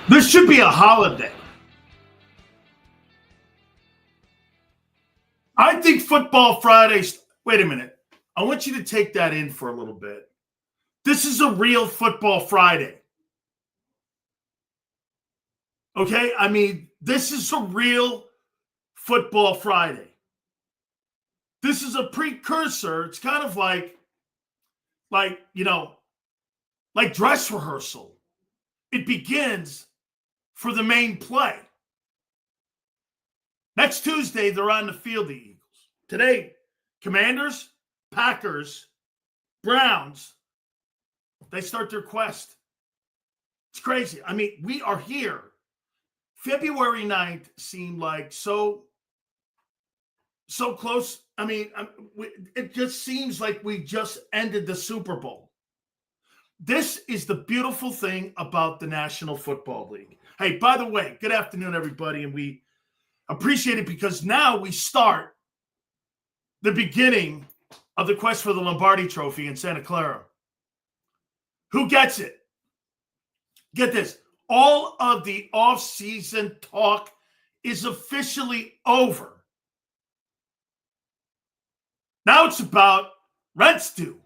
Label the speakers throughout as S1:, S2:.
S1: This should be a holiday. I think Football Fridays. Wait a minute. I want you to take that in for a little bit. This is a real Football Friday. Okay? I mean, this is a real Football Friday. This is a precursor. It's kind of like dress rehearsal. It begins for the main play. Next Tuesday, they're on the field, the Eagles. Today, Commanders, Packers, Browns, they start their quest. It's crazy. I mean, we are here. February 9th seemed like so close. I mean, it just seems like we just ended the Super Bowl. This is the beautiful thing about the National Football League. Hey, by the way, good afternoon, everybody, and we appreciate it because now we start the beginning of the quest for the Lombardi Trophy in Santa Clara. Who gets it? Get this. All of the offseason talk is officially over. Now it's about rents due.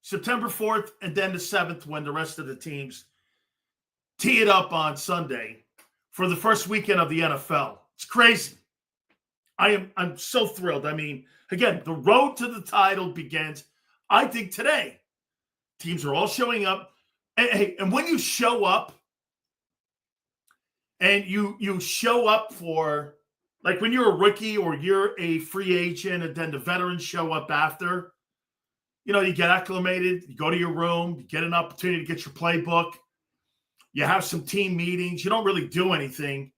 S1: September 4th and then the 7th when the rest of the teams tee it up on Sunday for the first weekend of the NFL. It's crazy. I'm so thrilled. I mean, again, the road to the title begins, I think, today. Teams are all showing up. And when you show up, and you show up for, like when you're a rookie or you're a free agent and then the veterans show up after, you get acclimated, you go to your room, you get an opportunity to get your playbook, you have some team meetings. You don't really do anything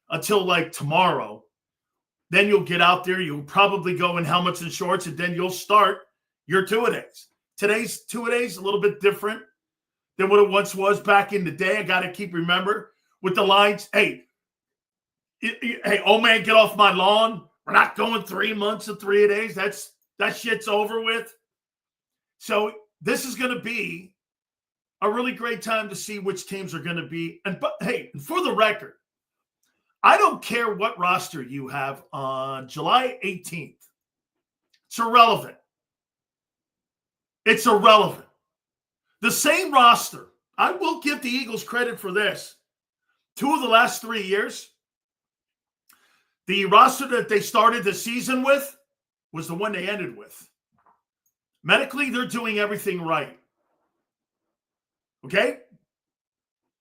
S1: until like tomorrow. Then you'll get out there, you'll probably go in helmets and shorts, and then you'll start your two-a-days. Today's two-a-days a little bit different than what it once was back in the day. I got to remember with the lines, hey, old man, get off my lawn. We're not going 3 months of three-a-days. That shit's over with. So this is going to be a really great time to see which teams are going to be. But hey, for the record, I don't care what roster you have on July 18th. It's irrelevant. It's irrelevant. The same roster. I will give the Eagles credit for this. 2 of the last 3 years, the roster that they started the season with was the one they ended with. Medically, they're doing everything right. Okay?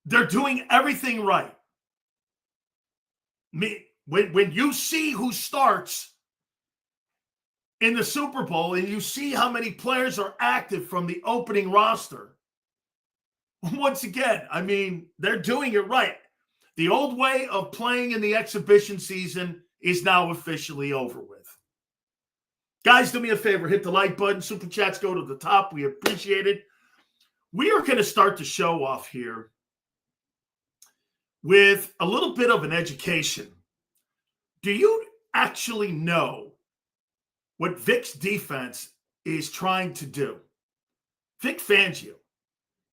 S1: They're doing everything right. When you see who starts in the Super Bowl and you see how many players are active from the opening roster, once again, I mean, they're doing it right. The old way of playing in the exhibition season is now officially over with. Guys, do me a favor. Hit the like button. Super chats go to the top. We appreciate it. We are going to start the show off here with a little bit of an education. Do you actually know what Vic's defense is trying to do? Vic Fangio.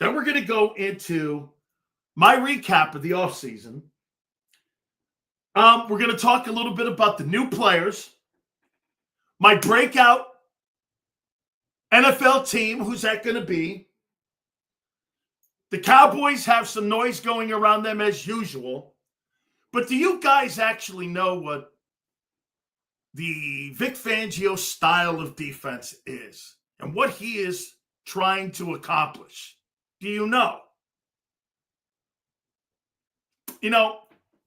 S1: Then we're going to go into my recap of the offseason. We're going to talk a little bit about the new players. My breakout NFL team, who's that going to be? The Cowboys have some noise going around them as usual. But do you guys actually know what the Vic Fangio style of defense is and what he is trying to accomplish? Do you know?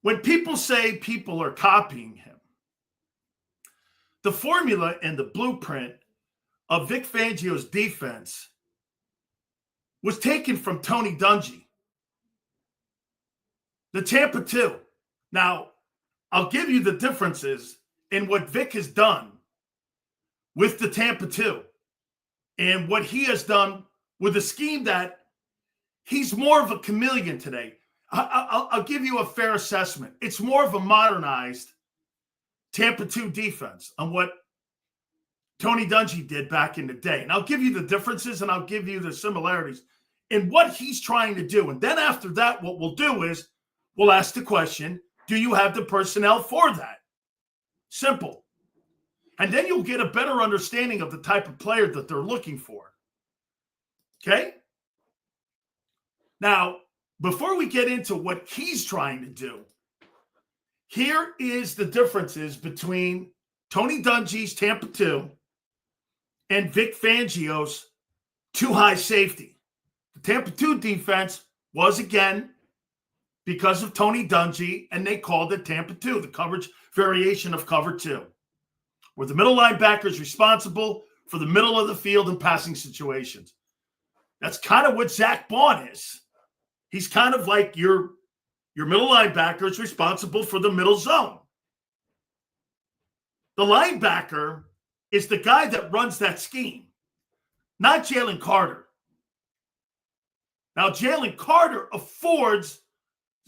S1: When people say people are copying him, the formula and the blueprint of Vic Fangio's defense was taken from Tony Dungy, the Tampa 2. Now, I'll give you the differences in what Vic has done with the Tampa 2 and what he has done with a scheme that he's more of a chameleon today. I'll give you a fair assessment. It's more of a modernized Tampa 2 defense on what Tony Dungy did back in the day. And I'll give you the differences and I'll give you the similarities in what he's trying to do. And then after that, what we'll do is we'll ask the question, do you have the personnel for that? Simple. And then you'll get a better understanding of the type of player that they're looking for. Okay? Now, before we get into what he's trying to do, here is the differences between Tony Dungy's Tampa 2 and Vic Fangio's too high safety. The Tampa 2 defense was, again, because of Tony Dungy, and they called it Tampa 2, the coverage variation of cover 2, where the middle linebacker is responsible for the middle of the field in passing situations. That's kind of what Zach Bond is. He's kind of like your middle linebacker is responsible for the middle zone. The linebacker is the guy that runs that scheme, not Jalen Carter. Now, Jalen Carter affords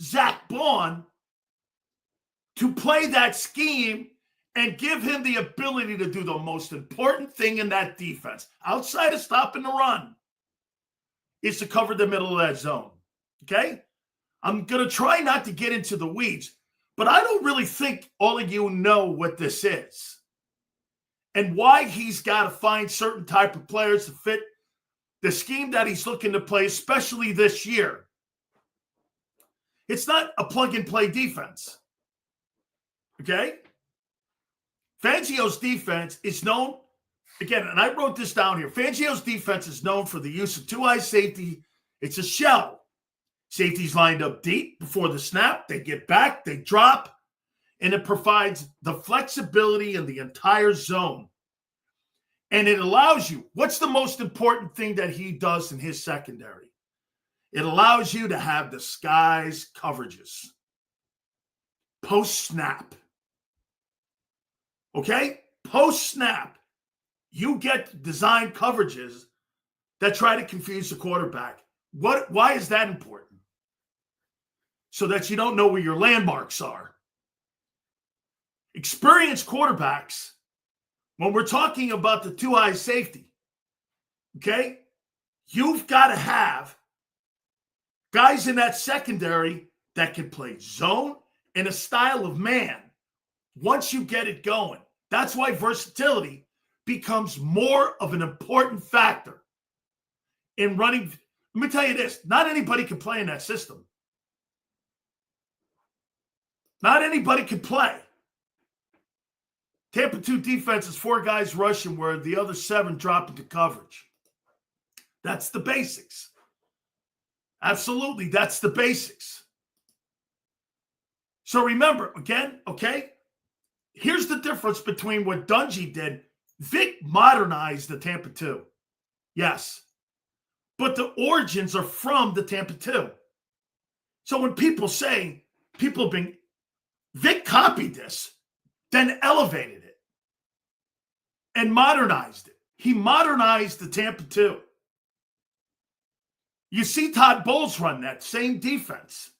S1: Zach Bond to play that scheme and give him the ability to do the most important thing in that defense, outside of stopping the run, is to cover the middle of that zone. Okay? I'm going to try not to get into the weeds, but I don't really think all of you know what this is and why he's got to find certain type of players to fit the scheme that he's looking to play, especially this year. It's not a plug-and-play defense. Okay? Fangio's defense is known, again, and I wrote this down here. Fangio's defense is known for the use of two-high safety. It's a shell. Safety's lined up deep before the snap. They get back, they drop, and it provides the flexibility in the entire zone. And it allows you, what's the most important thing that he does in his secondary? It allows you to have disguise coverages. Post-snap. Okay? Post-snap, you get design coverages that try to confuse the quarterback. Why is that important? So that you don't know where your landmarks are. Experienced quarterbacks, when we're talking about the two-high safety, okay, you've got to have guys in that secondary that can play zone and a style of man once you get it going. That's why versatility becomes more of an important factor in running. Let me tell you this, not anybody can play in that system. Not anybody can play. Tampa 2 defense is 4 guys rushing where the other 7 drop into coverage. That's the basics. Absolutely, that's the basics. So remember, again, okay, here's the difference between what Dungy did. Vic modernized the Tampa 2. Yes. But the origins are from the Tampa 2. So when people say, Vic copied this, then elevated it and modernized it. He modernized the Tampa 2. You see Todd Bowles run that same defense.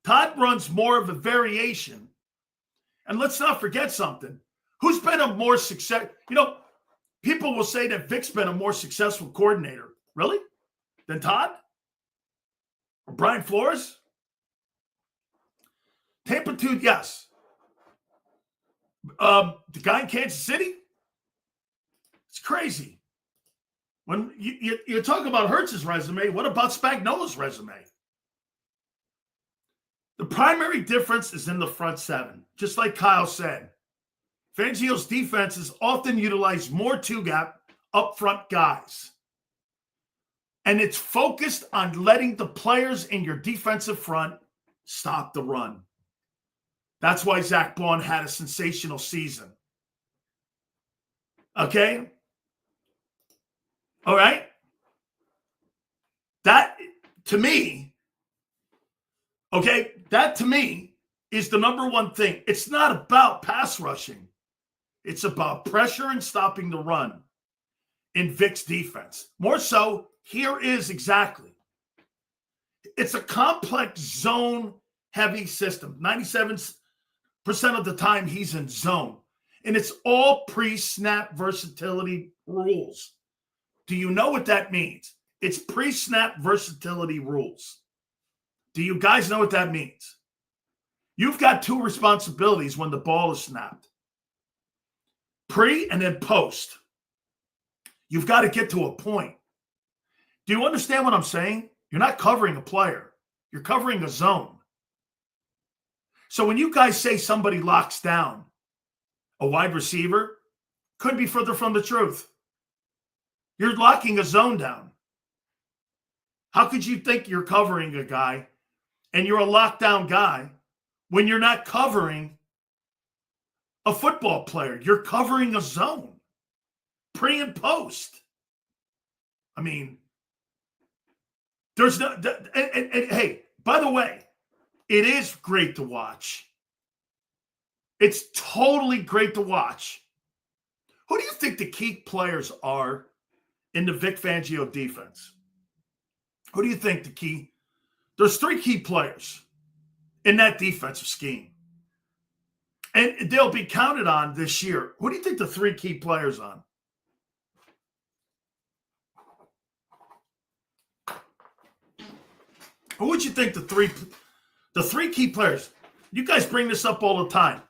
S1: Todd runs more of a variation. And let's not forget something. Who's been a more success? People will say that Vic's been a more successful coordinator. Really? Than Todd? Or Brian Flores? Tampa 2, yes. The guy in Kansas City? It's crazy. When you talk about Hurts' resume, what about Spagnuolo's resume? The primary difference is in the front 7, just like Kyle said. Fangio's defenses often utilize more two-gap up-front guys. And it's focused on letting the players in your defensive front stop the run. That's why Zach Bond had a sensational season. Okay? All right? That to me is the number one thing. It's not about pass rushing. It's about pressure and stopping the run in Vic's defense. More so, here is exactly. It's a complex zone-heavy system. 97% of the time he's in zone. And it's all pre-snap versatility rules. Do you know what that means? It's pre-snap versatility rules. Do you guys know what that means? You've got two responsibilities when the ball is snapped. Pre and then post. You've got to get to a point. Do you understand what I'm saying? You're not covering a player. You're covering a zone. So when you guys say somebody locks down a wide receiver, couldn't be further from the truth. You're locking a zone down. How could you think you're covering a guy and you're a lockdown guy when you're not covering a football player? You're covering a zone, pre and post. I mean, there's no, and hey, by the way, it is great to watch. It's totally great to watch. Who do you think the key players are in the Vic Fangio defense? Who do you think the key? There's three key players in that defensive scheme. And they'll be counted on this year. Who do you think the three key players on? Who would you think the three key players? You guys bring this up all the time.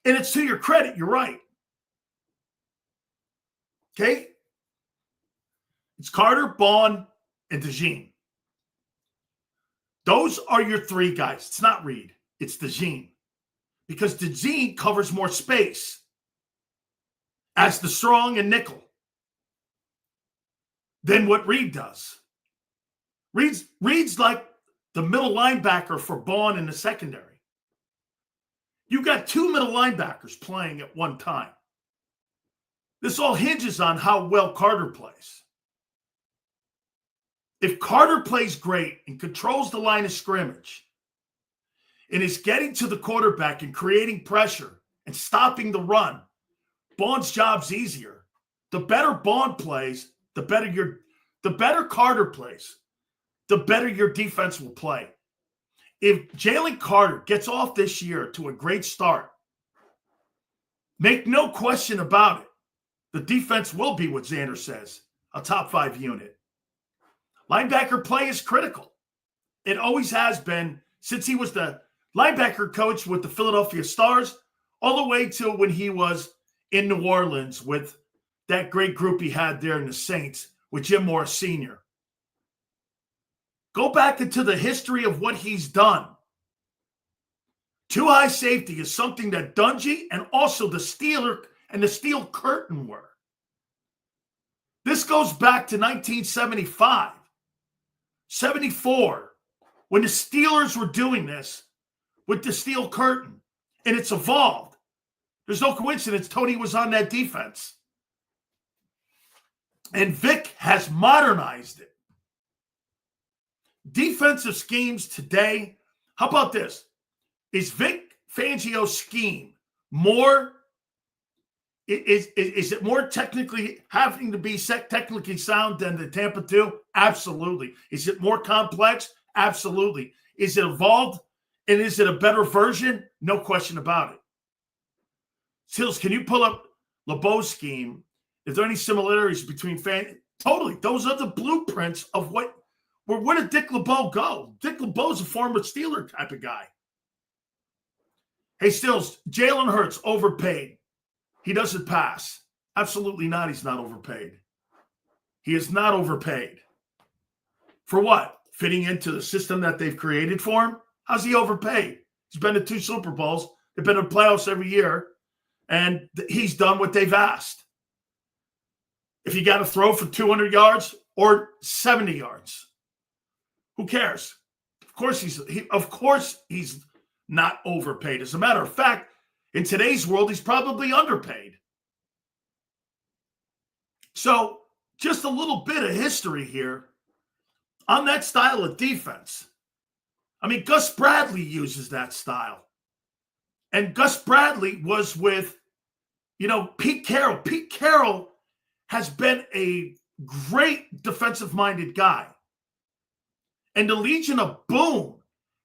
S1: And it's to your credit. You're right. Okay? It's Carter, Bond, and DeJean. Those are your three guys. It's not Reed. It's DeJean. Because DeJean covers more space as the strong and nickel than what Reed does. Reed's like the middle linebacker for Bond in the secondary. You got two middle linebackers playing at one time. This all hinges on how well Carter plays. If Carter plays great and controls the line of scrimmage and is getting to the quarterback and creating pressure and stopping the run, Bond's job's easier. The better Bond plays, the better Carter plays, the better your defense will play. If Jalen Carter gets off this year to a great start, make no question about it, the defense will be what Xander says, a top 5 unit. Linebacker play is critical. It always has been since he was the linebacker coach with the Philadelphia Stars all the way to when he was in New Orleans with that great group he had there in the Saints with Jim Morris Sr. Go back into the history of what he's done. Two high safety is something that Dungy and also the Steeler and the Steel Curtain were. This goes back to 1975, 74, when the Steelers were doing this with the Steel Curtain, and it's evolved. There's no coincidence Tony was on that defense. And Vic has modernized it. Defensive schemes today, how about this? Is Vic Fangio's scheme more, is it more technically having to be technically sound than the Tampa 2? Absolutely. Is it more complex? Absolutely. Is it evolved? And is it a better version? No question about it. Sills, can you pull up LeBeau's scheme? Is there any similarities between Totally. Those are the blueprints of where did Dick LeBeau go? Dick LeBeau's a former Steeler type of guy. Hey, Stills, Jalen Hurts overpaid. He doesn't pass. Absolutely not. He's not overpaid. He is not overpaid. For what? Fitting into the system that they've created for him? How's he overpaid? He's been to 2 Super Bowls. They've been in playoffs every year. And he's done what they've asked. If you got to throw for 200 yards or 70 yards, who cares? Of course he's not overpaid. As a matter of fact, in today's world, he's probably underpaid. So just a little bit of history here on that style of defense. I mean, Gus Bradley uses that style. And Gus Bradley was with, Pete Carroll. Pete Carroll has been a great defensive-minded guy. And the Legion of Boom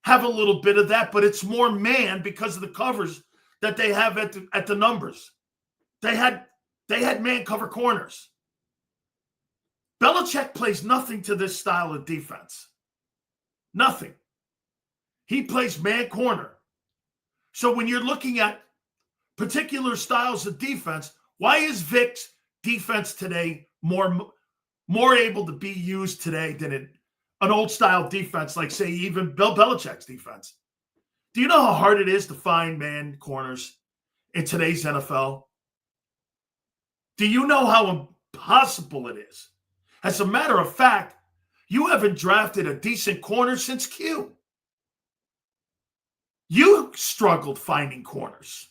S1: have a little bit of that, but it's more man because of the covers that they have at the numbers. They had man cover corners. Belichick plays nothing to this style of defense. Nothing. He plays man corner. So when you're looking at particular styles of defense, why is Vic's defense today more able to be used today than an old style defense, like say even Bill Belichick's defense? Do you know how hard it is to find man corners in today's NFL? Do you know how impossible it is? As a matter of fact, you haven't drafted a decent corner since Q. You struggled finding corners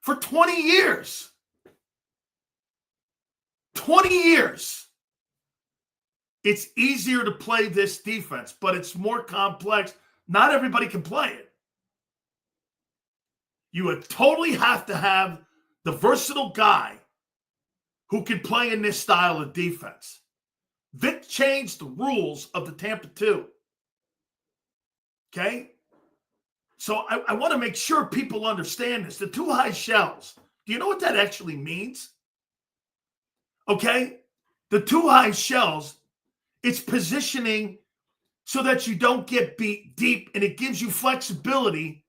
S1: for 20 years. 20 years. It's easier to play this defense, but it's more complex. Not everybody can play it. You would totally have to have the versatile guy who can play in this style of defense. Vic changed the rules of the Tampa 2. Okay? So I want to make sure people understand this. The two high shells. Do you know what that actually means? Okay? The two high shells, it's positioning so that you don't get beat deep, and it gives you flexibility.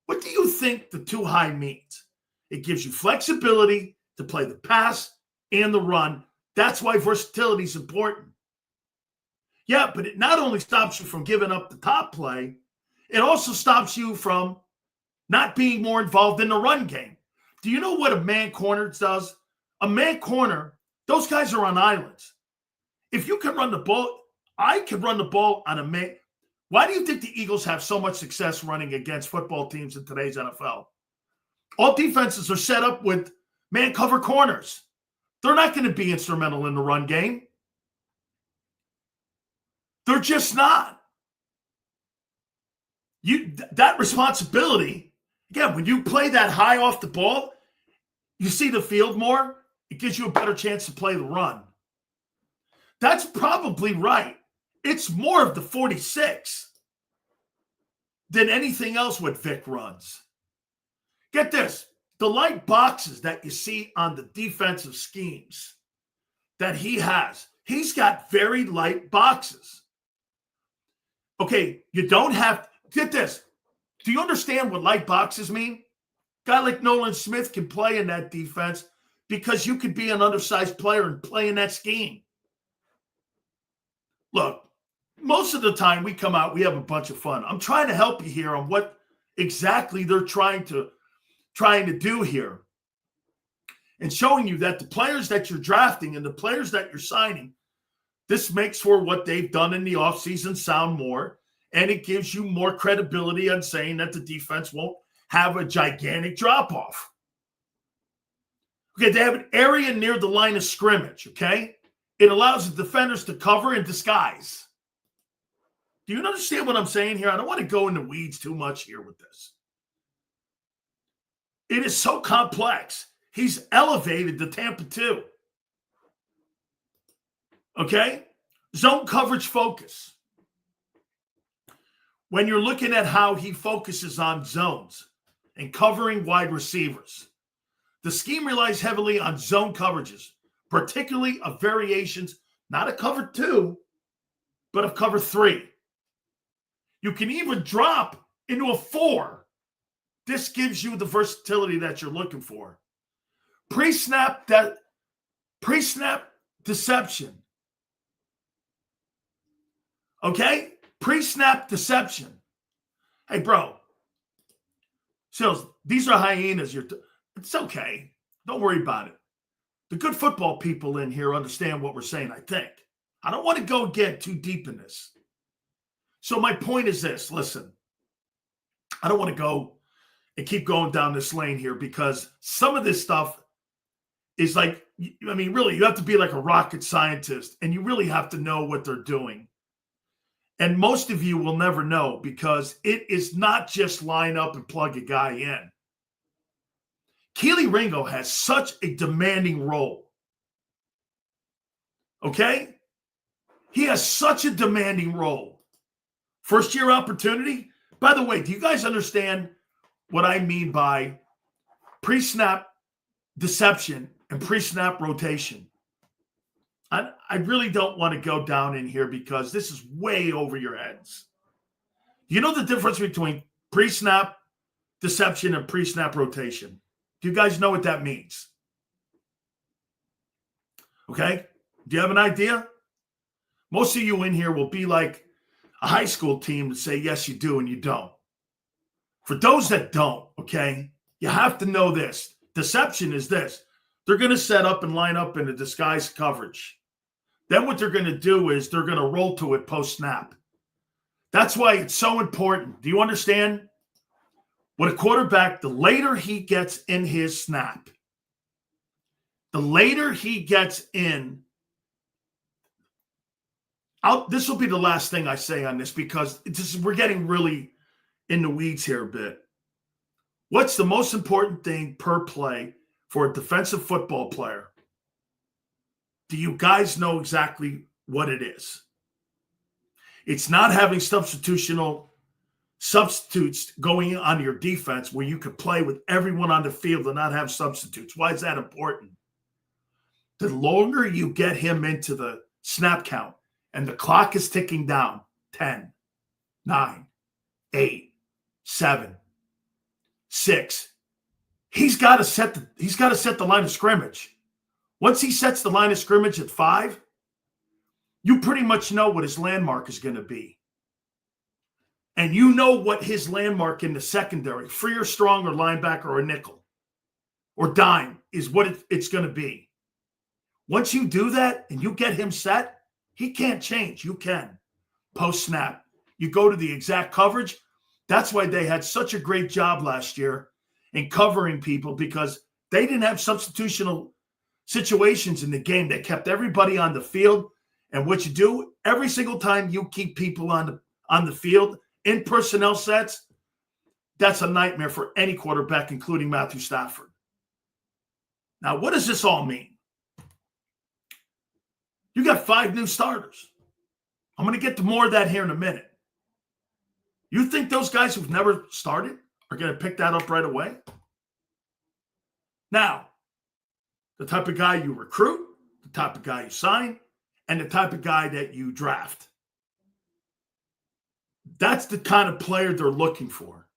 S1: What do you think the two high means? It gives you flexibility to play the pass and the run. That's why versatility is important. Yeah, but it not only stops you from giving up the top play, it also stops you from not being more involved in the run game. Do you know what a man corner does? A man corner, those guys are on islands. If you can run the ball, I can run the ball on a man. Why do you think the Eagles have so much success running against football teams in today's NFL? All defenses are set up with man cover corners. They're not going to be instrumental in the run game. They're just not. That responsibility, again, when you play that high off the ball, you see the field more, it gives you a better chance to play the run. That's probably right. It's more of the 46 than anything else what Vic runs. Get this. The light boxes that you see on the defensive schemes that he has, he's got very light boxes. Okay, you don't have, get this. Do you understand what light boxes mean? A guy like Nolan Smith can play in that defense because you could be an undersized player and play in that scheme. Look, most of the time we come out, we have a bunch of fun. I'm trying to help you here on what exactly they're trying to do here, and showing you that the players that you're drafting and the players that you're signing, this makes for what they've done in the offseason sound more, and it gives you more credibility on saying that the defense won't have a gigantic drop-off. Okay, they have an area near the line of scrimmage, okay? It allows the defenders to cover and disguise. Do you understand what I'm saying here? I don't want to go in the weeds too much here with this. It is so complex. He's elevated the Tampa 2. Okay? Zone coverage focus. When you're looking at how he focuses on zones and covering wide receivers, the scheme relies heavily on zone coverages, particularly of variations, not of cover 2, but of cover 3. You can even drop into a 4. This gives you the versatility that you're looking for. Pre-snap deception. Okay? Pre-snap deception. Hey, bro. Sills, these are hyenas. It's okay. Don't worry about it. The good football people in here understand what we're saying, I think. I don't want to get too deep in this. So my point is this. Listen, I don't want to go and keep going down this lane here, because some of this stuff is like, I mean, really, you have to be like a rocket scientist, and you really have to know what they're doing. And most of you will never know, because it is not just line up and plug a guy in. Keely Ringo has such a demanding role. Okay? He has such a demanding role. First year opportunity. By the way, do you guys understand what I mean by pre-snap deception and pre-snap rotation? I really don't want to go down in here because this is way over your heads. You know the difference between pre-snap deception and pre-snap rotation. Do you guys know what that means? Okay? Do you have an idea? Most of you in here will be like a high school team and say, yes, you do, and you don't. For those that don't, okay, you have to know this. Deception is this. They're going to set up and line up in a disguised coverage. Then what they're going to do is they're going to roll to it post-snap. That's why it's so important. Do you understand? With a quarterback, the later he gets in his snap, the later he gets in, this will be the last thing I say on this because we're getting really in the weeds here a bit. What's the most important thing per play for a defensive football player? Do you guys know exactly what it is? It's not having substitutes going on your defense where you could play with everyone on the field and not have substitutes. Why is that important? The longer you get him into the snap count and the clock is ticking down, 10, 9, 8, 7, 6, he's got to set the line of scrimmage. Once he sets the line of scrimmage at 5, you pretty much know what his landmark is going to be. And you know what his landmark in the secondary, free or strong or linebacker or nickel or dime, is what it's going to be. Once you do that and you get him set, he can't change. You can. Post-snap, you go to the exact coverage. That's why they had such a great job last year in covering people, because they didn't have substitutional situations in the game. They kept everybody on the field. And what you do, every single time you keep people on the field in personnel sets, that's a nightmare for any quarterback, including Matthew Stafford. Now, what does this all mean? You got 5 new starters. I'm going to get to more of that here in a minute. You think those guys who've never started are going to pick that up right away? Now, the type of guy you recruit, the type of guy you sign, and the type of guy that you draft. That's the kind of player they're looking for.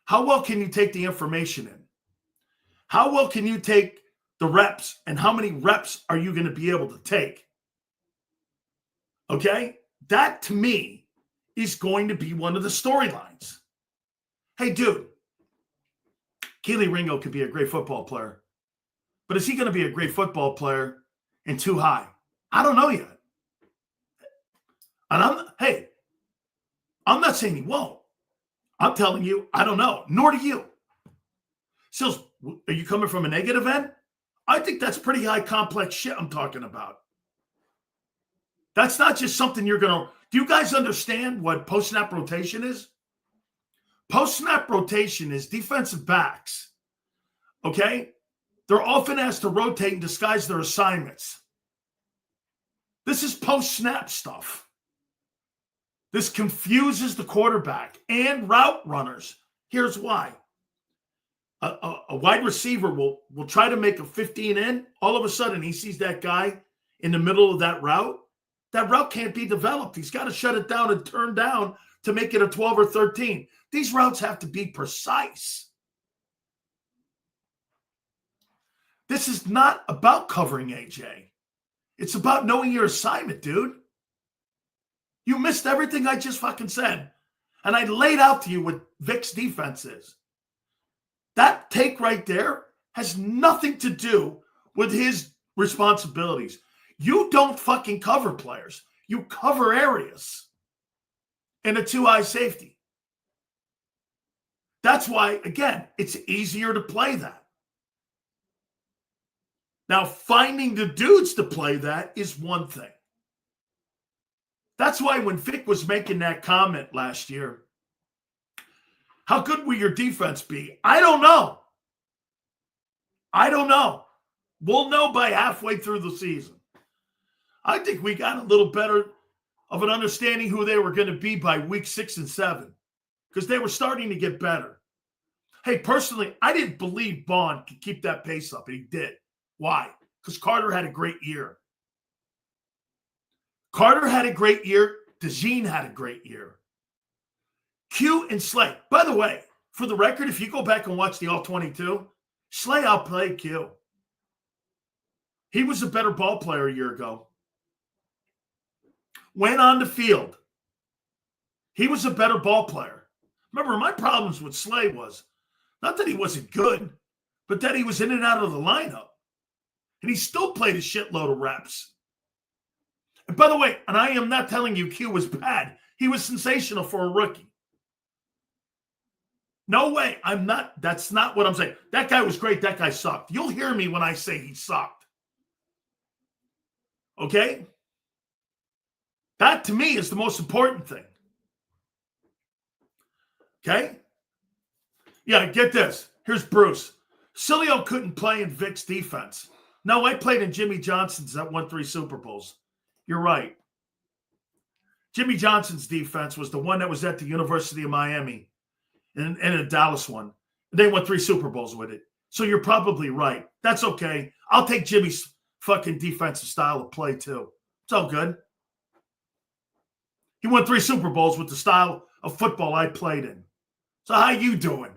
S1: How well can you take the information in? How well can you take the reps, and how many reps are you going to be able to take? Okay? That, to me, is going to be one of the storylines. Hey, dude, Keely Ringo could be a great football player, but is he going to be a great football player in too high? I don't know yet. And I'm not saying he won't. I'm telling you, I don't know. Nor do you. Sills, are you coming from a negative end? I think that's pretty high complex shit I'm talking about. That's not just something you're going to... Do you guys understand what post-snap rotation is? Post-snap rotation is defensive backs. Okay? They're often asked to rotate and disguise their assignments. This is post-snap stuff. This confuses the quarterback and route runners. Here's why. A wide receiver will try to make a 15 in. All of a sudden, he sees that guy in the middle of that route. That route can't be developed. He's got to shut it down and turn down to make it a 12 or 13. These routes have to be precise. This is not about covering AJ. It's about knowing your assignment, dude. You missed everything I just fucking said. And I laid out to you what Vic's defense is. That take right there has nothing to do with his responsibilities. You don't fucking cover players. You cover areas in a 2-eye safety. That's why, again, it's easier to play that. Now, finding the dudes to play that is one thing. That's why when Vic was making that comment last year, how good will your defense be? I don't know. I don't know. We'll know by halfway through the season. I think we got a little better of an understanding who they were going to be by week 6 and 7 because they were starting to get better. Hey, personally, I didn't believe Bond could keep that pace up, and he did. Why? Because Carter had a great year. Carter had a great year. DeJean had a great year. Q and Slay. By the way, for the record, if you go back and watch the All-22, Slay outplayed Q. He was a better ball player a year ago. Went on the field. He was a better ball player. Remember, my problems with Slay was not that he wasn't good, but that he was in and out of the lineup. And he still played a shitload of reps. And by the way, and I am not telling you Q was bad. He was sensational for a rookie. No way. That's not what I'm saying. That guy was great. That guy sucked. You'll hear me when I say he sucked. Okay? That, to me, is the most important thing. Okay? Yeah, get this. Here's Bruce. Sileo couldn't play in Vic's defense. No, I played in Jimmy Johnson's that won 3 Super Bowls. You're right. Jimmy Johnson's defense was the one that was at the University of Miami and a Dallas one. They won 3 Super Bowls with it. So you're probably right. That's okay. I'll take Jimmy's fucking defensive style of play too. It's all good. He won 3 Super Bowls with the style of football I played in. So how you doing?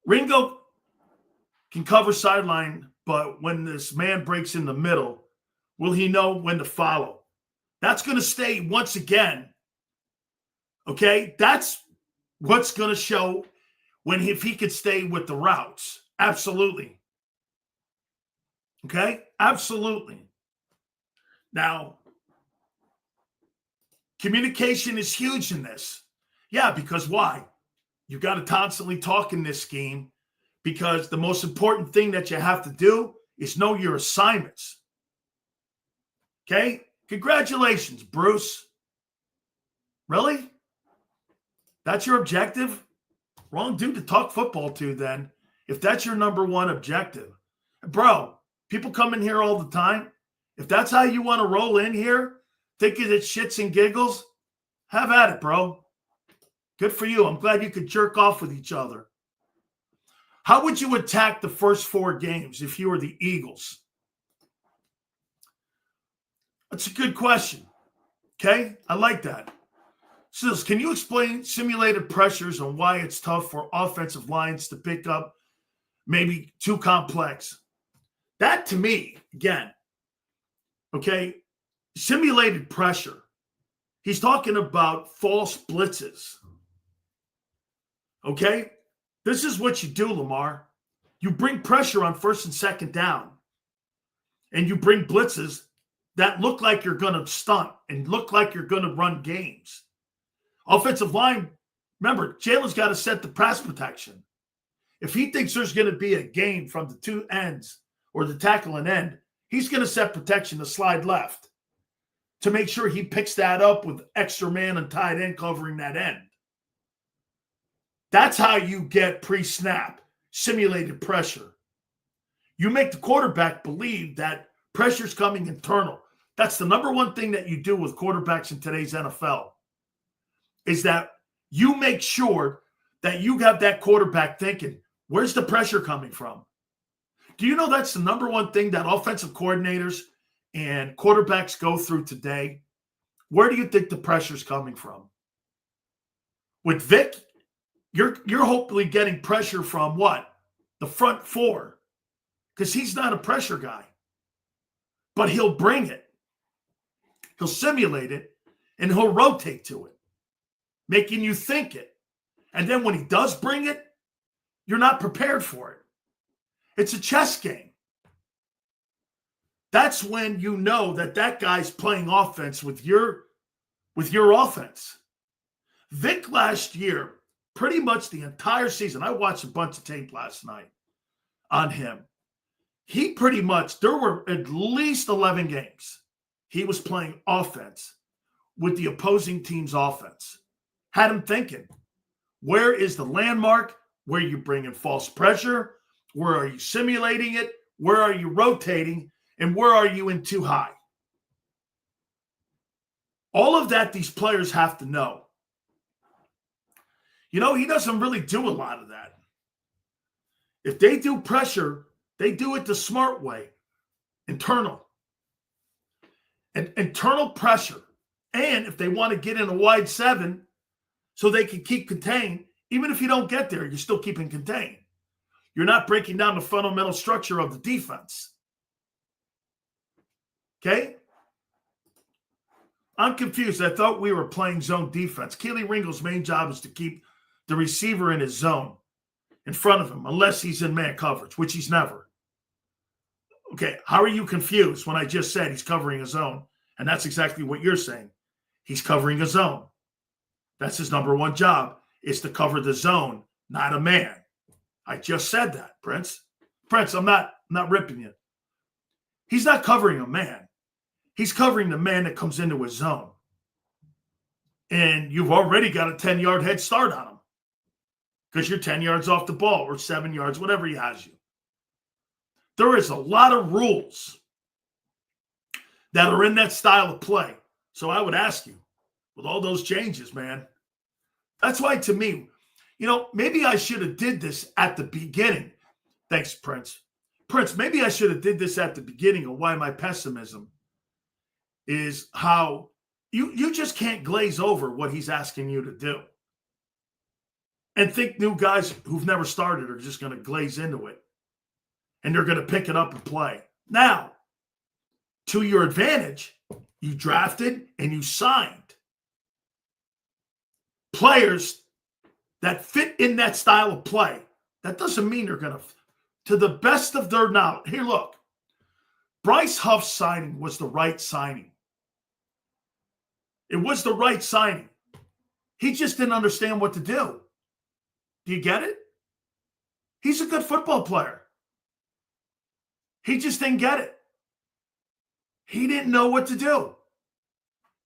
S1: Ringo can cover sideline, but when this man breaks in the middle, will he know when to follow? That's going to stay once again. Okay? That's what's going to show if he could stay with the routes. Absolutely. Okay? Absolutely. Now, communication is huge in this. Yeah, because why? You got to constantly talk in this scheme because the most important thing that you have to do is know your assignments. Okay? Congratulations, Bruce. Really? That's your objective? Wrong dude to talk football to then, if that's your number one objective. Bro, people come in here all the time. If that's how you want to roll in here, thinking it's shits and giggles, have at it, bro. Good for you. I'm glad you could jerk off with each other. How would you attack the first 4 games if you were the Eagles? That's a good question. Okay? I like that. Sills, can you explain simulated pressures and why it's tough for offensive lines to pick up, maybe too complex? That, to me, again, okay, simulated pressure. He's talking about false blitzes. Okay? This is what you do, Lamar. You bring pressure on first and second down, and you bring blitzes that look like you're going to stunt and look like you're going to run games. Offensive line, remember, Jalen's got to set the pass protection. If he thinks there's going to be a game from the 2 ends or the tackle and end, he's going to set protection to slide left to make sure he picks that up with extra man and tight end covering that end. That's how you get pre-snap, simulated pressure. You make the quarterback believe that pressure's coming internal. That's the number one thing that you do with quarterbacks in today's NFL, is that you make sure that you have that quarterback thinking, where's the pressure coming from? Do you know that's the number one thing that offensive coordinators and quarterbacks go through today? Where do you think the pressure's coming from? With Vic, you're hopefully getting pressure from what? The front 4, because he's not a pressure guy. But he'll bring it. He'll simulate it, and he'll rotate to it, making you think it. And then when he does bring it, you're not prepared for it. It's a chess game. That's when you know that guy's playing offense with your offense. Vic last year, pretty much the entire season, I watched a bunch of tape last night on him. He pretty much, there were at least 11 games he was playing offense with the opposing team's offense. Had him thinking, where is the landmark? Where are you bringing false pressure? Where are you simulating it? Where are you rotating? And where are you in too high? All of that these players have to know. You know, he doesn't really do a lot of that. If they do pressure, they do it the smart way, internal. And internal pressure, And if they want to get in a wide 7 so they can keep contained, even if you don't get there, you're still keeping contained. You're not breaking down the fundamental structure of the defense. Okay? I'm confused. I thought we were playing zone defense. Keely Ringle's main job is to keep the receiver in his zone in front of him, unless he's in man coverage, which he's never. Okay, how are you confused when I just said he's covering a zone? And that's exactly what you're saying. He's covering a zone. That's his number one job, is to cover the zone, not a man. I just said that, Prince. Prince, I'm not ripping you. He's not covering a man. He's covering the man that comes into his zone. And you've already got a 10-yard head start on him because you're 10 yards off the ball or 7 yards, whatever he has you. There is a lot of rules that are in that style of play. So I would ask you, with all those changes, man, that's why to me, maybe I should have did this at the beginning. Thanks, Prince. Prince, maybe I should have did this at the beginning of why my pessimism is how you just can't glaze over what he's asking you to do and think new guys who've never started are just going to glaze into it and they're going to pick it up and play. Now, to your advantage, you drafted and you signed players that fit in that style of play. That doesn't mean they're going to the best of their knowledge. Here, look. Bryce Huff's signing was the right signing. It was the right signing. He just didn't understand what to do. Do you get it? He's a good football player. He just didn't get it. He didn't know what to do.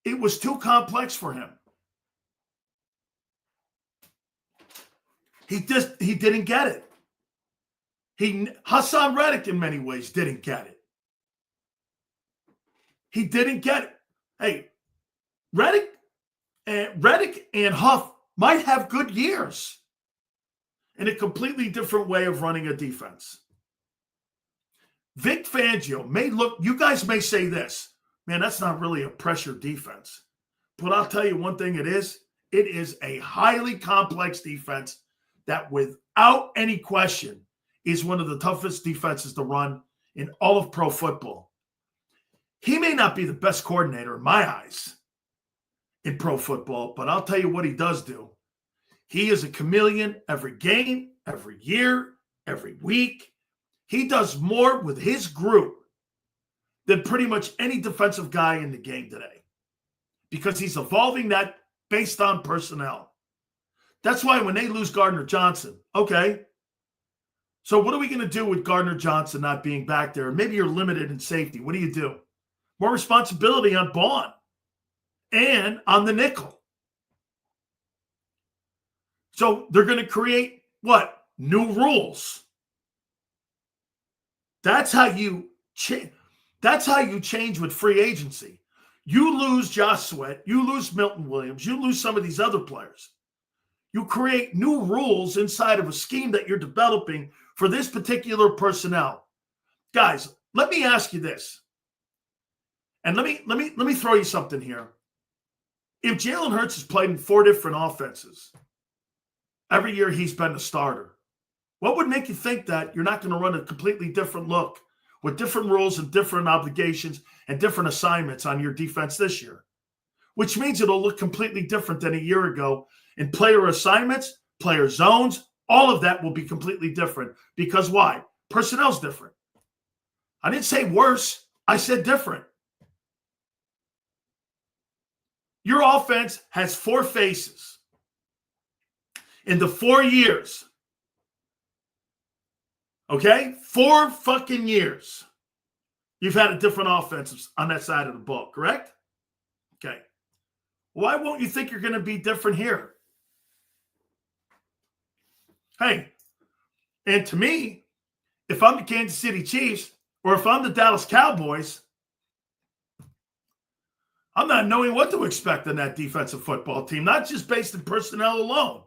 S1: It was too complex for him. He didn't get it. Hassan Reddick in many ways didn't get it. He didn't get it. Hey, Reddick and Huff might have good years in a completely different way of running a defense. Vic Fangio you guys may say this, man, that's not really a pressure defense. But I'll tell you one thing it is a highly complex defense that without any question is one of the toughest defenses to run in all of pro football. He may not be the best coordinator in my eyes in pro football, but I'll tell you what he does do. He is a chameleon every game, every year, every week. He does more with his group than pretty much any defensive guy in the game today because he's evolving that based on personnel. That's why when they lose Gardner Johnson, okay, so what are we going to do with Gardner Johnson not being back there? Maybe you're limited in safety. What do you do? More responsibility on Bond and on the nickel. So they're going to create what? New rules. That's how you change. That's how you change with free agency. You lose Josh Sweat, you lose Milton Williams, you lose some of these other players. You create new rules inside of a scheme that you're developing for this particular personnel. Guys, let me ask you this. And let me throw you something here. If Jalen Hurts has played in 4 different offenses, every year he's been a starter, what would make you think that you're not going to run a completely different look with different rules and different obligations and different assignments on your defense this year? Which means it'll look completely different than a year ago. In player assignments, player zones, all of that will be completely different. Because why? Personnel's different. I didn't say worse. I said different. Your offense has 4 faces. In the 4 years, okay, 4 fucking years, you've had a different offense on that side of the ball, correct? Okay. Why won't you think you're going to be different here? Hey, and to me, if I'm the Kansas City Chiefs or if I'm the Dallas Cowboys, I'm not knowing what to expect in that defensive football team, not just based on personnel alone.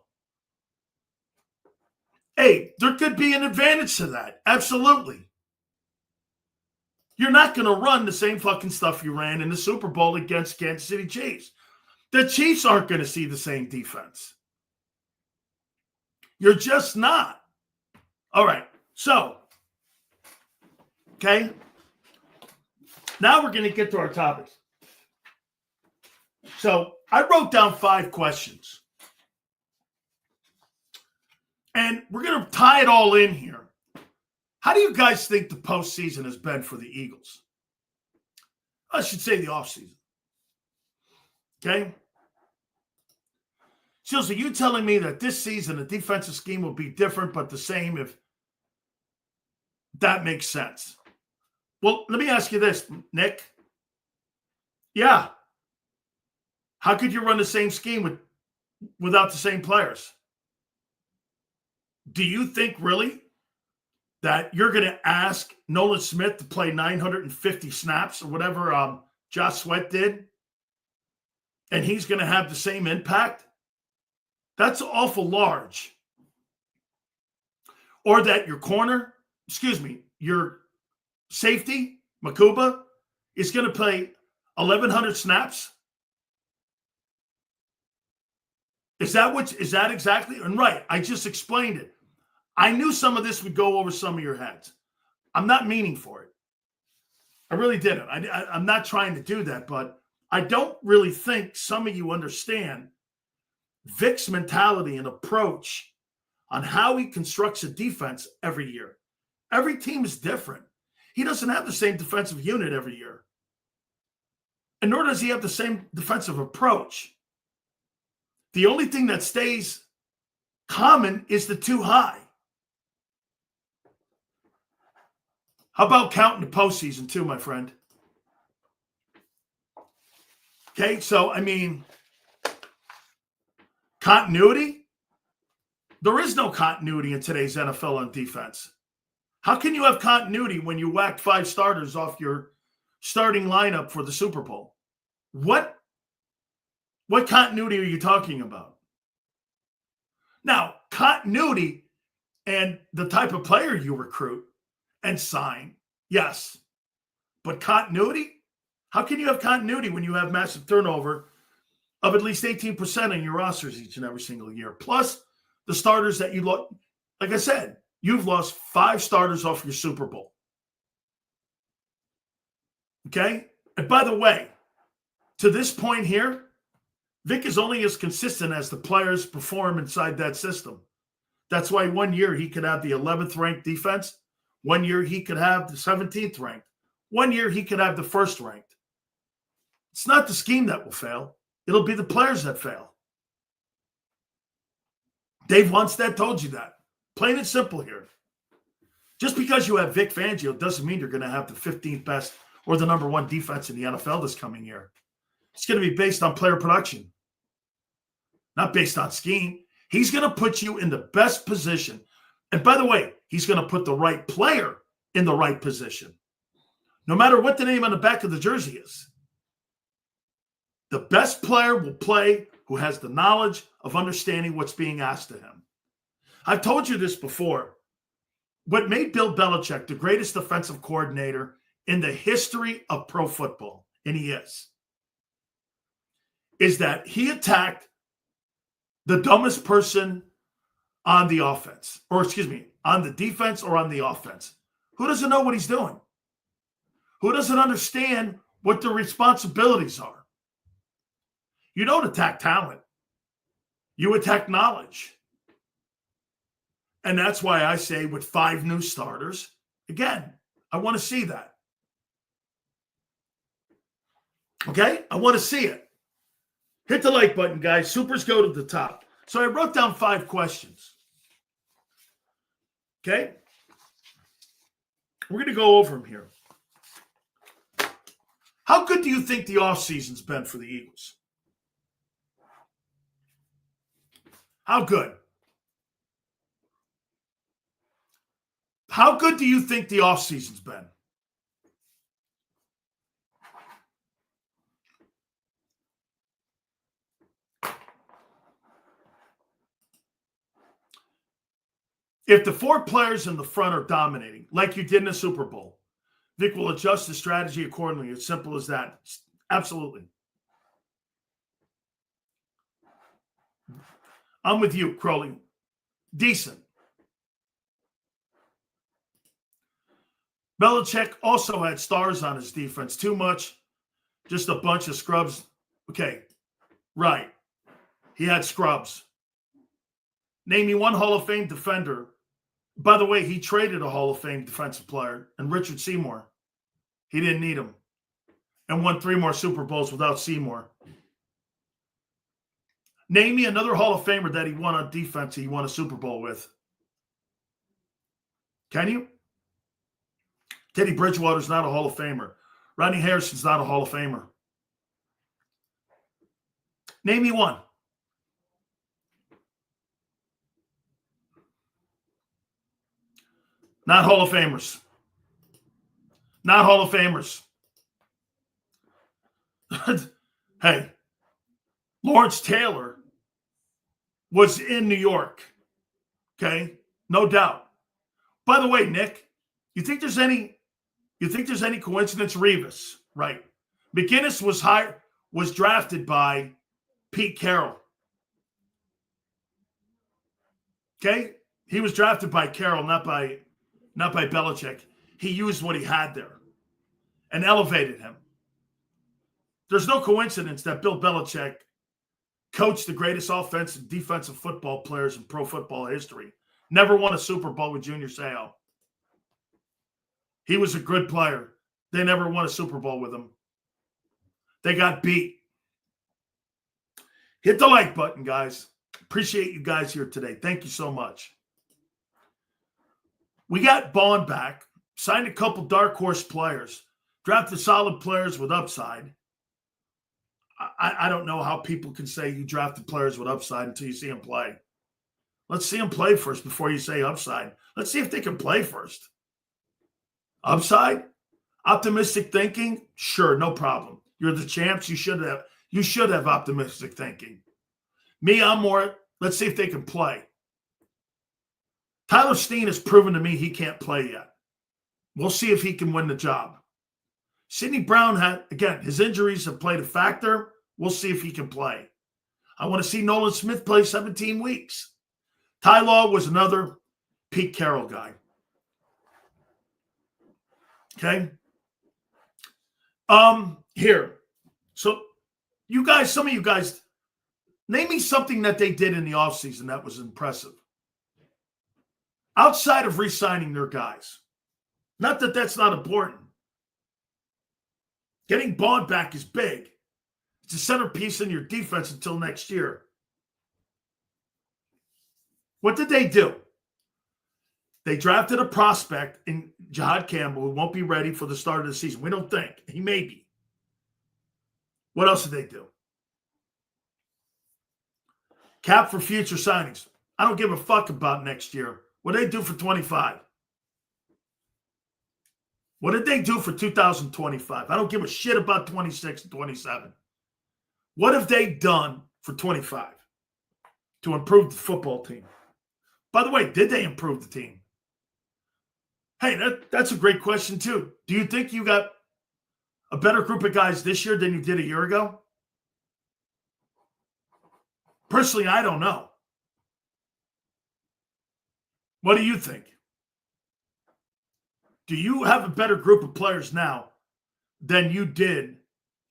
S1: Hey, there could be an advantage to that. Absolutely. You're not going to run the same fucking stuff you ran in the Super Bowl against Kansas City Chiefs. The Chiefs aren't going to see the same defense. You're just not. All right. So, okay. Now we're going to get to our topics. So I wrote down 5 questions. And we're going to tie it all in here. How do you guys think the postseason has been for the Eagles? I should say the offseason. Okay? So are you telling me that this season the defensive scheme will be different but the same, if that makes sense? Well, let me ask you this, Nick. Yeah. How could you run the same scheme without the same players? Do you think really that you're going to ask Nolan Smith to play 950 snaps or whatever Josh Sweat did, and he's going to have the same impact? That's awful large. Or that your safety, Makuba, is going to play 1,100 snaps? Is that exactly? And right, I just explained it. I knew some of this would go over some of your heads. I'm not meaning for it. I really didn't. I'm not trying to do that, but I don't really think some of you understand Vic's mentality and approach on how he constructs a defense every year. Every team is different. He doesn't have the same defensive unit every year. And nor does he have the same defensive approach. The only thing that stays common is the too high. How about counting the postseason too, my friend? Okay, so, I mean, continuity? There is no continuity in today's NFL on defense. How can you have continuity when you whacked 5 starters off your starting lineup for the Super Bowl? What continuity are you talking about? Now, continuity and the type of player you recruit and sign, yes. But continuity? How can you have continuity when you have massive turnover of at least 18% in your rosters each and every single year? Plus the starters that you lost. Like I said, you've lost 5 starters off your Super Bowl. Okay? And by the way, to this point here, Vic is only as consistent as the players perform inside that system. That's why one year he could have the 11th ranked defense. One year he could have the 17th ranked. One year he could have the 1st ranked. It's not the scheme that will fail. It'll be the players that fail. Dave Lundstedt told you that. Plain and simple here. Just because you have Vic Fangio doesn't mean you're going to have the 15th best or the number 1 defense in the NFL this coming year. It's going to be based on player production, not based on scheme. He's going to put you in the best position. And by the way, he's going to put the right player in the right position, no matter what the name on the back of the jersey is. The best player will play who has the knowledge of understanding what's being asked of him. I've told you this before. What made Bill Belichick the greatest defensive coordinator in the history of pro football, and he is that he attacked the dumbest person on the offense, on the defense or on the offense. Who doesn't know what he's doing? Who doesn't understand what the responsibilities are? You don't attack talent. You attack knowledge. And that's why I say with 5 new starters, again, I want to see that. Okay? I want to see it. Hit the like button, guys. Supers go to the top. So I wrote down 5 questions. Okay? We're going to go over them here. How good do you think the offseason's been for the Eagles? How good? How good do you think the offseason's been? If the 4 players in the front are dominating, like you did in the Super Bowl, Vic will adjust the strategy accordingly. It's simple as that. Absolutely. I'm with you, Crowley. Decent. Belichick also had stars on his defense. Too much. Just a bunch of scrubs. Okay. Right. He had scrubs. Name me one Hall of Fame defender. By the way, he traded a Hall of Fame defensive player and Richard Seymour. He didn't need him. And won 3 more Super Bowls without Seymour. Name me another Hall of Famer that he won on defense he won a Super Bowl with. Can you? Teddy Bridgewater's not a Hall of Famer. Rodney Harrison's not a Hall of Famer. Name me one. Not Hall of Famers. Not Hall of Famers. Hey, Lawrence Taylor was in New York. Okay? No doubt. By the way, Nick, you think there's any coincidence? Revis, right? McGinnis was drafted by Pete Carroll. Okay? He was drafted by Carroll, not by Belichick. He used what he had there and elevated him. There's no coincidence that Bill Belichick coached the greatest offensive and defensive football players in pro football history. Never won a Super Bowl with Junior Seau. He was a good player. They never won a Super Bowl with him. They got beat. Hit the like button, guys. Appreciate you guys here today. Thank you so much. We got Bond back, signed a couple dark horse players, drafted solid players with upside. I don't know how people can say you drafted players with upside until you see them play. Let's see them play first before you say upside. Let's see if they can play first. Upside? Optimistic thinking? Sure, no problem. You're the champs. You should have optimistic thinking. Me, I'm more, let's see if they can play. Tyler Steen has proven to me he can't play yet. We'll see if he can win the job. Sidney Brown his injuries have played a factor. We'll see if he can play. I want to see Nolan Smith play 17 weeks. Ty Law was another Pete Carroll guy. Okay. Here. So you guys, some of you guys, name me something that they did in the offseason that was impressive. Outside of re-signing their guys. Not that that's not important. Getting Bond back is big. It's a centerpiece in your defense until next year. What did they do? They drafted a prospect in Jahad Campbell who won't be ready for the start of the season. We don't think. He may be. What else did they do? Cap for future signings. I don't give a fuck about next year. What did they do for 25? What did they do for 2025? I don't give a shit about 26 and 27. What have they done for 25 to improve the football team? By the way, did they improve the team? Hey, that's a great question too. Do you think you got a better group of guys this year than you did a year ago? Personally, I don't know. What do you think? Do you have a better group of players now than you did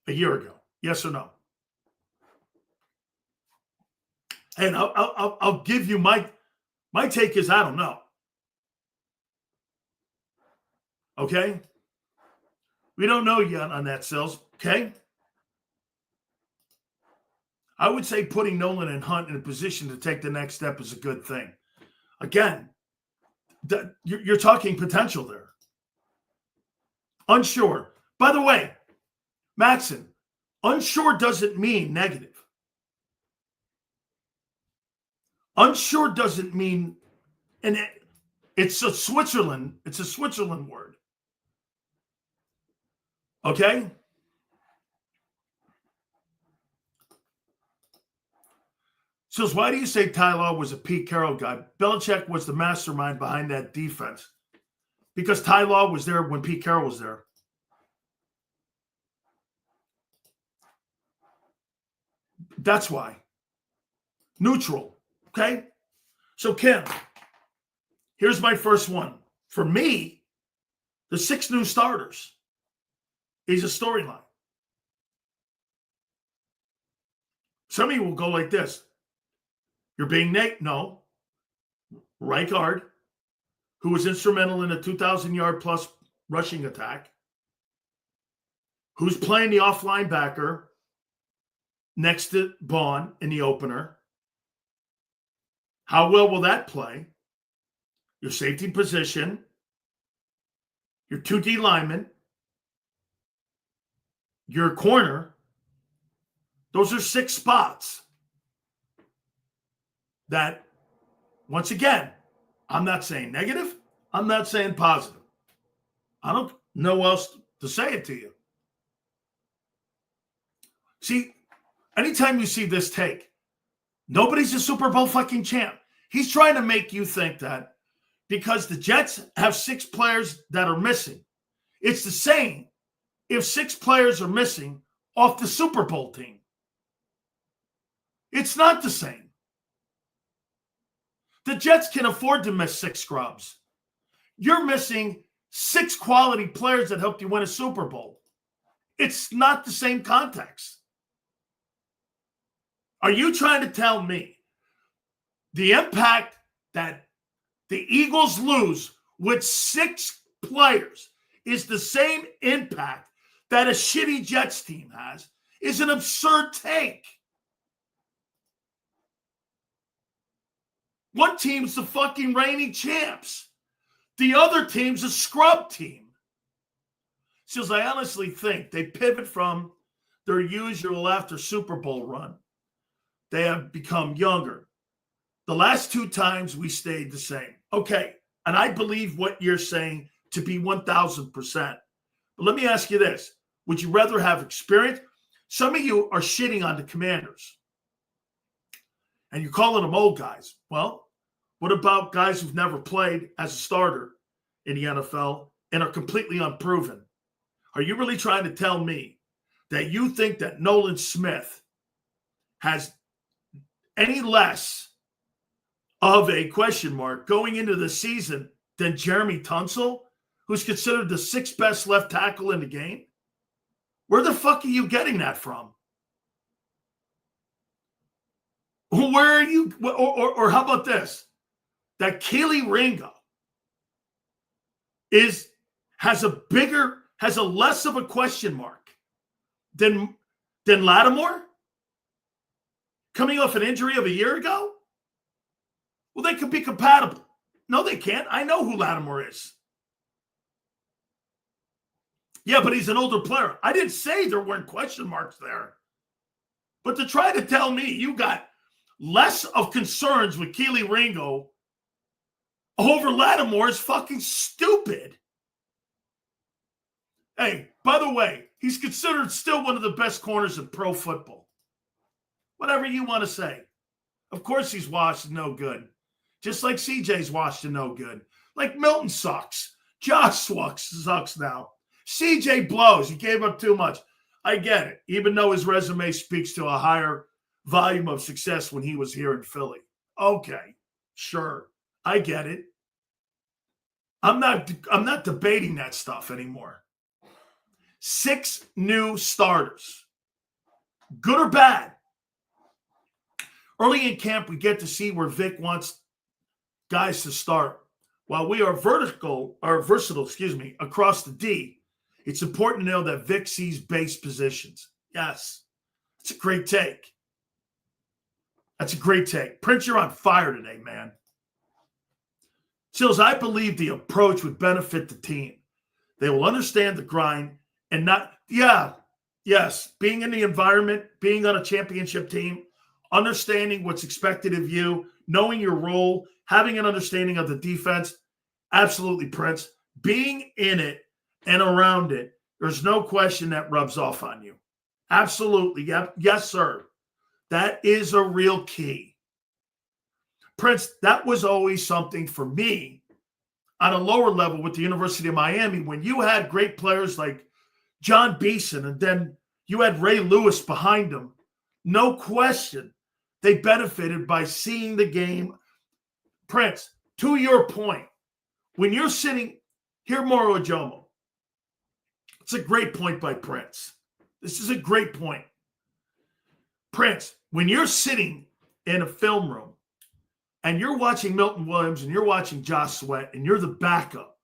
S1: a year ago? Yes or no? And I'll give you my take is I don't know. Okay? We don't know yet on that, Sills. Okay? I would say putting Nolan and Hunt in a position to take the next step is a good thing. Again, you're talking potential there. Unsure. By the way, Maxon, unsure doesn't mean negative. Unsure doesn't mean, and it's a Switzerland word. Okay? So why do you say Ty Law was a Pete Carroll guy? Belichick was the mastermind behind that defense. Because Ty Law was there when Pete Carroll was there. That's why. Neutral. Okay? So, Kim, here's my first one. For me, the 6 new starters is a storyline. Some of you will go like this. You're being Nate? No. Right guard, who was instrumental in a 2,000-yard plus rushing attack, who's playing the off linebacker next to Vaughn in the opener. How well will that play? Your safety position, your 2 D linemen, your corner. Those are 6 spots that, once again, I'm not saying negative. I'm not saying positive. I don't know else to say it to you. See, anytime you see this take, nobody's a Super Bowl fucking champ. He's trying to make you think that because the Jets have 6 players that are missing. It's the same if 6 players are missing off the Super Bowl team. It's not the same. The Jets can afford to miss 6 scrubs. You're missing 6 quality players that helped you win a Super Bowl. It's not the same context. Are you trying to tell me the impact that the Eagles lose with 6 players is the same impact that a shitty Jets team has? Is an absurd take. One team's the fucking reigning champs. The other team's a scrub team. Says, I honestly think they pivot from their usual after Super Bowl run. They have become younger. The last 2 times we stayed the same. Okay, and I believe what you're saying to be 1,000%. But let me ask you this. Would you rather have experience? Some of you are shitting on the Commanders. And you're calling them old guys. Well, what about guys who've never played as a starter in the NFL and are completely unproven? Are you really trying to tell me that you think that Nolan Smith has any less of a question mark going into the season than Jeremy Tunsil, who's considered the 6th best left tackle in the game? Where the fuck are you getting that from? Where are you? Or how about this? That Keely Ringo has a less of a question mark than Lattimore coming off an injury of a year ago? Well, they could be compatible. No, they can't. I know who Lattimore is. Yeah, but he's an older player. I didn't say there weren't question marks there. But to try to tell me you got less of concerns with Keely Ringo over Lattimore is fucking stupid. Hey, by the way, he's considered still one of the best corners in pro football. Whatever you want to say. Of course he's washed and no good. Just like CJ's washed and no good. Like Milton sucks. Josh sucks now. CJ blows. He gave up too much. I get it. Even though his resume speaks to a higher volume of success when he was here in Philly. Okay, sure. I get it. I'm not debating that stuff anymore. 6 new starters. Good or bad? Early in camp, we get to see where Vic wants guys to start. While we are versatile, across the D, it's important to know that Vic sees base positions. Yes, it's a great take. That's a great take. Prince, you're on fire today, man. Sills, I believe the approach would benefit the team. They will understand the grind and not, being in the environment, being on a championship team, understanding what's expected of you, knowing your role, having an understanding of the defense. Absolutely, Prince. Being in it and around it, there's no question that rubs off on you. Absolutely. Yep. Yes, sir. That is a real key. Prince, that was always something for me on a lower level with the University of Miami, when you had great players like John Beeson and then you had Ray Lewis behind them, no question they benefited by seeing the game. Prince, to your point, when you're sitting here, Moro Ajomo, it's a great point by Prince. This is a great point. Prince, when you're sitting in a film room and you're watching Milton Williams and you're watching Josh Sweat and you're the backup,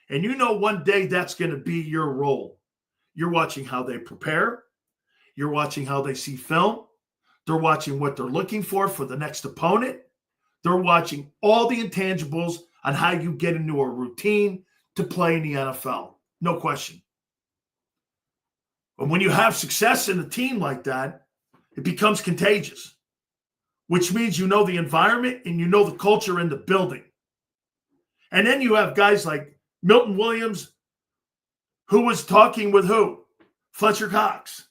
S1: and you know one day that's going to be your role. You're watching how they prepare. You're watching how they see film. They're watching what they're looking for the next opponent. They're watching all the intangibles on how you get into a routine to play in the NFL. No question. But when you have success in a team like that, it becomes contagious, which means you know the environment and you know the culture in the building. And then you have guys like Milton Williams, who was talking with who? Fletcher Cox,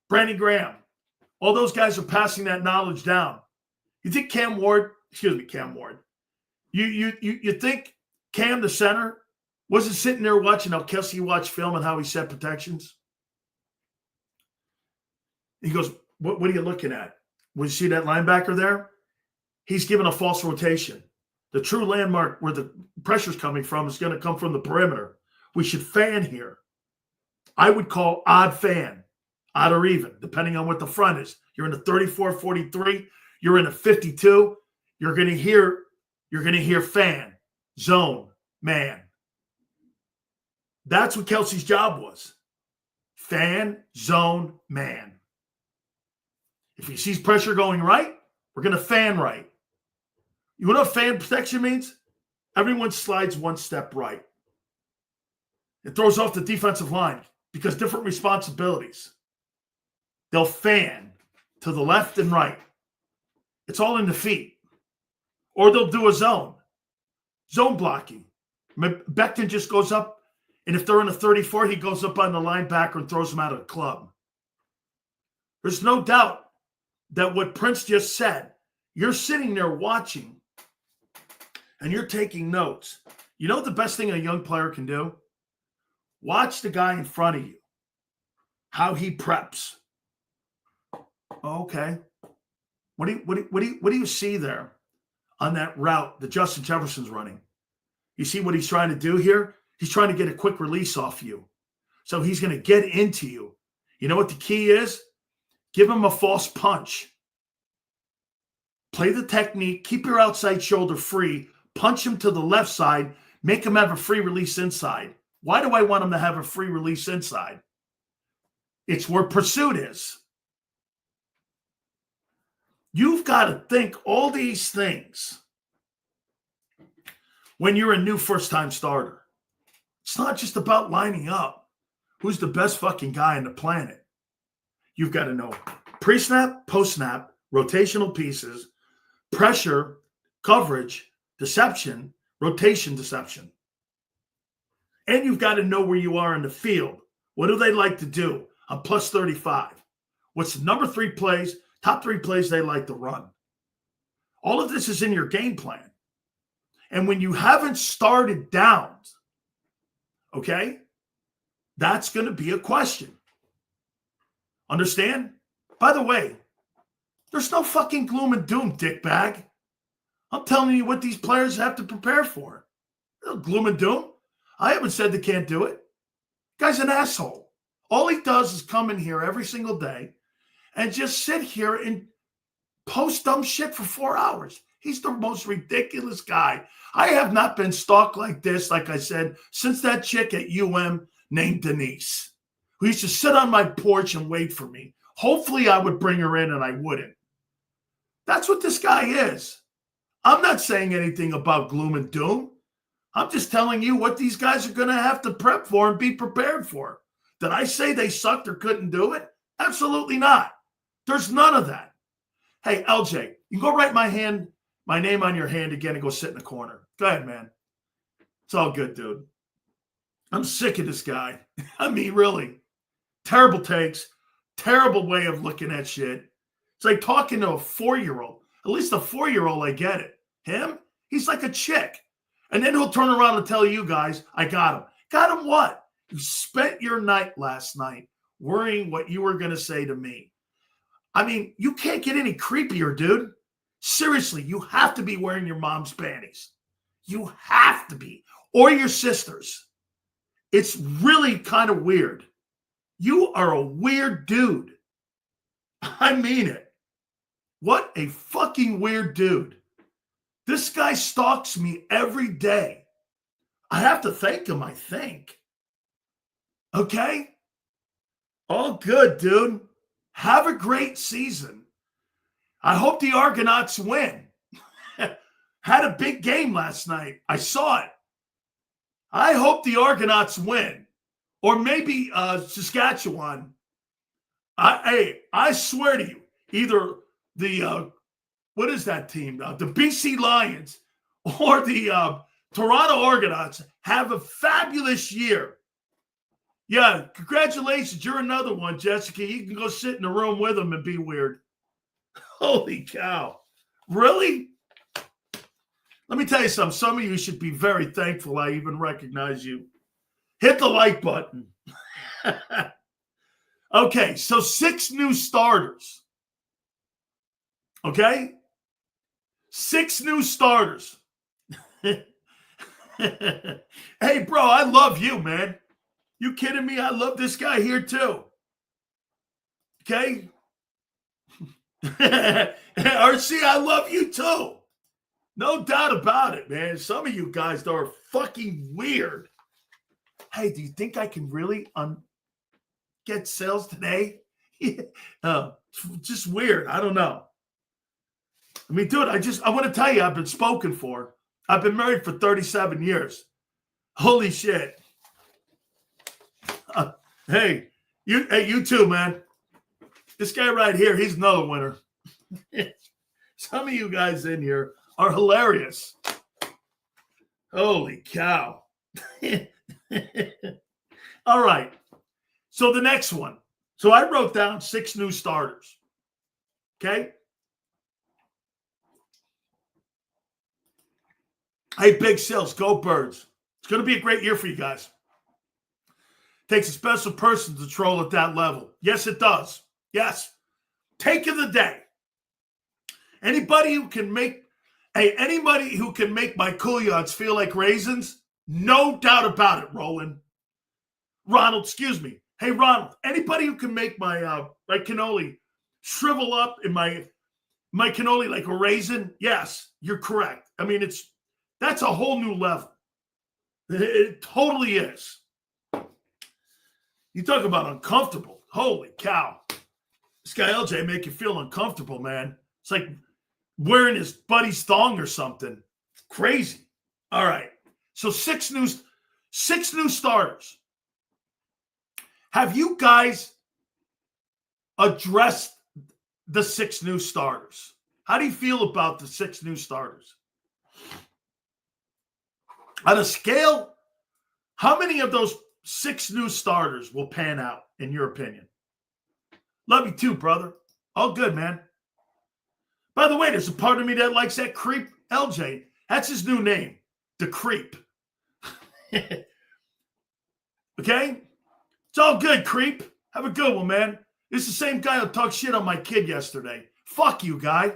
S1: Brandon Graham. All those guys are passing that knowledge down. You think Cam Ward, you think Cam, the center, wasn't sitting there watching how Kelsey watched film and how he set protections? He goes, what are you looking at? When you see that linebacker there? He's given a false rotation. The true landmark where the pressure's coming from is going to come from the perimeter. We should fan here. I would call odd fan, odd or even, depending on what the front is. You're in a 34-43. You're in a 52. You're going to hear fan, zone, man. That's what Kelsey's job was. Fan, zone, man. If he sees pressure going right, we're going to fan right. You know what fan protection means? Everyone slides one step right. It throws off the defensive line because different responsibilities. They'll fan to the left and right. It's all in the feet. Or they'll do a zone blocking. Becton just goes up, and if they're in a 34, he goes up on the linebacker and throws them out of the club. There's no doubt that what Prince just said, you're sitting there watching and you're taking notes. You know the best thing a young player can do? Watch the guy in front of you, how he preps. Okay. What do you see there on that route that Justin Jefferson's running? You see what he's trying to do here? He's trying to get a quick release off you. So he's going to get into you. You know what the key is? Give him a false punch. Play the technique. Keep your outside shoulder free. Punch him to the left side. Make him have a free release inside. Why do I want him to have a free release inside? It's where pursuit is. You've got to think all these things when you're a new first-time starter. It's not just about lining up. Who's the best fucking guy on the planet? You've got to know pre-snap, post-snap, rotational pieces, pressure, coverage, deception, rotation, deception. And you've got to know where you are in the field. What do they like to do? I'm plus 35. What's the number 3 plays, top 3 plays they like to run? All of this is in your game plan. And when you haven't started downs, okay, that's going to be a question. Understand? By the way, there's no fucking gloom and doom, dickbag. I'm telling you what these players have to prepare for. No gloom and doom. I haven't said they can't do it. Guy's an asshole. All he does is come in here every single day and just sit here and post dumb shit for 4 hours. He's the most ridiculous guy. I have not been stalked like this, like I said, since that chick at UM named Denise, who used to sit on my porch and wait for me. Hopefully I would bring her in and I wouldn't. That's what this guy is. I'm not saying anything about gloom and doom. I'm just telling you what these guys are going to have to prep for and be prepared for. Did I say they sucked or couldn't do it? Absolutely not. There's none of that. Hey, LJ, you go write my name on your hand again and go sit in the corner. Go ahead, man. It's all good, dude. I'm sick of this guy. I mean, really. Terrible takes. Terrible way of looking at shit. It's like talking to a 4-year-old. At least a 4-year-old, I get it. Him, he's like a chick. And then he'll turn around and tell you guys, I got him. Got him what? You spent your night last night worrying what you were going to say to me. I mean, you can't get any creepier, dude. Seriously, you have to be wearing your mom's panties. You have to be. Or your sister's. It's really kind of weird. You are a weird dude. I mean it. What a fucking weird dude. This guy stalks me every day. I have to thank him, I think. Okay? All good, dude. Have a great season. I hope the Argonauts win. Had a big game last night. I saw it. I hope the Argonauts win. Or maybe Saskatchewan. I swear to you, either the, what is that team? The BC Lions or the Toronto Argonauts have a fabulous year. Yeah, congratulations. You're another one, Jessica. You can go sit in the room with them and be weird. Holy cow. Really? Let me tell you something. Some of you should be very thankful I even recognize you. Hit the like button. Okay, so 6 new starters. Okay? 6 new starters. Hey, bro, I love you, man. You kidding me? I love this guy here too. Okay? RC, I love you too. No doubt about it, man. Some of you guys are fucking weird. Hey, do you think I can really get sales today? Just weird. I don't know. I mean, dude, I want to tell you, I've been spoken for. I've been married for 37 years. Holy shit. Hey, you too, man. This guy right here, he's another winner. Some of you guys in here are hilarious. Holy cow. All right. So the next one. So I wrote down 6 new starters. Okay. Hey, Big Sills, go Birds. It's going to be a great year for you guys. Takes a special person to troll at that level. Yes, it does. Yes. Take of the day. Anybody who can make my couillons feel like raisins, no doubt about it, Roland. Ronald, excuse me. Hey, Ronald, anybody who can make my cannoli shrivel up in my cannoli like a raisin, yes, you're correct. I mean, that's a whole new level. It totally is. You talk about uncomfortable. Holy cow. This guy LJ make you feel uncomfortable, man. It's like wearing his buddy's thong or something. Crazy. All right. So 6 new starters. Have you guys addressed the 6 new starters? How do you feel about the 6 new starters? On a scale, how many of those 6 new starters will pan out, in your opinion? Love you too, brother. All good, man. By the way, there's a part of me that likes that creep, LJ. That's his new name, the creep. Okay? It's all good, creep. Have a good one, man. It's the same guy who talked shit on my kid yesterday. Fuck you, guy.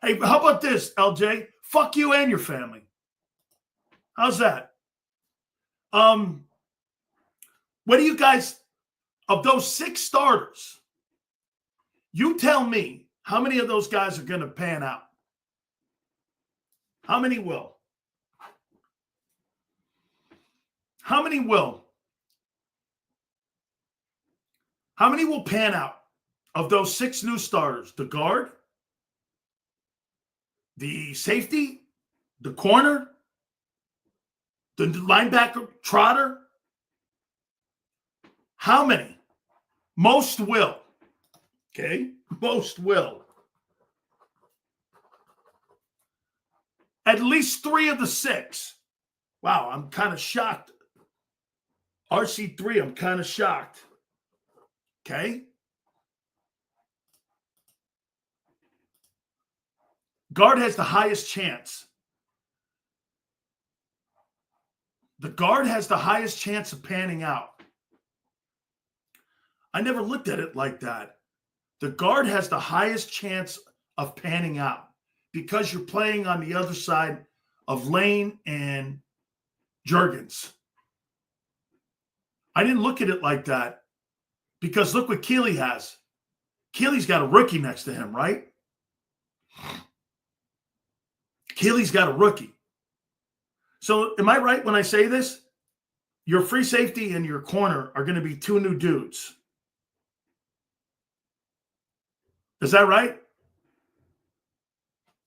S1: Hey, how about this, LJ? Fuck you and your family. How's that? What do you guys, of those 6 starters, you tell me how many of those guys are going to pan out? How many will? How many will? How many will pan out of those 6 new starters? The guard, the safety, the corner, the linebacker, Trotter? How many? Most will. Okay? Most will. At least 3 of the 6. Wow, I'm kind of shocked. RC3, I'm kind of shocked. Okay? Guard has the highest chance. The guard has the highest chance of panning out. I never looked at it like that. The guard has the highest chance of panning out because you're playing on the other side of Lane and Juergens. I didn't look at it like that because look what Keeley has. Keeley's got a rookie next to him, right? Keeley's got a rookie. So am I right when I say this? Your free safety and your corner are going to be two new dudes. Is that right?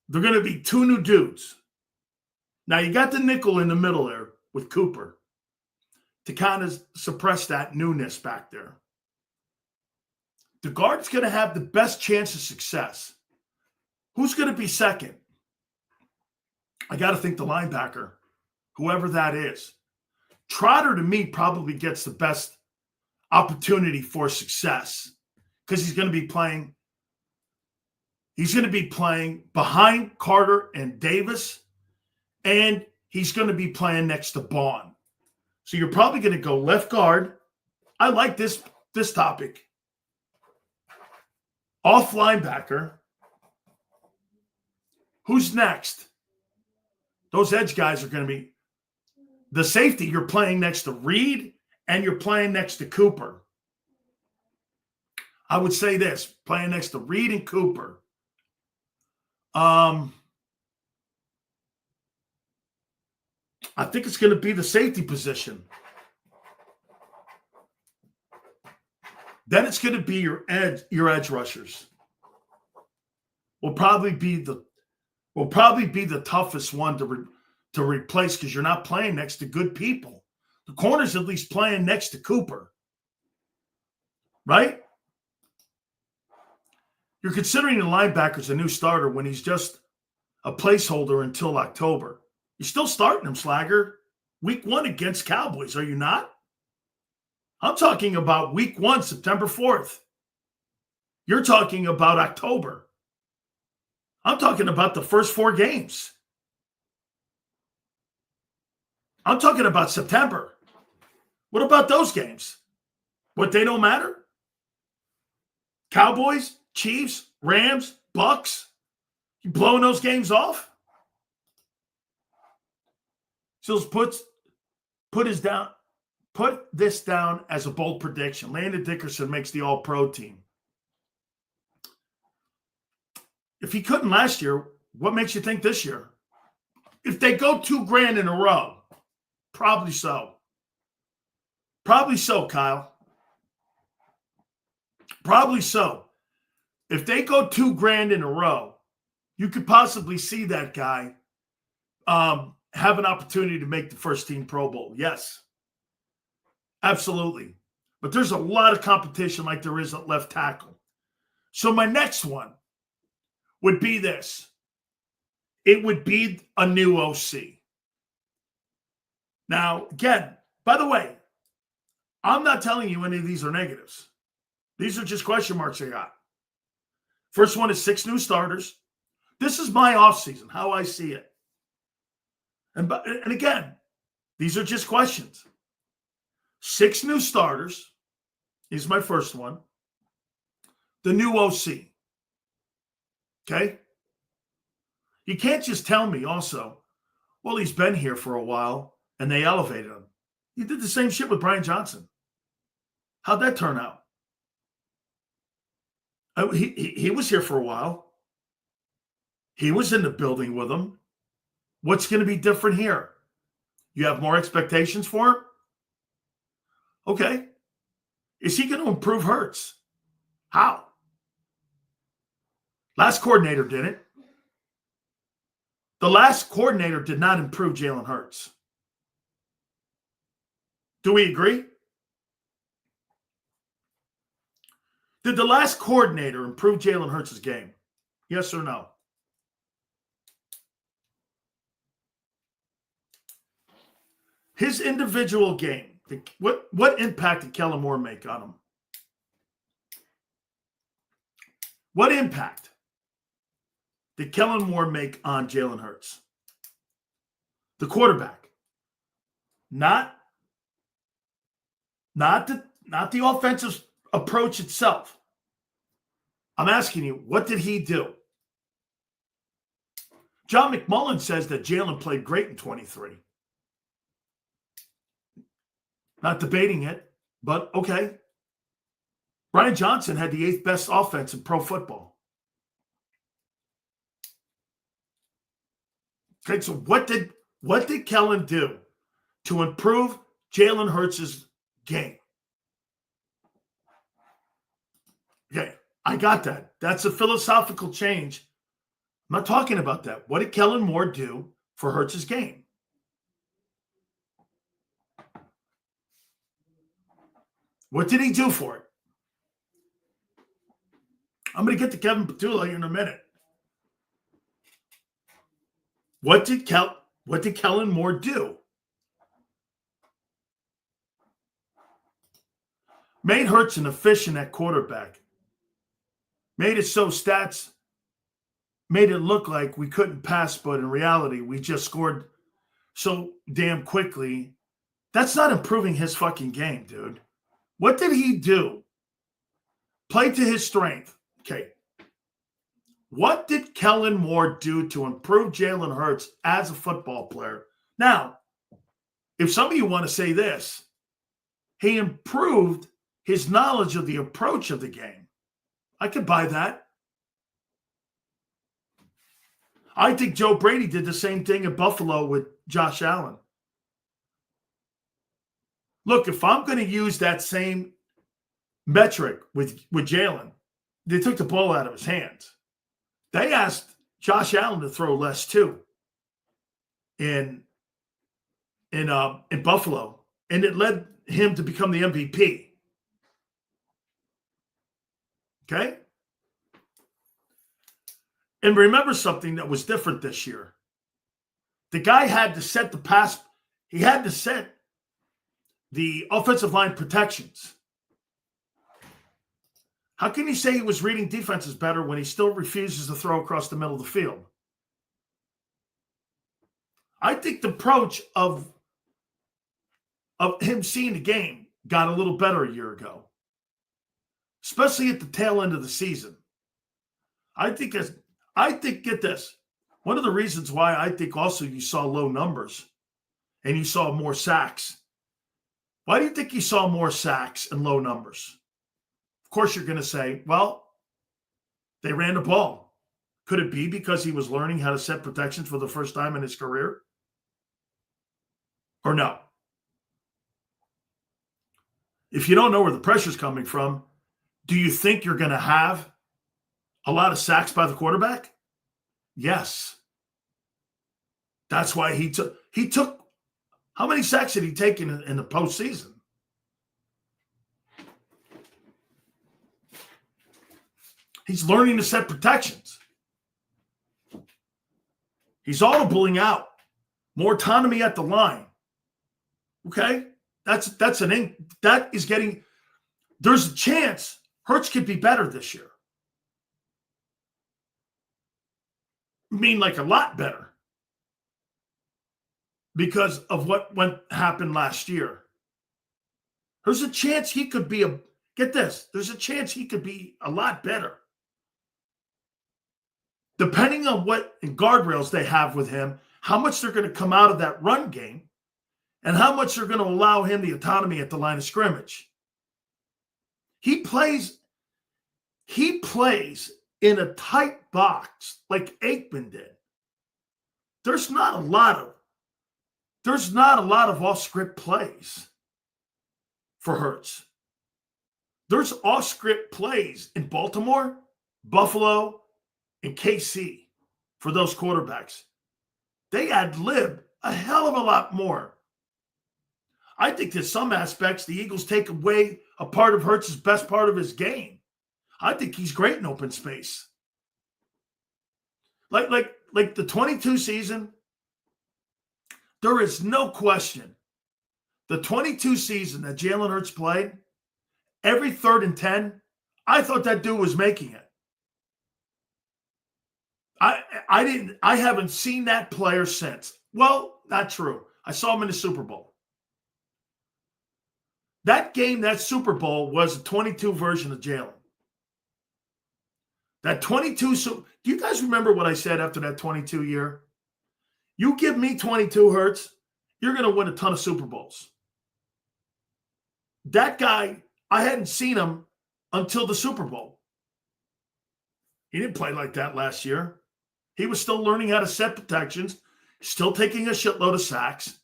S1: They're going to be two new dudes. Now, you got the nickel in the middle there with Cooper to kind of suppress that newness back there. The guard's going to have the best chance of success. Who's going to be second? I got to think the linebacker, whoever that is. Trotter, to me, probably gets the best opportunity for success because he's going to be playing behind Carter and Davis, and he's going to be playing next to Bond. So you're probably going to go left guard. I like this topic. Off linebacker. Who's next? Those edge guys are going to be the safety. You're playing next to Reed and you're playing next to Cooper. I would say this, playing next to Reed and Cooper. I think it's going to be the safety position. Then it's going to be your edge rushers. Will probably be the toughest one to replace because you're not playing next to good people. The corner's at least playing next to Cooper. Right? You're considering the linebacker's a new starter when he's just a placeholder until October. You're still starting him, Slagger. Week 1 against Cowboys, are you not? I'm talking about week 1, September 4th. You're talking about October. I'm talking about the first 4 games. I'm talking about September. What about those games? What, they don't matter? Cowboys, Chiefs, Rams, Bucks. You blowing those games off? Sills put this down as a bold prediction. Landon Dickerson makes the All-Pro team. If he couldn't last year, what makes you think this year? If they go $2,000 in a row, probably so. Probably so, Kyle. Probably so. If they go $2,000 in a row, you could possibly see that guy have an opportunity to make the first team Pro Bowl. Yes. Absolutely. But there's a lot of competition like there is at left tackle. So my next one would be this. It would be a new OC. Now, again, by the way, I'm not telling you any of these are negatives. These are just question marks I got. First one is 6 new starters. This is my offseason, how I see it. And again, these are just questions. 6 new starters is my first one. The new OC. Okay? You can't just tell me also, well, he's been here for a while and they elevated him. You did the same shit with Brian Johnson. How'd that turn out? He was here for a while. He was in the building with him. What's going to be different here? You have more expectations for him? Okay. Is he going to improve Hurts? How? Last coordinator didn't. The last coordinator did not improve Jalen Hurts. Do we agree? Did the last coordinator improve Jalen Hurts' game? Yes or no? His individual game, what impact did Kellen Moore make on him? What impact did Kellen Moore make on Jalen Hurts? The quarterback. Not the offensive approach itself. I'm asking you, what did he do? John McMullen says that Jalen played great in 23. Not debating it, but okay. Brian Johnson had the 8th best offense in pro football. Okay, so what did Kellen do to improve Jalen Hurts' game? Okay, I got that. That's a philosophical change. I'm not talking about that. What did Kellen Moore do for Hurts' game? What did he do for it? I'm going to get to Kevin Petula in a minute. What did Kellen Moore do? Made Hurts an efficient at quarterback. Made it so stats made it look like we couldn't pass, but in reality, we just scored so damn quickly. That's not improving his fucking game, dude. What did he do? Play to his strength. Okay. What did Kellen Moore do to improve Jalen Hurts as a football player? Now, if some of you want to say this, he improved his knowledge of the approach of the game. I could buy that. I think Joe Brady did the same thing at Buffalo with Josh Allen. Look, if I'm going to use that same metric with Jalen, they took the ball out of his hands. They asked Josh Allen to throw less too in Buffalo, and it led him to become the MVP. Okay? And remember something that was different this year. The guy had to set the pass. He had to set the offensive line protections. How can you say he was reading defenses better when he still refuses to throw across the middle of the field? I think the approach of him seeing the game got a little better a year ago, especially at the tail end of the season. I think, get this, one of the reasons why I think also you saw low numbers and you saw more sacks. Why do you think you saw more sacks and low numbers? Of course, you're going to say, well, they ran the ball. Could it be because he was learning how to set protections for the first time in his career? Or no? If you don't know where the pressure's coming from, do you think you're going to have a lot of sacks by the quarterback? Yes. That's why he took, how many sacks did he take in the postseason? He's learning to set protections. He's audibling out. More autonomy at the line. Okay? That is getting, there's a chance Hurts could be better this year. I mean, like a lot better. Because of what happened last year. There's a chance he could be there's a chance he could be a lot better. Depending on what guardrails they have with him, how much they're going to come out of that run game, and how much they're going to allow him the autonomy at the line of scrimmage. He plays in a tight box like Aikman did. There's not a lot of off-script plays for Hurts. There's off-script plays in Baltimore, Buffalo, and KC for those quarterbacks. They ad-lib a hell of a lot more. I think in some aspects, the Eagles take away a part of Hurts' best part of his game. I think he's great in open space. Like the 22 season, there is no question. The 22 season that Jalen Hurts played, every 3rd and 10, I thought that dude was making it. I haven't seen that player since. Well, not true. I saw him in the Super Bowl. That game, that Super Bowl, was a 22 version of Jalen. That 22, do you guys remember what I said after that 22 year? You give me 22 Hurts, you're going to win a ton of Super Bowls. That guy, I hadn't seen him until the Super Bowl. He didn't play like that last year. He was still learning how to set protections, still taking a shitload of sacks.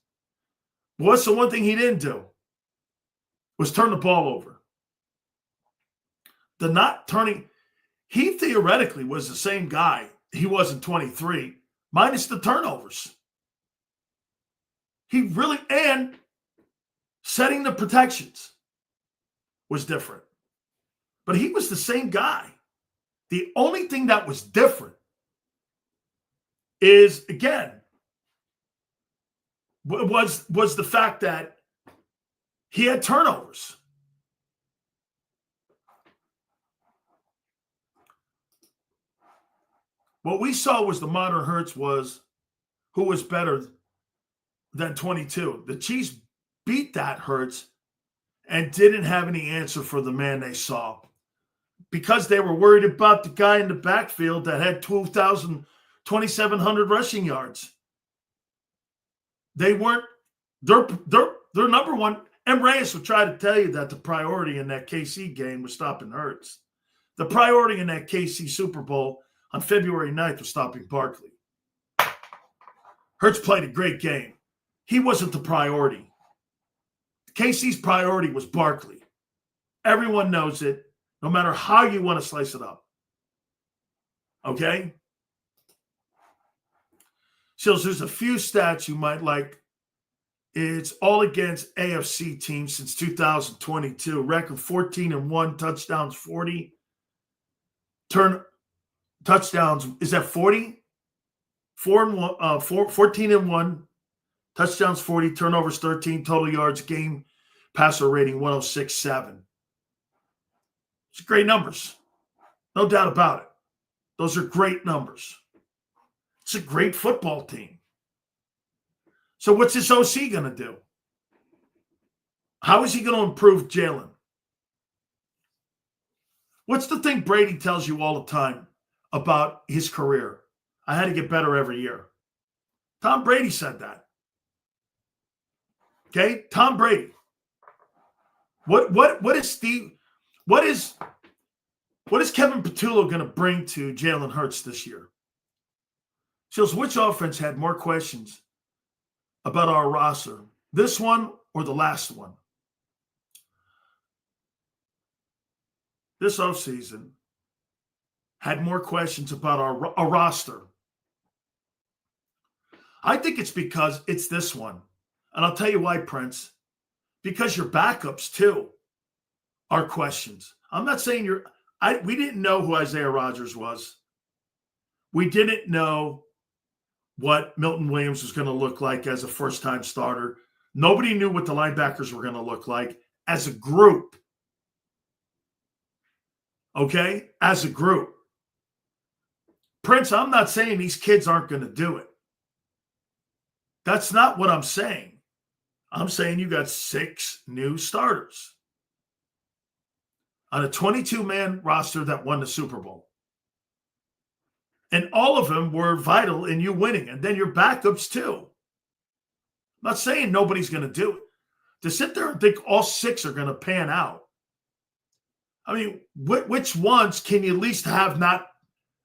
S1: What's the one thing he didn't do? Was turn the ball over. The not turning, he theoretically was the same guy he was in 23, minus the turnovers. He really, and setting the protections was different. But he was the same guy. The only thing that was different is, again, was the fact that he had turnovers. What we saw was the modern Hurts was who was better than 22. The Chiefs beat that Hurts and didn't have any answer for the man they saw because they were worried about the guy in the backfield that had 2,700 rushing yards. They weren't, they're number one. And Reyes would try to tell you that the priority in that KC game was stopping Hurts. The priority in that KC Super Bowl on February 9th was stopping Barkley. Hurts played a great game. He wasn't the priority. KC's priority was Barkley. Everyone knows it, no matter how you want to slice it up. Okay? So there's a few stats you might like. It's all against AFC teams since 2022. Record 14-1, touchdowns 40. Touchdowns, is that 40? 14-1, touchdowns 40, turnovers 13, total yards, game passer rating 106.7. It's great numbers. No doubt about it. Those are great numbers. It's a great football team. So what's this OC going to do? How is he going to improve Jalen? What's the thing Brady tells you all the time about his career? I had to get better every year. Tom Brady said that. Okay? Tom Brady. What is Kevin Patullo going to bring to Jalen Hurts this year? So which offense had more questions about our roster, this one or the last one? This offseason had more questions about our roster. I think it's because it's this one. And I'll tell you why, Prince. Because your backups, too, are questions. I'm not saying we didn't know who Isaiah Rodgers was. We didn't know what Milton Williams was going to look like as a first-time starter. Nobody knew what the linebackers were going to look like as a group. Okay? As a group. Prince, I'm not saying these kids aren't going to do it. That's not what I'm saying. I'm saying you got 6 new starters on a 22-man roster that won the Super Bowl. And all of them were vital in you winning. And then your backups, too. I'm not saying nobody's going to do it. To sit there and think all 6 are going to pan out. I mean, which ones can you at least have not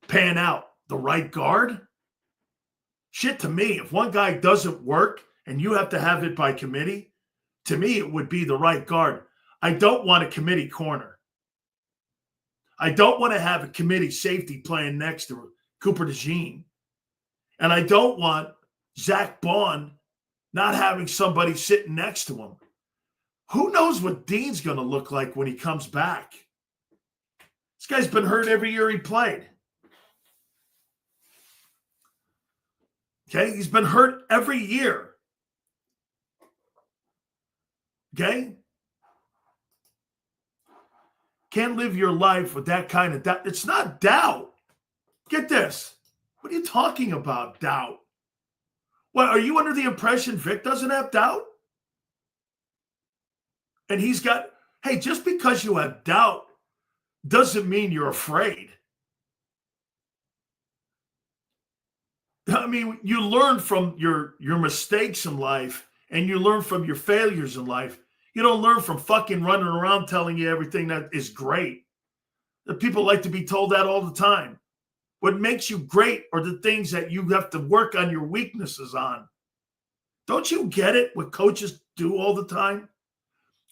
S1: pan out? The right guard? Shit, to me, if one guy doesn't work and you have to have it by committee, to me, it would be the right guard. I don't want a committee corner. I don't want to have a committee safety playing next to Cooper DeJean. And I don't want Zach Bond not having somebody sitting next to him. Who knows what Dean's going to look like when he comes back? This guy's been hurt every year he played. Okay? He's been hurt every year. Okay? Can't live your life with that kind of doubt. It's not doubt. Get this. What are you talking about, doubt? What, are you under the impression Vic doesn't have doubt? And he's got, hey, just because you have doubt doesn't mean you're afraid. I mean, you learn from your mistakes in life and you learn from your failures in life. You don't learn from fucking running around telling you everything that is great. The people like to be told that all the time. What makes you great are the things that you have to work on your weaknesses on. Don't you get it? What coaches do all the time?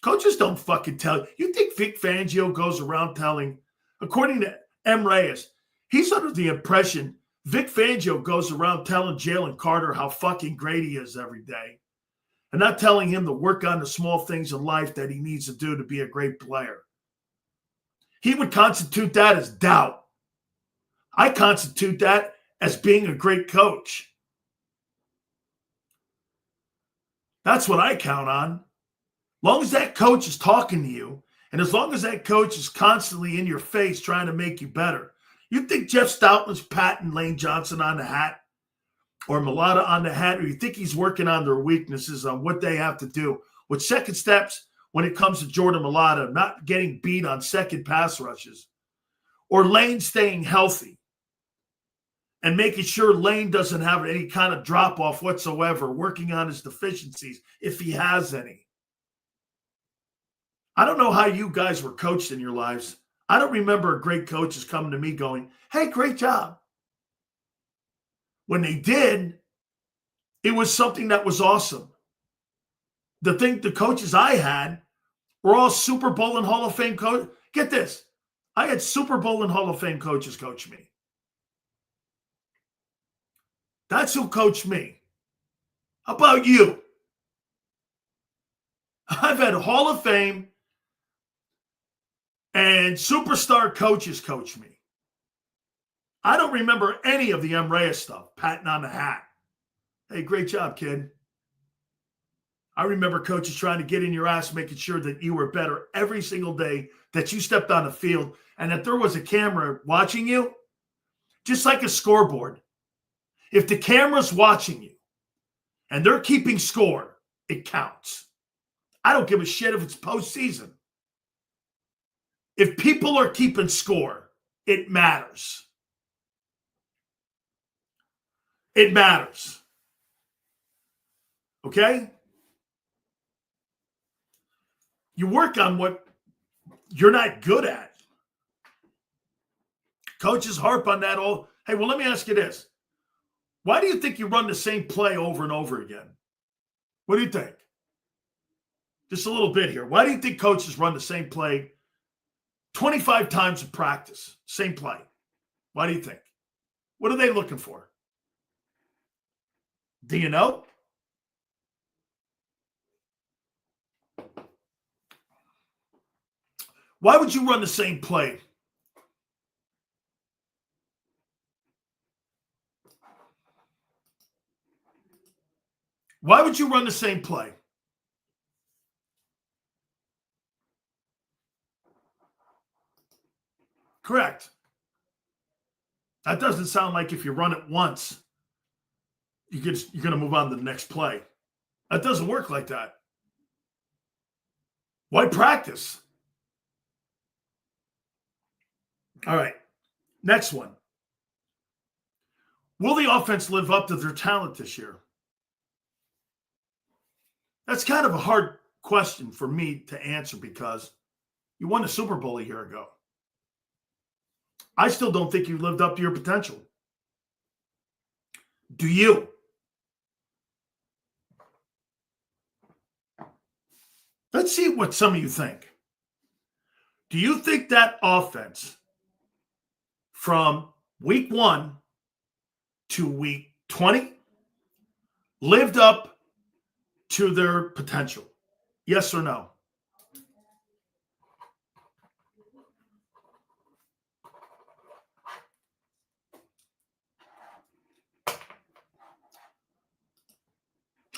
S1: Coaches don't fucking tell you. You think Vic Fangio goes around telling, according to M. Reyes, he's under the impression Vic Fangio goes around telling Jalen Carter how fucking great he is every day and not telling him to work on the small things in life that he needs to do to be a great player. He would constitute that as doubt. I constitute that as being a great coach. That's what I count on. As long as that coach is talking to you, and as long as that coach is constantly in your face trying to make you better, you think Jeff Stoutland's patting Lane Johnson on the hat or Mulata on the hat, or you think he's working on their weaknesses on what they have to do with second steps when it comes to Jordan Mulata not getting beat on second pass rushes, or Lane staying healthy and making sure Lane doesn't have any kind of drop-off whatsoever, working on his deficiencies if he has any. I don't know how you guys were coached in your lives. I don't remember great coaches coming to me going, hey, great job. When they did, it was something that was awesome. The coaches I had were all Super Bowl and Hall of Fame coaches. Get this. I had Super Bowl and Hall of Fame coaches coach me. That's who coached me. How about you? I've had Hall of Fame and superstar coaches coach me. I don't remember any of the M. Reyes stuff, patting on the hat. Hey, great job, kid. I remember coaches trying to get in your ass, making sure that you were better every single day, that you stepped on the field, and that there was a camera watching you, just like a scoreboard. If the camera's watching you and they're keeping score, it counts. I don't give a shit if it's postseason. If people are keeping score, it matters. It matters. Okay? You work on what you're not good at. Coaches harp on that all. Hey, well, let me ask you this. Why do you think you run the same play over and over again? What do you think? Just a little bit here. Why do you think coaches run the same play 25 times in practice? Same play. Why do you think? What are they looking for? Do you know? Why would you run the same play? Why would you run the same play? Correct. That doesn't sound like if you run it once, you're going to move on to the next play. That doesn't work like that. Why practice? All right. Next one. Will the offense live up to their talent this year? That's kind of a hard question for me to answer because you won the Super Bowl a year ago. I still don't think you lived up to your potential. Do you? Let's see what some of you think. Do you think that offense from week 1 to week 20 lived up to their potential? Yes or no?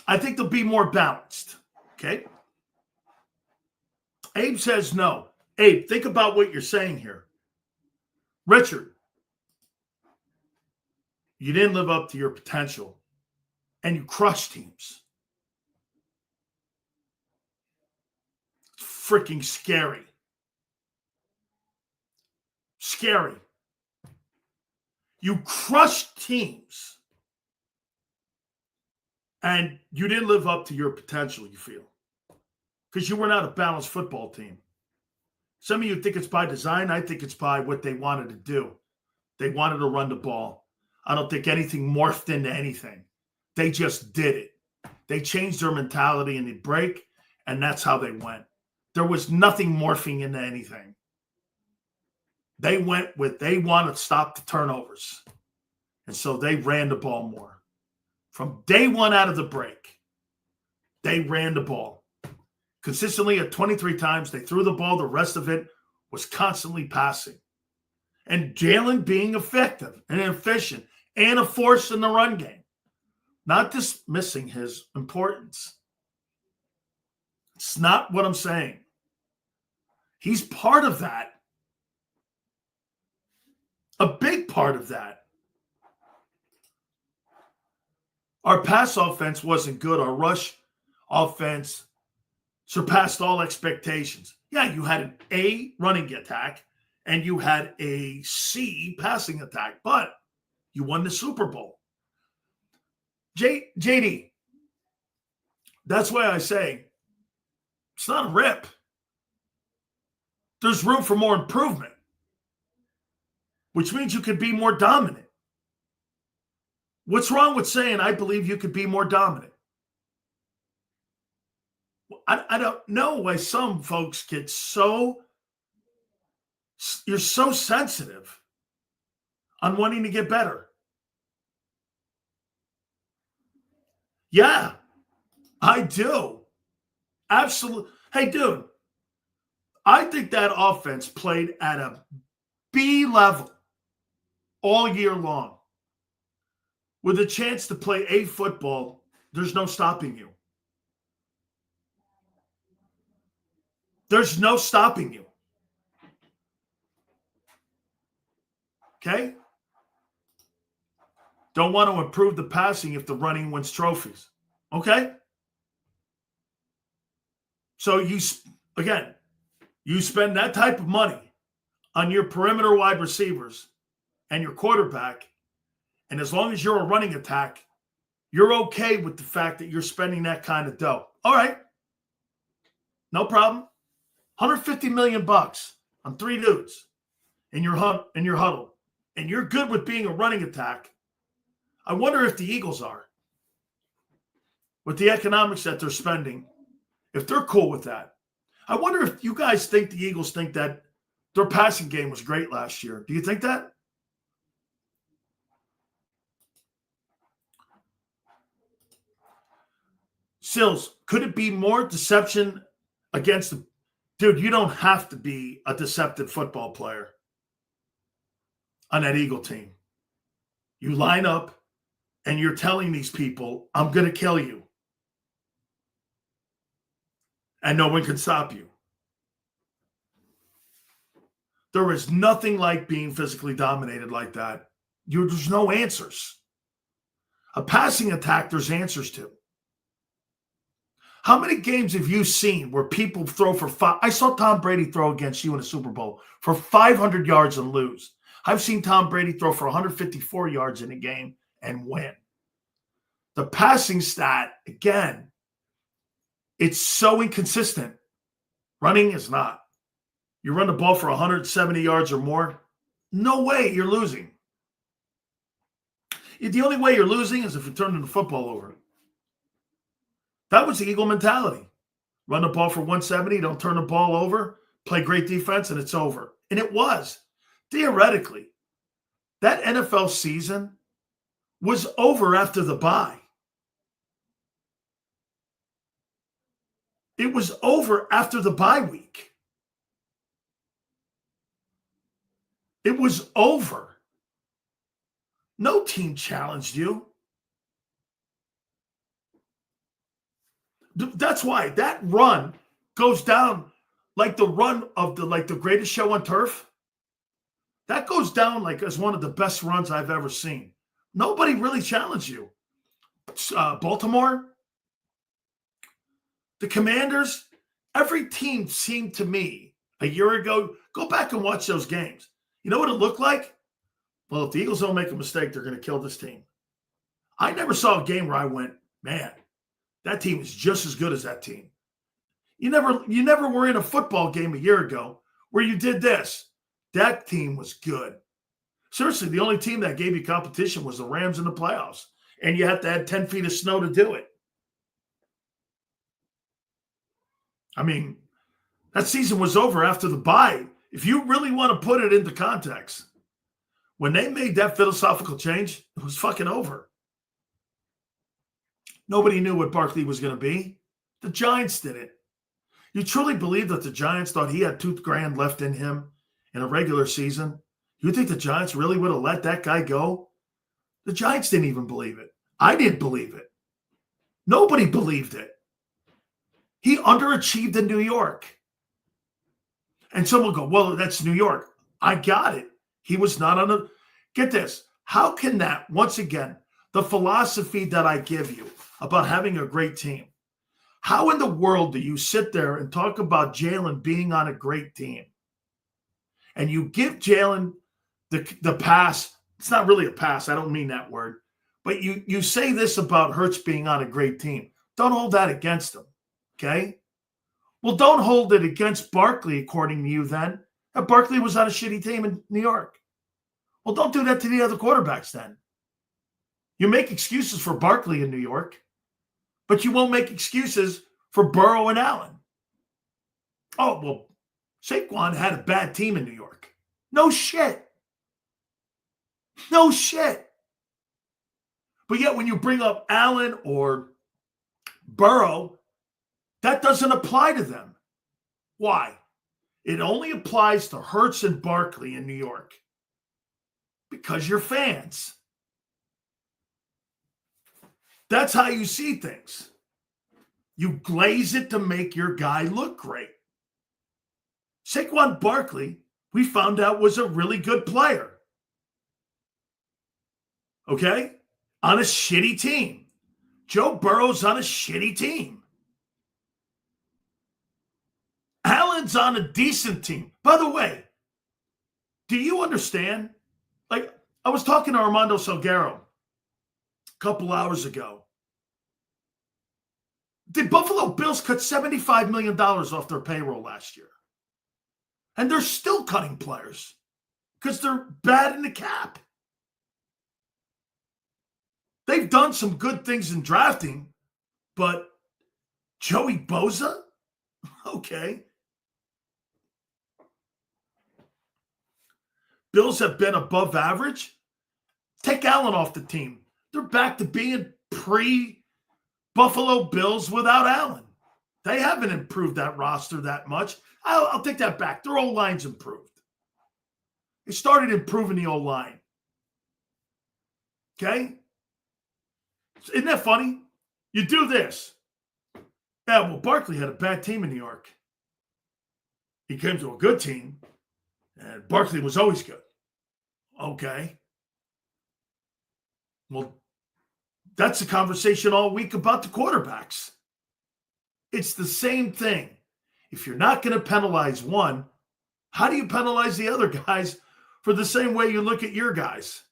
S1: I think they'll be more balanced. Okay? Abe says no. Abe, think about what you're saying here. Richard, you didn't live up to your potential and you crushed teams. freaking scary. Scary. You crushed teams, and you didn't live up to your potential, you feel, because you were not a balanced football team. Some of you think it's by design. I think it's by what they wanted to do. They wanted to run the ball. I don't think anything morphed into anything. They just did it. They changed their mentality in the break, and that's how they went. There was nothing morphing into anything. They went with, they want to stop the turnovers. And so they ran the ball more. From day one out of the break, they ran the ball. Consistently at 23 times, they threw the ball. The rest of it was constantly passing. And Jalen being effective and efficient and a force in the run game. Not dismissing his importance. It's not what I'm saying. He's part of that. A big part of that. Our pass offense wasn't good. Our rush offense surpassed all expectations. Yeah, you had an A running attack and you had a C passing attack, but you won the Super Bowl. JD, that's why I say it's not a rip. There's room for more improvement, which means you could be more dominant. What's wrong with saying, I believe you could be more dominant? I don't know why some folks get you're so sensitive on wanting to get better. Yeah, I do. Absolutely. Hey, dude, I think that offense played at a B level all year long. With a chance to play A football, there's no stopping you. There's no stopping you. Okay? Don't want to improve the passing if the running wins trophies. Okay? So you spend that type of money on your perimeter wide receivers and your quarterback, and as long as you're a running attack, you're okay with the fact that you're spending that kind of dough. All right. No problem. $150 million on 3 dudes in your huddle, and you're good with being a running attack. I wonder if the Eagles are, with the economics that they're spending, if they're cool with that. I wonder if you guys think the Eagles think that their passing game was great last year. Do you think that? Sills, could it be more deception against the dude? You don't have to be a deceptive football player on that Eagle team. You line up and you're telling these people, I'm going to kill you. And no one can stop you. There is nothing like being physically dominated like that. There's no answers. A passing attack, there's answers to. How many games have you seen where people throw for five? I saw Tom Brady throw against you in a Super Bowl for 500 yards and lose. I've seen Tom Brady throw for 154 yards in a game and win. The passing stat, again, it's so inconsistent. Running is not. You run the ball for 170 yards or more, no way you're losing. The only way you're losing is if you're turning the football over. That was the Eagle mentality. Run the ball for 170, don't turn the ball over, play great defense, and it's over. And it was. Theoretically, that NFL season was over after the bye. It was over after the bye week. It was over. No team challenged you. That's why that run goes down like the run of the greatest show on turf. That goes down like as one of the best runs I've ever seen. Nobody really challenged you. Baltimore, the Commanders, Every team seemed to me a year ago, go back and watch those games. You know what it looked like? Well, if the Eagles don't make a mistake, they're going to kill this team. I never saw a game where I went, man, that team is just as good as that team. You never were in a football game a year ago where you did this. That team was good. Seriously, the only team that gave you competition was the Rams in the playoffs, and you have to add 10 feet of snow to do it. I mean, that season was over after the bye. If you really want to put it into context, when they made that philosophical change, it was fucking over. Nobody knew what Barkley was going to be. The Giants did it. You truly believe that the Giants thought he had $2,000 left in him in a regular season? You think the Giants really would have let that guy go? The Giants didn't even believe it. I didn't believe it. Nobody believed it. He underachieved in New York. And someone will go, well, that's New York. I got it. He was not on a... Get this. How can that, once again, the philosophy that I give you about having a great team, how in the world do you sit there and talk about Jalen being on a great team and you give Jalen the pass? It's not really a pass. I don't mean that word. But you say this about Hurts being on a great team. Don't hold that against him, okay? Well, don't hold it against Barkley, according to you then. That Barkley was on a shitty team in New York. Well, don't do that to the other quarterbacks then. You make excuses for Barkley in New York, but you won't make excuses for Burrow and Allen. Oh, well, Saquon had a bad team in New York. No shit. No shit. But yet when you bring up Allen or Burrow, that doesn't apply to them. Why? It only applies to Hurts and Barkley in New York because you're fans. That's how you see things. You glaze it to make your guy look great. Saquon Barkley, we found out, was a really good player. Okay? On a shitty team. Joe Burrow's on a shitty team. Allen's on a decent team. By the way, do you understand? Like, I was talking to Armando Salguero a couple hours ago. The Buffalo Bills cut $75 million off their payroll last year. And they're still cutting players because they're bad in the cap. They've done some good things in drafting, but Joey Bosa? Okay. Bills have been above average. Take Allen off the team. They're back to being pre-Buffalo Bills without Allen. They haven't improved that roster that much. I'll take that back. Their O-line's improved. They started improving the O-line. Okay? Isn't that funny? You do this. Yeah, well, Barkley had a bad team in New York. He came to a good team, and Barkley was always good. Okay. Well, that's a conversation all week about the quarterbacks. It's the same thing. If you're not going to penalize one, how do you penalize the other guys for the same way you look at your guys?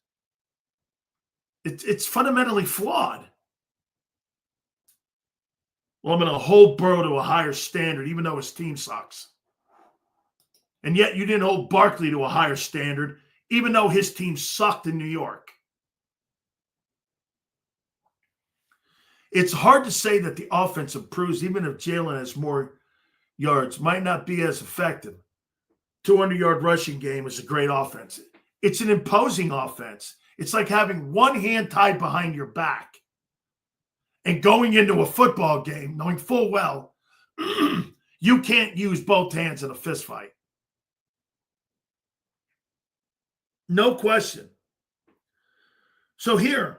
S1: It's fundamentally flawed. Well, I'm going to hold Burrow to a higher standard, even though his team sucks. And yet you didn't hold Barkley to a higher standard, even though his team sucked in New York. It's hard to say that the offense improves, even if Jalen has more yards. Might not be as effective. 200-yard rushing game is a great offense. It's an imposing offense. It's like having one hand tied behind your back and going into a football game knowing full well you can't use both hands in a fist fight. No question. So here,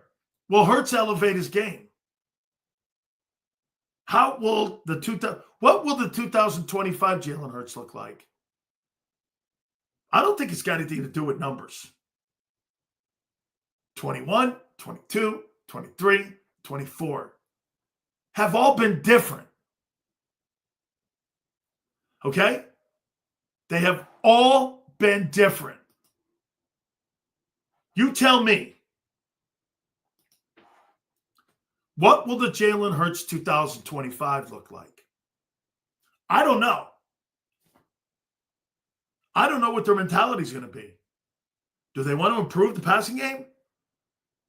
S1: will Hurts elevate his game? What will the 2025 Jalen Hurts look like? I don't think it's got anything to do with numbers. 21, 22, 23, 24 have all been different. Okay? They have all been different. You tell me, what will the Jalen Hurts 2025 look like? I don't know. I don't know what their mentality is going to be. Do they want to improve the passing game?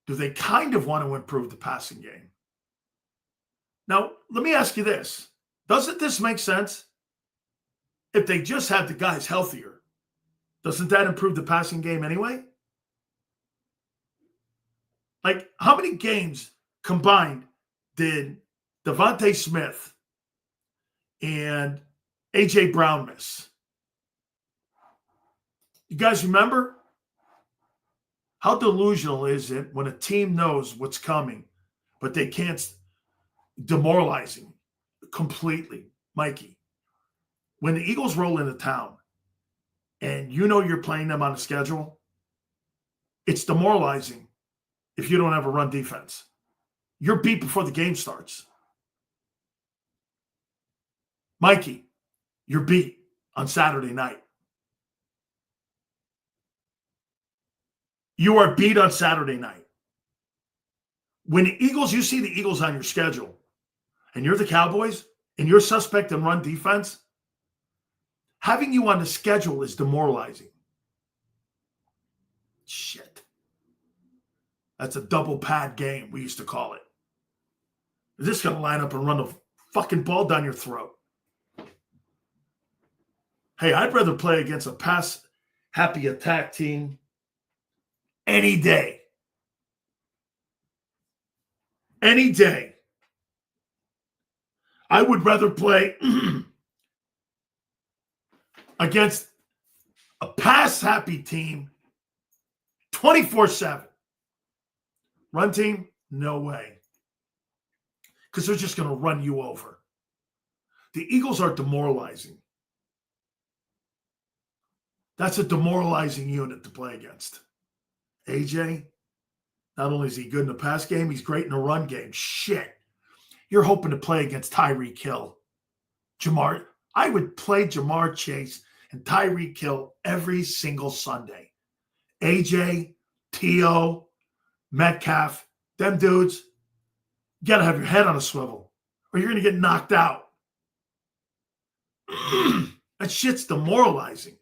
S1: Do they kind of want to improve the passing game? Now, let me ask you this. Doesn't this make sense? If they just had the guys healthier, doesn't that improve the passing game anyway? Like, how many games combined did Devontae Smith and A.J. Brown miss? You guys remember? How delusional is it when a team knows what's coming, but they can't? Demoralizing completely. Mikey, when the Eagles roll into town and you know you're playing them on a schedule, it's demoralizing if you don't have a run defense. You're beat before the game starts. Mikey, you're beat on Saturday night. You are beat on Saturday night. When the Eagles, you see the Eagles on your schedule, and you're the Cowboys, and you're suspect in run defense, having you on the schedule is demoralizing. Shit. That's a double pad game, we used to call it. They're just going to line up and run the fucking ball down your throat. Hey, I'd rather play against a pass-happy attack team any day. Any day. I would rather play against a pass-happy team 24/7. Run team? No way. Because they're just going to run you over. The Eagles are demoralizing. That's a demoralizing unit to play against. AJ, not only is he good in the pass game, he's great in the run game. Shit. You're hoping to play against Tyreek Hill. Jamar, I would play Jamar Chase and Tyreek Hill every single Sunday. AJ, T.O., Metcalf, them dudes, you got to have your head on a swivel or you're going to get knocked out. That shit's demoralizing.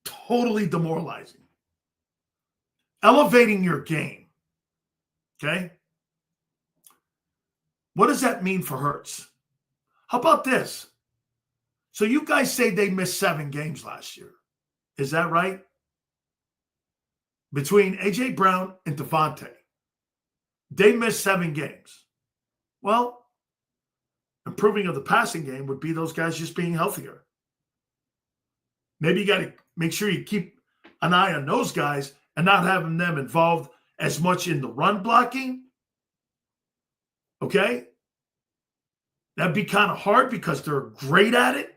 S1: Totally demoralizing. Elevating your game. Okay? What does that mean for Hurts? How about this? So you guys say they missed 7 games last year. Is that right? Between A.J. Brown and Devontae. They missed 7 games. Well, improving of the passing game would be those guys just being healthier. Maybe you got to make sure you keep an eye on those guys and not having them involved as much in the run blocking. Okay? That'd be kind of hard because they're great at it.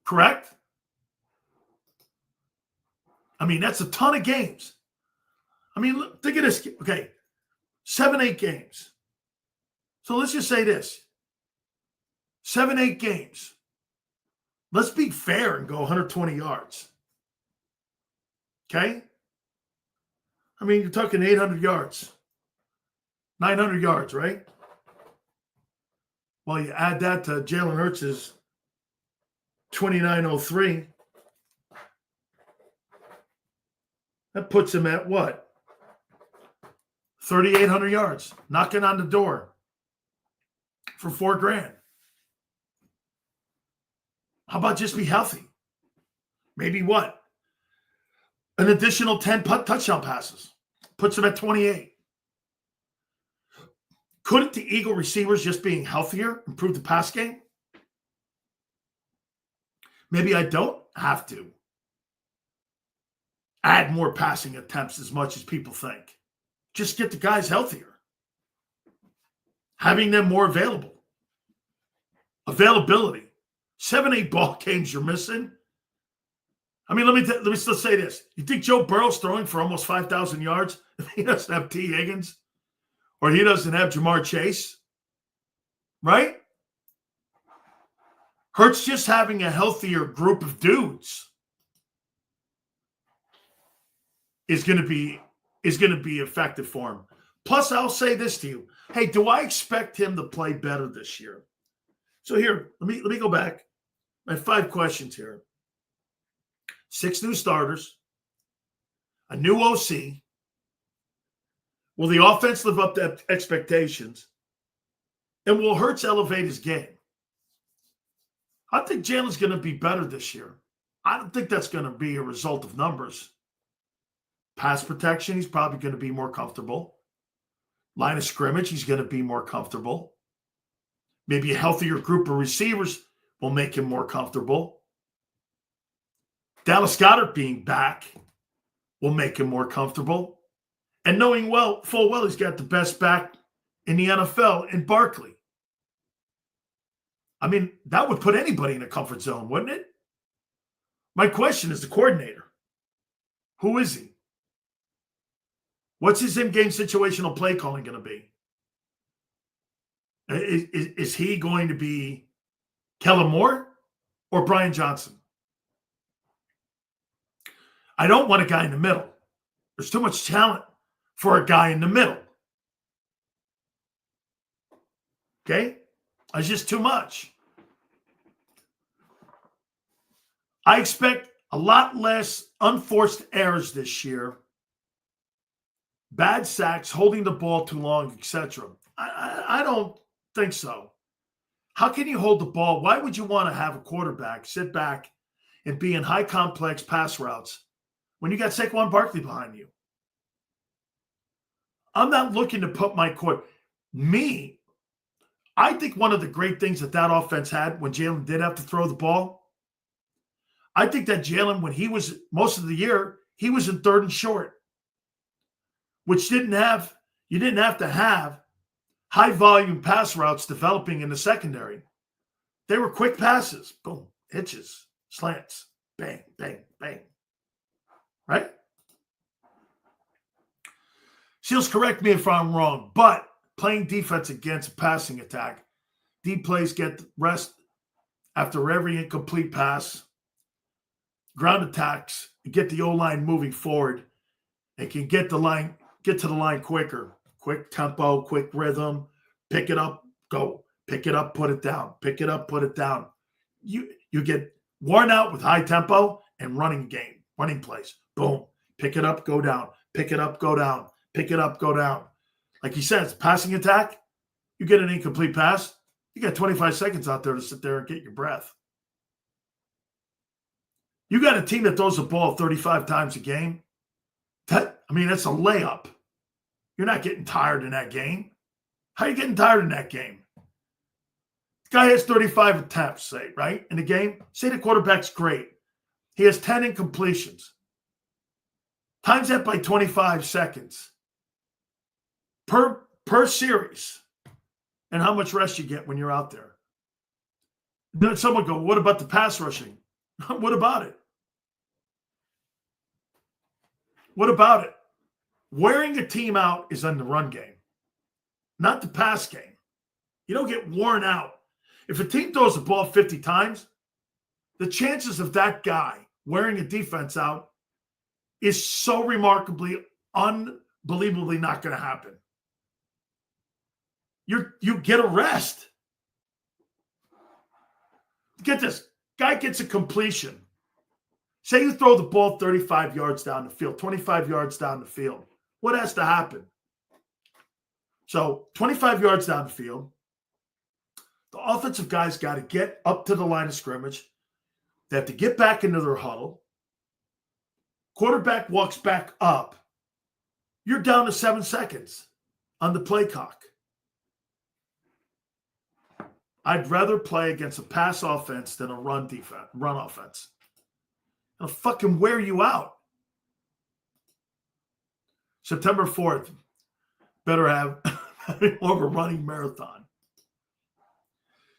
S1: Correct? I mean, that's a ton of games. I mean, look, think of this. Okay, 7, 8 games. So let's just say this. 7, 8 games. Let's be fair and go 120 yards. Okay? I mean, you're talking 800 yards. 900 yards, right? Well, you add that to Jalen Hurts' 2903. That puts him at what? 3,800 yards, knocking on the door for $4,000. How about just be healthy? Maybe what? An additional 10 touchdown passes. Puts him at 28. Couldn't the Eagle receivers just being healthier improve the pass game? Maybe I don't have to add more passing attempts as much as people think. Just get the guys healthier. Having them more available. Availability. 7, 8 ball games you're missing. I mean, let me still say this. You think Joe Burrow's throwing for almost 5,000 yards if he doesn't have T. Higgins? Or he doesn't have Jamar Chase? right? Hurts just having a healthier group of dudes is going to be effective for him. Plus, I'll say this to you. Hey, do I expect him to play better this year? So here, let me go back. I have 5 questions here. 6 new starters, a new OC. Will the offense live up to expectations? And will Hurts elevate his game? I think Jalen's going to be better this year. I don't think that's going to be a result of numbers. Pass protection, he's probably going to be more comfortable. Line of scrimmage, he's going to be more comfortable. Maybe a healthier group of receivers will make him more comfortable. Dallas Goedert being back will make him more comfortable. And knowing full well he's got the best back in the NFL in Barkley. I mean, that would put anybody in a comfort zone, wouldn't it? My question is the coordinator. Who is he? What's his in-game situational play calling going to be? Is he going to be Kellen Moore or Brian Johnson? I don't want a guy in the middle. There's too much talent for a guy in the middle. Okay? It's just too much. I expect a lot less unforced errors this year, bad sacks, holding the ball too long, etc. I don't think so. How can you hold the ball? Why would you want to have a quarterback sit back and be in high complex pass routes when you got Saquon Barkley behind you? I'm not looking to put my I think one of the great things that offense had when Jalen did have to throw the ball, I think that Jalen, when he was most of the year, he was in 3rd and short, which you didn't have to have high volume pass routes developing in the secondary. They were quick passes, boom, hitches, slants, bang, bang, bang, right? Seals, correct me if I'm wrong, but playing defense against a passing attack, deep plays get rest after every incomplete pass. Ground attacks, get the O-line moving forward. They can get to the line quicker. Quick tempo, quick rhythm. Pick it up, go. Pick it up, put it down. Pick it up, put it down. You get worn out with high tempo and running plays. Boom. Pick it up, go down. Pick it up, go down. Pick it up, go down. Like he says, passing attack, you get an incomplete pass, you got 25 seconds out there to sit there and get your breath. You got a team that throws the ball 35 times a game. That's a layup. You're not getting tired in that game. How are you getting tired in that game? The guy has 35 attempts, say, right, in the game. Say the quarterback's great. He has 10 incompletions. Times that by 25 seconds per series. And how much rest you get when you're out there. Then someone go, what about the pass rushing? What about it? What about it? Wearing a team out is on the run game, not the pass game. You don't get worn out. If a team throws the ball 50 times, the chances of that guy wearing a defense out is so remarkably, unbelievably not going to happen. You get a rest. Get this. Guy gets a completion. Say you throw the ball 35 yards down the field, 25 yards down the field. What has to happen? So 25 yards down the field, the offensive guys got to get up to the line of scrimmage. They have to get back into their huddle. Quarterback walks back up. You're down to 7 seconds on the play clock. I'd rather play against a pass offense than a run offense. It'll fucking wear you out. September 4th, better have more of a running marathon.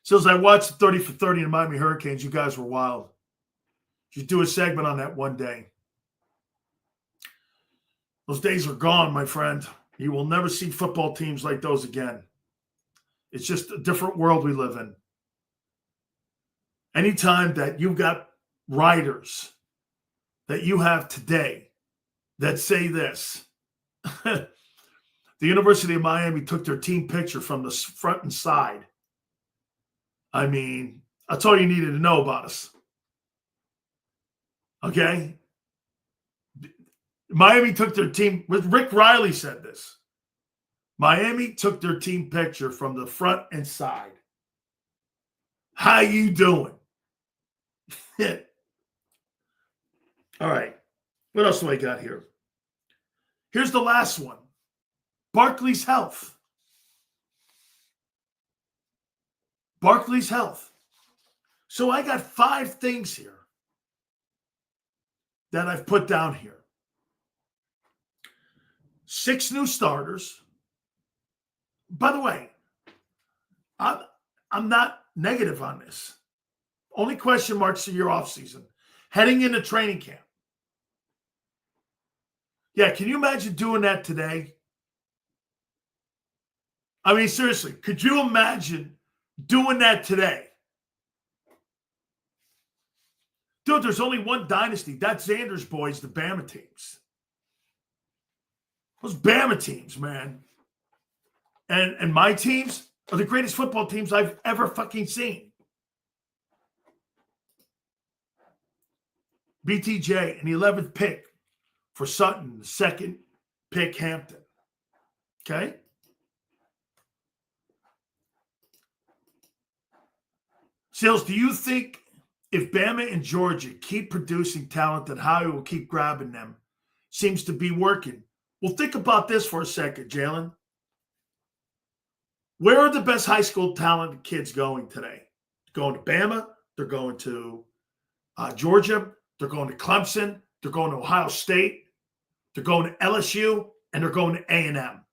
S1: So as I watched 30 for 30 in Miami Hurricanes, you guys were wild. You do a segment on that one day. Those days are gone, my friend. You will never see football teams like those again. It's just a different world we live in. Anytime that you've got writers that you have today that say this, the University of Miami took their team picture from the front and side. I mean, that's all you needed to know about us. Okay? Miami took their team, Rick Riley said this. Miami took their team picture from the front and side. How you doing? All right. What else do I got here? Here's the last one. Barkley's health. Barkley's health. So I got 5 things here that I've put down here. 6 new starters. By the way, I'm not negative on this. Only question marks to your offseason. Heading into training camp. Yeah, can you imagine doing that today? I mean, seriously, could you imagine doing that today? Dude, there's only one dynasty. That's Xander's boys, the Bama teams. Those Bama teams, man. And my teams are the greatest football teams I've ever fucking seen. BTJ, and the 11th pick for Sutton, the 2nd pick Hampton. Okay? Sales, do you think if Bama and Georgia keep producing talent, that Howie will keep grabbing them? Seems to be working. Well, think about this for a second, Jalen. Where are the best high school talented kids going today? Going to Bama. They're going to Georgia. They're going to Clemson. They're going to Ohio State. They're going to LSU, and they're going to A&M.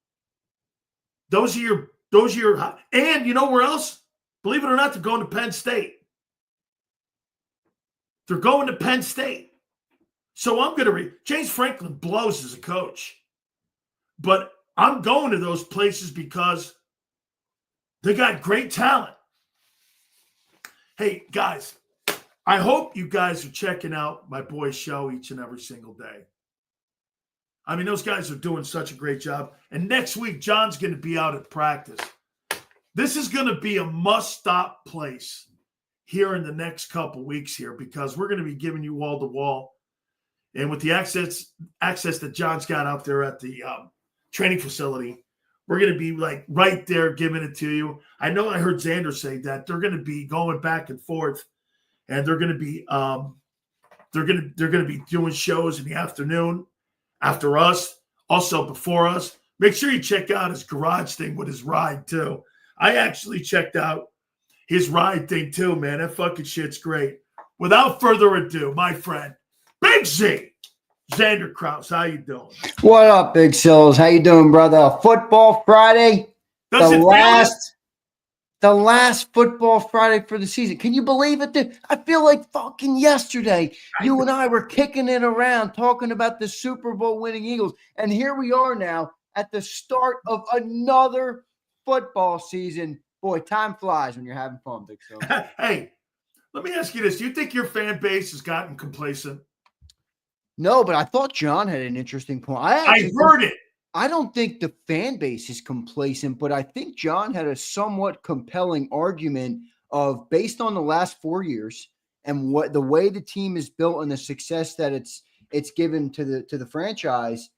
S1: Those are your, and you know where else? Believe it or not, they're going to Penn State. They're going to Penn State. So I'm going to James Franklin blows as a coach. But I'm going to those places because they got great talent. Hey, guys, I hope you guys are checking out my boys' show each and every single day. I mean, those guys are doing such a great job. And next week, John's going to be out at practice. This is going to be a must-stop place here in the next couple weeks here because we're going to be giving you wall-to-wall. And with the access that John's got out there at the training facility, we're going to be like right there giving it to you. I know I heard Xander say that they're going to be going back and forth, and they're going to be they're going to be doing shows in the afternoon after us, also before us. Make sure you check out his garage thing with his ride too. I actually checked out his ride thing too, man. That fucking shit's great. Without further ado, my friend, Big Z, Xander Krause, how you doing?
S2: What up, Big Sills? How you doing, brother? Football Friday. The last football Friday for the season. Can you believe it? I feel like fucking yesterday, you and I were kicking it around, talking about the Super Bowl winning Eagles. And here we are now at the start of another football season. Boy, time flies when you're having fun, Big Sills.
S1: Hey, let me ask you this. Do you think your fan base has gotten complacent?
S2: No, but I thought John had an interesting point.
S1: I heard it.
S2: I don't think the fan base is complacent, but I think John had a somewhat compelling argument of based on the last 4 years and what the way the team is built and the success that it's given to the franchise.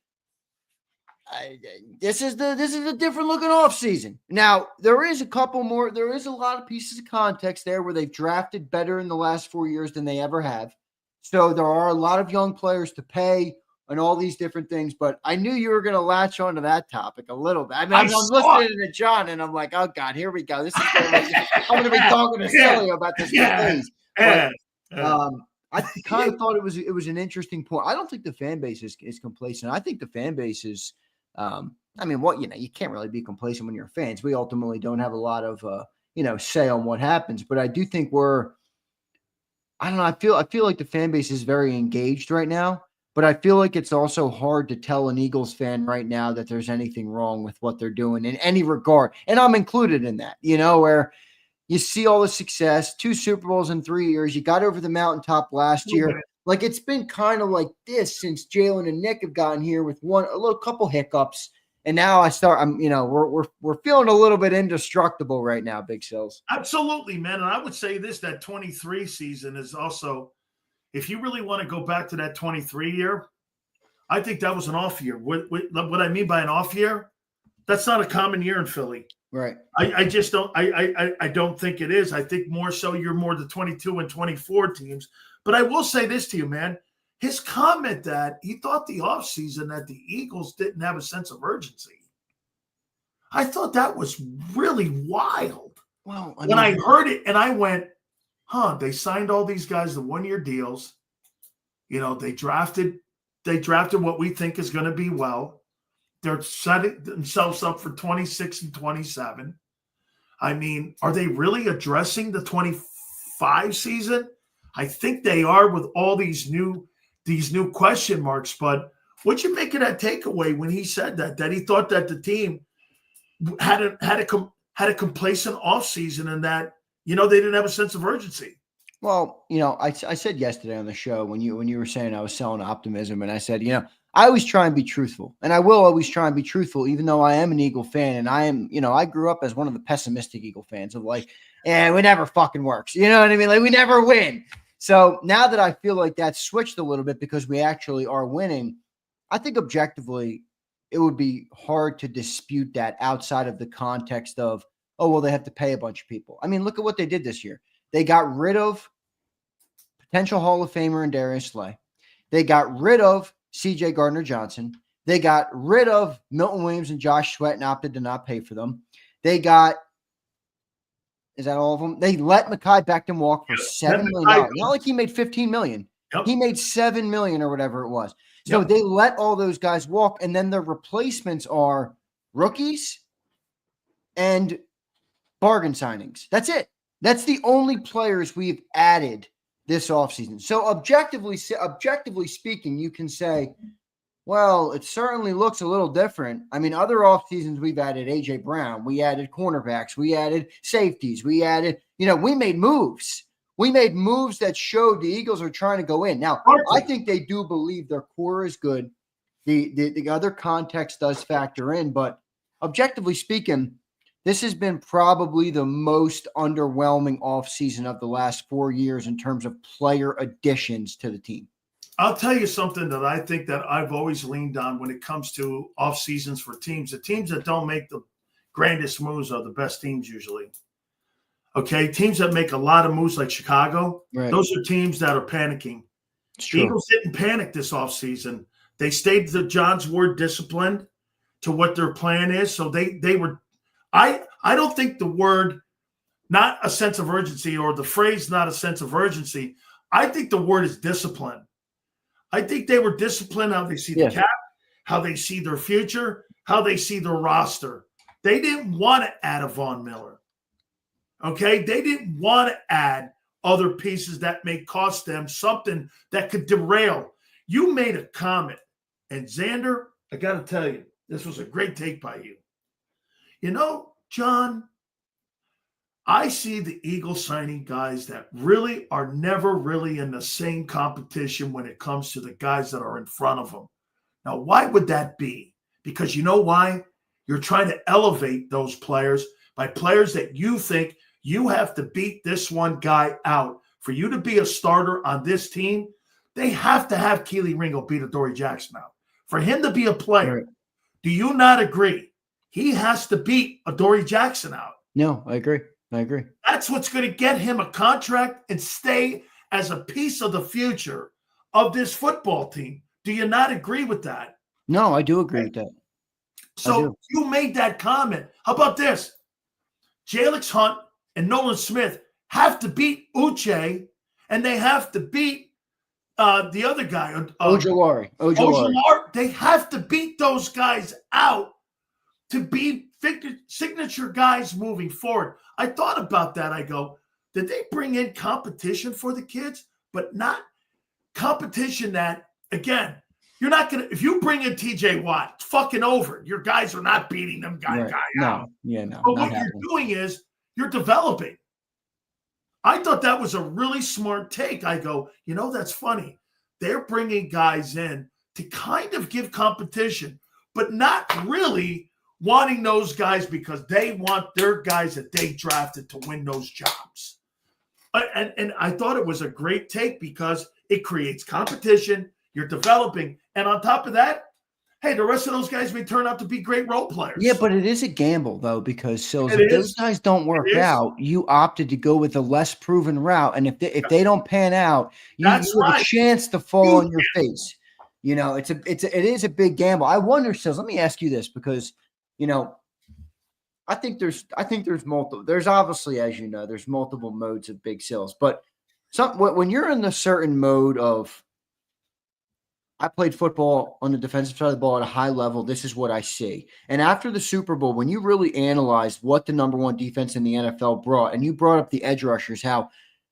S2: This is a different looking offseason. Now, there is a lot of pieces of context there where they've drafted better in the last 4 years than they ever have. So there are a lot of young players to pay and all these different things, but I knew you were going to latch onto that topic a little bit. I mean, I'm listening to John, and I'm like, oh, God, here we go. I'm going to be talking to Sileo about this. I kind of thought it was an interesting point. I don't think the fan base is complacent. I think the fan base is you can't really be complacent when you're fans. We ultimately don't have a lot of, say on what happens, but I do think I feel like the fan base is very engaged right now. But I feel like it's also hard to tell an Eagles fan right now that there's anything wrong with what they're doing in any regard. And I'm included in that, where you see all the success, 2 Super Bowls in 3 years. You got over the mountaintop last year. Like, it's been kind of like this since Jalen and Nick have gotten here with a couple hiccups. And now we're feeling a little bit indestructible right now, Big Sills.
S1: Absolutely, man. And I would say this, that 23 season is also, if you really want to go back to that 23 year, I think that was an off year. What I mean by an off year, that's not a common year in Philly.
S2: Right.
S1: I just don't I don't think it is. I think more so you're more the 22 and 24 teams. But I will say this to you, man. His comment that he thought the offseason that the Eagles didn't have a sense of urgency. I thought that was really wild.
S2: Well,
S1: when I heard it and I went, they signed all these guys to 1-year deals. They drafted what we think is going to be well. They're setting themselves up for 26 and 27. I mean, are they really addressing the 25 season? I think they are with all these new question marks. But what you make of that takeaway when he said that he thought that the team had a complacent offseason and that they didn't have a sense of urgency?
S2: Well, I said yesterday on the show when you were saying I was selling optimism, and I said, I always try and be truthful, and I will always try and be truthful, even though I am an Eagle fan, and I am, I grew up as one of the pessimistic Eagle fans of like, we never fucking works. You know what I mean? Like, we never win. So now that I feel like that's switched a little bit because we actually are winning, I think objectively it would be hard to dispute that outside of the context of, oh, well, they have to pay a bunch of people. I mean, look at what they did this year. They got rid of potential Hall of Famer and Darius Slay. They got rid of C.J. Gardner-Johnson. They got rid of Milton Williams and Josh Sweat and opted to not pay for them. They got, is that all of them? They let Mekhi Becton walk for $7 million. Not like he made $15 million.
S1: Yep.
S2: He made $7 million or whatever it was. So they let all those guys walk, and then their replacements are rookies and bargain signings. That's it. That's the only players we've added this offseason. So objectively speaking, you can say, well, it certainly looks a little different. I mean, other offseasons we've added A.J. Brown. We added cornerbacks. We added safeties. We added, we made moves. We made moves that showed the Eagles are trying to go in. Now, I think they do believe their core is good. The other context does factor in, but objectively speaking, this has been probably the most underwhelming offseason of the last 4 years in terms of player additions to the team.
S1: I'll tell you something that I think that I've always leaned on when it comes to off seasons for teams. The teams that don't make the grandest moves are the best teams usually. Okay, teams that make a lot of moves like Chicago, those are teams that are panicking. The Eagles didn't panic this offseason. They stayed to John's word disciplined to what their plan is. So they were – I don't think the word not a sense of urgency or the phrase not a sense of urgency, I think the word is discipline. I think they were disciplined how they see the cap, how they see their future, how they see their roster. They didn't want to add a Von Miller. Okay? They didn't want to add other pieces that may cost them something that could derail. You made a comment, and Xander, I got to tell you, this was a great take by you. John, I see the Eagles signing guys that really are never really in the same competition when it comes to the guys that are in front of them. Now, why would that be? Because you know why? You're trying to elevate those players by players that you think you have to beat this one guy out. For you to be a starter on this team, they have to have Keely Ringo beat Adoree Jackson out. For him to be a player, do you not agree? He has to beat Adoree Jackson out.
S2: No, I agree.
S1: That's what's going to get him a contract and stay as a piece of the future of this football team. Do you not agree with that?
S2: No, I do agree with that.
S1: So you made that comment. How about this? Jalix Hunt and Nolan Smith have to beat Uche, and they have to beat the other guy.
S2: Ojulari.
S1: They have to beat those guys out to be signature guys moving forward. I thought about that. I go, did they bring in competition for the kids? But not competition that, again, You're not going to – if you bring in T.J. Watt, it's fucking over. Your guys are not beating them guy
S2: Right.
S1: out.
S2: No.
S1: But what you're doing is you're developing. I thought that was a really smart take. I go, that's funny. They're bringing guys in to kind of give competition, but not really wanting those guys because they want their guys that they drafted to win those jobs. And I thought it was a great take because it creates competition. You're developing. And on top of that, hey, the rest of those guys may turn out to be great role players.
S2: Yeah, but it is a gamble, though, because Sills, if those guys don't work out, you opted to go with a less proven route. And if they don't pan out, you have a chance to fall on your face. It is a big gamble. I wonder, Sills, let me ask you this, because, I think there's multiple. There's obviously, as you know, there's multiple modes of big Sills. But when you're in the certain mode of, I played football on the defensive side of the ball at a high level. This is what I see. And after the Super Bowl, when you really analyzed what the number one defense in the NFL brought, and you brought up the edge rushers, how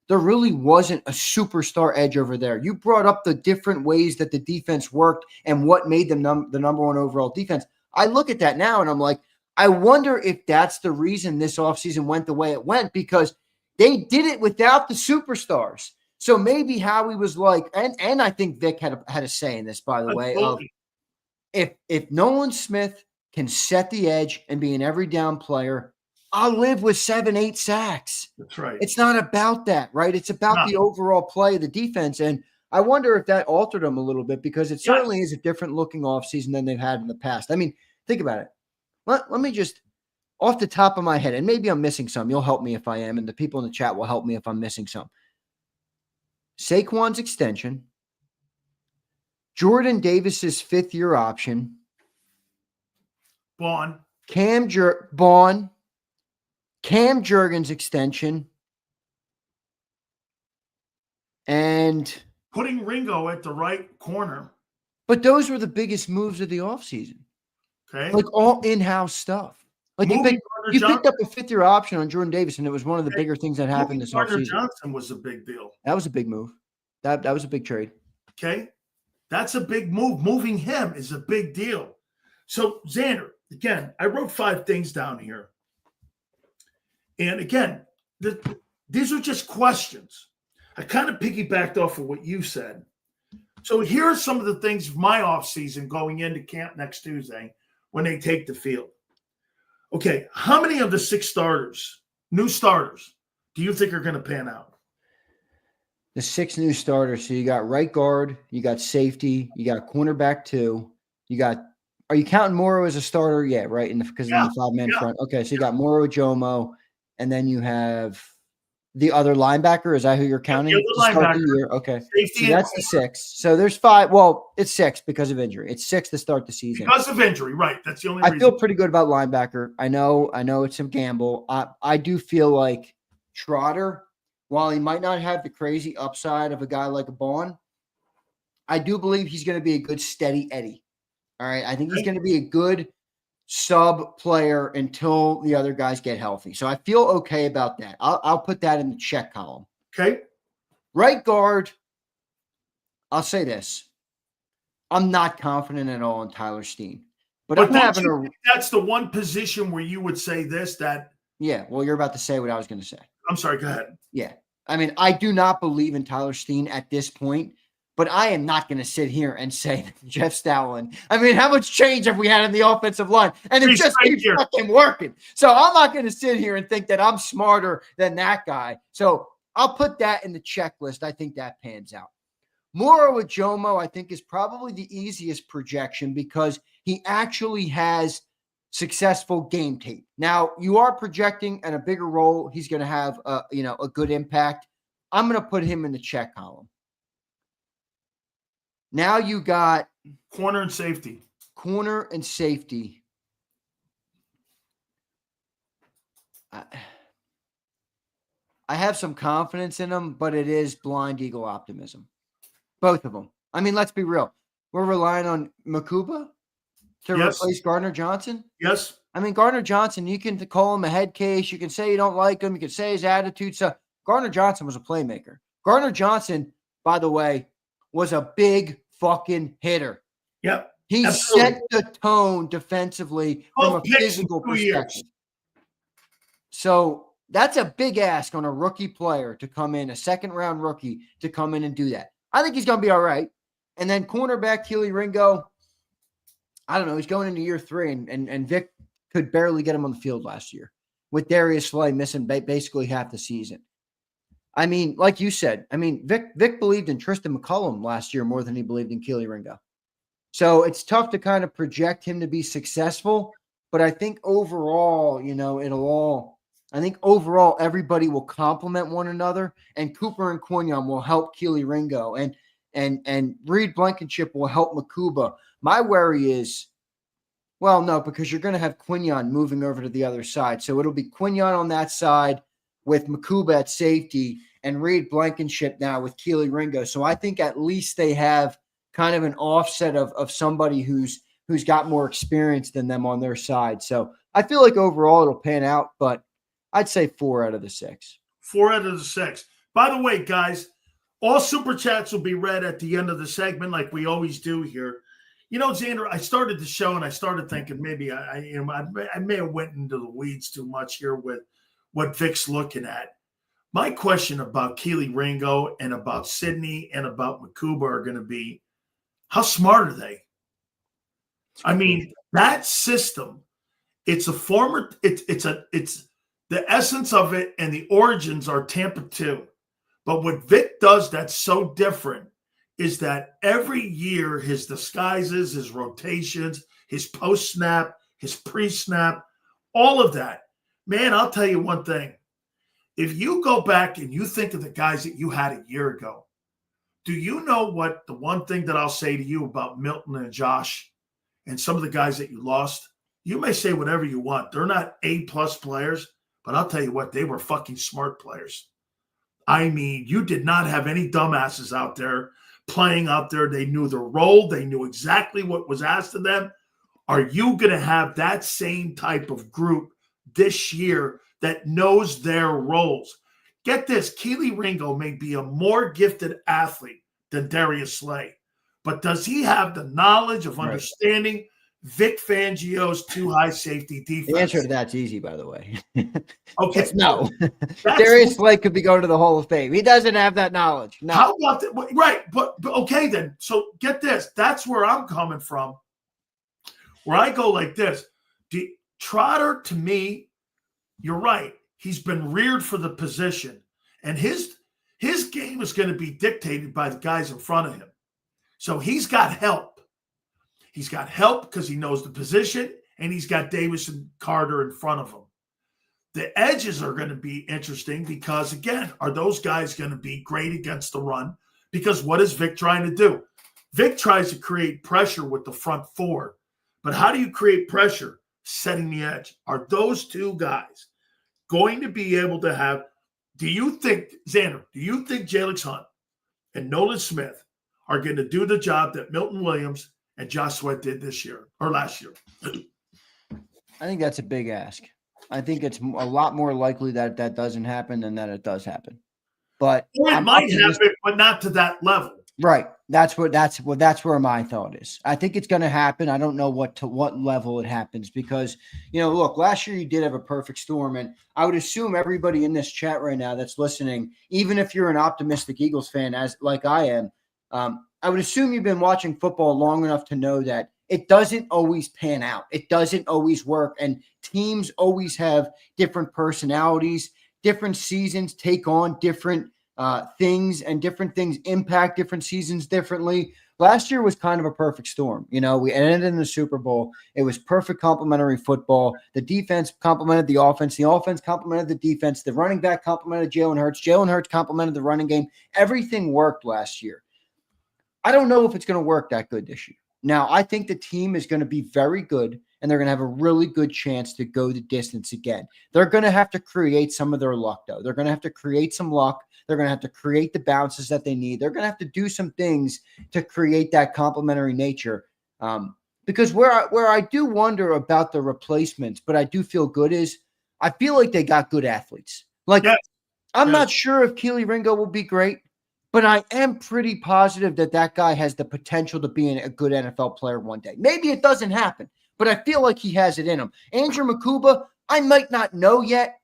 S2: there really wasn't a superstar edge over there. You brought up the different ways that the defense worked and what made them the number one overall defense. I look at that now and I'm like, I wonder if that's the reason this offseason went the way it went, because they did it without the superstars. So maybe Howie was like, and I think Vic had a say in this, by the way, of if Nolan Smith can set the edge and be an every down player, I'll live with 7-8 sacks.
S1: That's right.
S2: It's not about that, right? It's about the overall play of the defense. And I wonder if that altered them a little bit, because it certainly is a different looking offseason than they've had in the past. I mean, think about it. Let me just, off the top of my head, and maybe I'm missing some. You'll help me if I am, and the people in the chat will help me if I'm missing some. Saquon's extension, Jordan Davis's fifth-year option, Cam Jurgens' extension, and
S1: putting Ringo at the right corner.
S2: But those were the biggest moves of the offseason.
S1: Okay.
S2: Like all in-house stuff. Like you picked up a fifth-year option on Jordan Davis, and it was one of the bigger things that happened this offseason.
S1: Gardner Johnson was a big deal.
S2: That was a big move. That was a big trade.
S1: Okay. That's a big move. Moving him is a big deal. So, Xander, again, I wrote 5 things down here. And again, these are just questions. I kind of piggybacked off of what you said. So here are some of the things of my offseason going into camp next Tuesday when they take the field. Okay, how many of the 6 starters, new starters, do you think are going to pan out?
S2: The 6 new starters. So you got right guard, you got safety, you got a cornerback 2, you got. Are you counting Morrow as a starter? Yeah, right. Because of the 5-man front. Okay, so you got Morrow, Jomo, and then you have the other linebacker. Is that who you're counting?
S1: The other linebacker.
S2: Okay, so that's the 6. So there's 5. Well, it's 6 because of injury. It's 6 to start the season.
S1: Because of injury, right? That's the only reason.
S2: I feel pretty good about linebacker. I know it's a gamble. I do feel like Trotter, while he might not have the crazy upside of a guy like a Bond, I do believe he's going to be a good steady Eddie. All right. I think he's going to be a good sub player until the other guys get healthy. So I feel okay about that. I'll put that in the check column.
S1: Okay.
S2: Right guard. I'll say this. I'm not confident at all in Tyler Steen. But I'm having
S1: that's the one position where you would say this, that.
S2: Yeah. Well, you're about to say what I was going to say.
S1: I'm sorry. Go ahead.
S2: Yeah. I mean, I do not believe in Tyler Steen at this point, but I am not going to sit here and say that Jeff Stoutland. I mean, how much change have we had in the offensive line? And it just keeps fucking working. So I'm not going to sit here and think that I'm smarter than that guy. So I'll put that in the checklist. I think that pans out. Morrow with Jomo, I think, is probably the easiest projection because he actually has successful game tape. Now, you are projecting in a bigger role. He's going to have a good impact. I'm going to put him in the check column. Now you got
S1: corner and safety.
S2: Corner and safety. I have some confidence in them, but it is blind eagle optimism. Both of them. I mean, let's be real. We're relying on Makuba to replace Gardner Johnson.
S1: Yes.
S2: I mean, Gardner Johnson, you can call him a head case. You can say you don't like him. You can say his attitude. So Gardner Johnson was a playmaker. Gardner Johnson, by the way, was a big fucking hitter.
S1: Yep.
S2: He
S1: Absolutely.
S2: set the tone defensively from a physical perspective. So that's a big ask on a rookie player to come in, a second-round rookie to come in and do that. I think he's going to be all right. And then cornerback Keely Ringo, I don't know. He's going into year 3, and Vic could barely get him on the field last year with Darius Slay missing basically half the season. I mean, like you said, Vic believed in Tristan McCullum last year more than he believed in Keely Ringo. So it's tough to kind of project him to be successful. But I think overall, overall everybody will complement one another, and Cooper and Quinion will help Keely Ringo, and Reed Blankenship will help Makuba. My worry is, well, no, because you're going to have Quinion moving over to the other side. So it'll be Quinion on that side with Makuba at safety and Reed Blankenship now with Keely Ringo. So I think at least they have kind of an offset of somebody who's got more experience than them on their side. So I feel like overall it'll pan out, but I'd say 4 out of the 6.
S1: 4 out of the 6. By the way, guys, all super chats will be read at the end of the segment like we always do here. You know, Xander, I started the show and I started thinking maybe I may have went into the weeds too much here with what Vic's looking at. My question about Keely Ringo and about Sydney and about Makuba are going to be, how smart are they? I mean, that system, it's the essence of it and the origins are Tampa 2. But what Vic does that's so different is that every year his disguises, his rotations, his post-snap, his pre-snap, all of that. Man, I'll tell you one thing. If you go back and you think of the guys that you had a year ago, do you know what the one thing that I'll say to you about Milton and Josh and some of the guys that you lost? You may say whatever you want. They're not A-plus players, but I'll tell you what, they were fucking smart players. I mean, you did not have any dumbasses out there playing out there. They knew their role. They knew exactly what was asked of them. Are you going to have that same type of group this year that knows their roles? Get this, Keely Ringo may be a more gifted athlete than Darius Slay, but does he have the knowledge of understanding Vic Fangio's 2 high safety defense?
S2: The answer to that's easy, by the way.
S1: Okay.
S2: It's no. Darius Slay could be going to the Hall of Fame. He doesn't have that knowledge. No.
S1: How about that? Right. But okay, then. So get this. That's where I'm coming from. Where I go like this. Trotter, to me, you're right. He's been reared for the position. And his game is going to be dictated by the guys in front of him. So he's got help. He's got help because he knows the position, and he's got Davis and Carter in front of him. The edges are going to be interesting because, again, are those guys going to be great against the run? Because what is Vic trying to do? Vic tries to create pressure with the front 4. But how do you create pressure? Setting the edge. Are those 2 guys going to be able to have – do you think Jalen Hunt and Nolan Smith are going to do the job that Milton Williams and Josh Sweat did this year or last year?
S2: I think that's a big ask. I think it's a lot more likely that that doesn't happen than that it does happen. But
S1: it might happen, but not to that level.
S2: Right. That's where my thought is. I think it's going to happen. I don't know what level it happens because, look, last year you did have a perfect storm, and I would assume everybody in this chat right now that's listening, even if you're an optimistic Eagles fan, as like I am, I would assume you've been watching football long enough to know that it doesn't always pan out. It doesn't always work. And teams always have different personalities. Different seasons take on different things, and different things impact different seasons differently. Last year was kind of a perfect storm. We ended in the Super Bowl. It was perfect complementary football. The defense complemented the offense. The offense complemented the defense. The running back complemented Jalen Hurts. Jalen Hurts complemented the running game. Everything worked last year. I don't know if it's going to work that good this year. Now, I think the team is going to be very good, and they're going to have a really good chance to go the distance again. They're going to have to create some of their luck, though. They're going to have to create some luck. They're going to have to create the bounces that they need. They're going to have to do some things to create that complementary nature. Because where I do wonder about the replacements, but I do feel good is I feel like they got good athletes. I'm not sure if Keely Ringo will be great. But I am pretty positive that that guy has the potential to be a good NFL player one day. Maybe it doesn't happen, but I feel like he has it in him. Andrew Makuba, I might not know yet,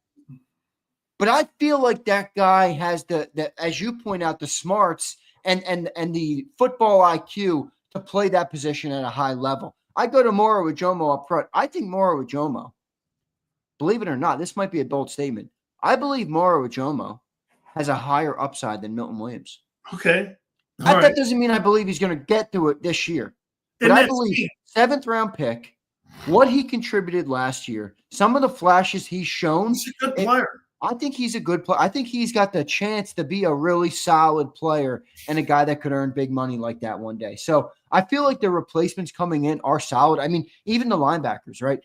S2: but I feel like that guy has the as you point out, the smarts and the football IQ to play that position at a high level. I go to Moro Ujomo up front. I think Moro Ujomo, believe it or not, this might be a bold statement. I believe Moro Ujomo has a higher upside than Milton Williams.
S1: Okay.
S2: That doesn't mean I believe he's going to get to it this year. But I believe 7th-round pick, what he contributed last year, some of the flashes he's shown.
S1: He's a good player.
S2: I think he's a good player. I think he's got the chance to be a really solid player and a guy that could earn big money like that one day. So I feel like the replacements coming in are solid. I mean, even the linebackers, right?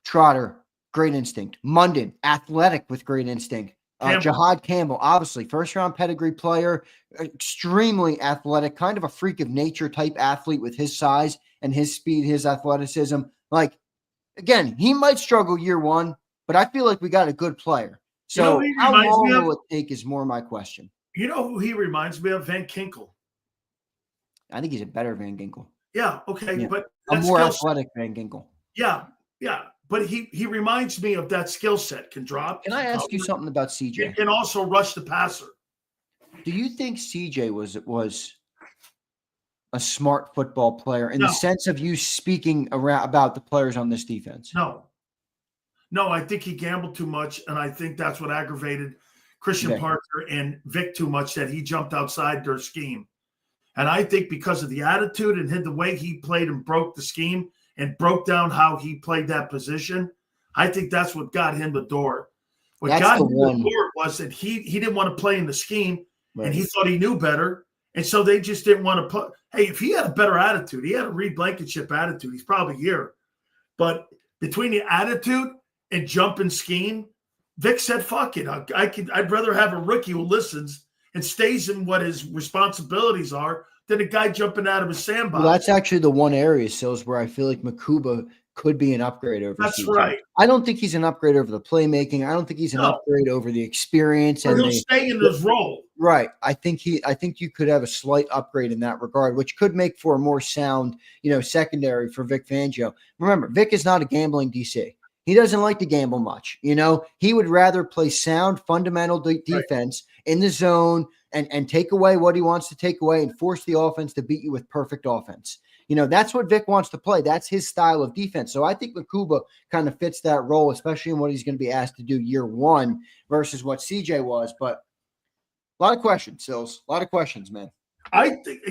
S2: Trotter, great instinct. Munden, athletic with great instinct. Jahad Campbell, obviously, first-round pedigree player, extremely athletic, kind of a freak of nature type athlete with his size and his speed, his athleticism. Like, again, he might struggle year one, but I feel like we got a good player. So how long will it take is more my question.
S1: You know who he reminds me of? Van Ginkel.
S2: I think he's a better Van Ginkel.
S1: Yeah, okay. Yeah. But
S2: a more athletic Van Ginkel.
S1: Yeah. But he reminds me of that skill set. Can drop.
S2: Can I ask you something about CJ?
S1: And also rush the passer.
S2: Do you think CJ was a smart football player in the sense of you speaking about the players on this defense?
S1: No, I think he gambled too much, and I think that's what aggravated Christian Parker and Vic too much, that he jumped outside their scheme. And I think because of the attitude and the way he played and broke the scheme and broke down how he played that position, I think that's what got him the door. What got him the door was that he didn't want to play in the scheme, and he thought he knew better. And so they just didn't want to put – hey, if he had a better attitude, he had a Reed Blankenship attitude, he's probably here. But between the attitude and jumping scheme, Vic said, fuck it. I'd rather have a rookie who listens and stays in what his responsibilities are than a guy jumping out of his sandbox.
S2: Well, that's actually the one area, Sills, where I feel like Makuba could be an upgrade over.
S1: That's
S2: CJ.
S1: Right.
S2: I don't think he's an upgrade over the playmaking. I don't think he's an upgrade over the experience.
S1: And he'll stay in his role.
S2: Right. I think you could have a slight upgrade in that regard, which could make for a more sound, secondary for Vic Fangio. Remember, Vic is not a gambling DC. He doesn't like to gamble much. He would rather play sound, fundamental defense in the zone and take away what he wants to take away and force the offense to beat you with perfect offense. That's what Vic wants to play. That's his style of defense. So I think Makuba kind of fits that role, especially in what he's going to be asked to do year one versus what CJ was. But a lot of questions, Sills. A lot of questions, man.
S1: I think,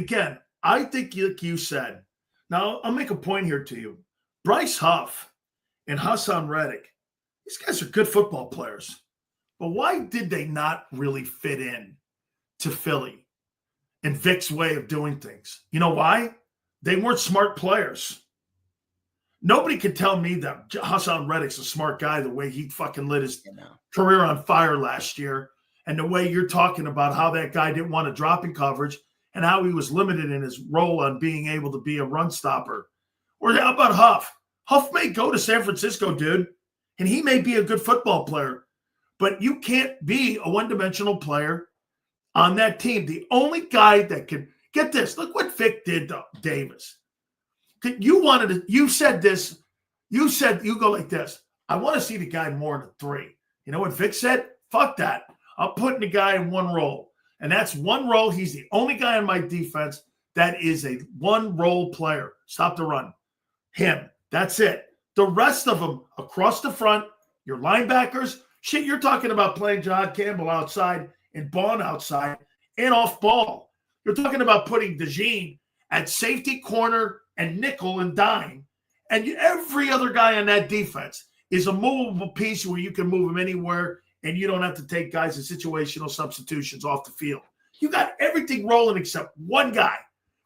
S1: like you said, now I'll make a point here to you. Bryce Huff and Hassan Reddick, these guys are good football players. But why did they not really fit in to Philly and Vic's way of doing things? You know why? They weren't smart players. Nobody can tell me that Hassan Reddick's a smart guy the way he fucking lit his career on fire last year, and the way you're talking about how that guy didn't want to drop in coverage and how he was limited in his role on being able to be a run stopper. Or how about Huff? Huff may go to San Francisco, dude, and he may be a good football player, but you can't be a one-dimensional player on that team. The only guy that can – get this. Look what Vic did to Davis. You said this. You said you go like this. I want to see the guy more than 3. You know what Vic said? Fuck that. I'm putting the guy in one role. And that's one role. He's the only guy on my defense that is a one-role player. Stop the run. Him. That's it. The rest of them across the front, your linebackers, shit, you're talking about playing Jahad Campbell outside and Bond outside and off ball. You're talking about putting DeJean at safety, corner, and nickel and dime. And every other guy on that defense is a movable piece where you can move him anywhere and you don't have to take guys in situational substitutions off the field. You got everything rolling except one guy.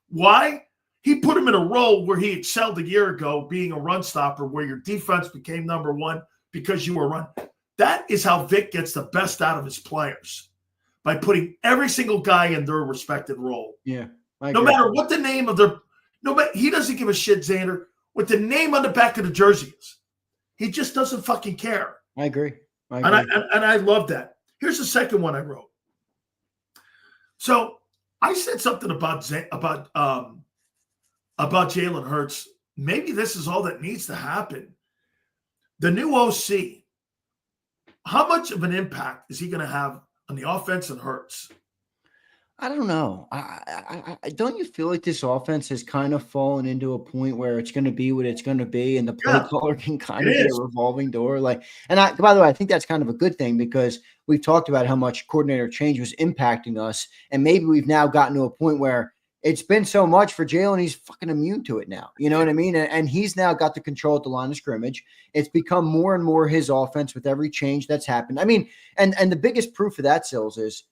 S1: Why? He put him in a role where he excelled a year ago being a run stopper, where your defense became number one because you were run. That is how Vic gets the best out of his players. By putting every single guy in their respected role.
S2: Yeah.
S1: No matter what the name of he doesn't give a shit, Xander, what the name on the back of the jersey is. He just doesn't fucking care.
S2: I agree.
S1: And I love that. Here's the second one I wrote. So I said something about Jalen Hurts. Maybe this is all that needs to happen. The new OC, how much of an impact is he going to have on the offense and Hurts?
S2: I don't know. I don't you feel like this offense has kind of fallen into a point where it's going to be what it's going to be, and the play caller can kind of be a revolving door? Like, and by the way, I think that's kind of a good thing, because we've talked about how much coordinator change was impacting us, and maybe we've now gotten to a point where it's been so much for Jalen, he's fucking immune to it now. You know what I mean? And he's now got the control at the line of scrimmage. It's become more and more his offense with every change that's happened. I mean, and the biggest proof of that, Sills, is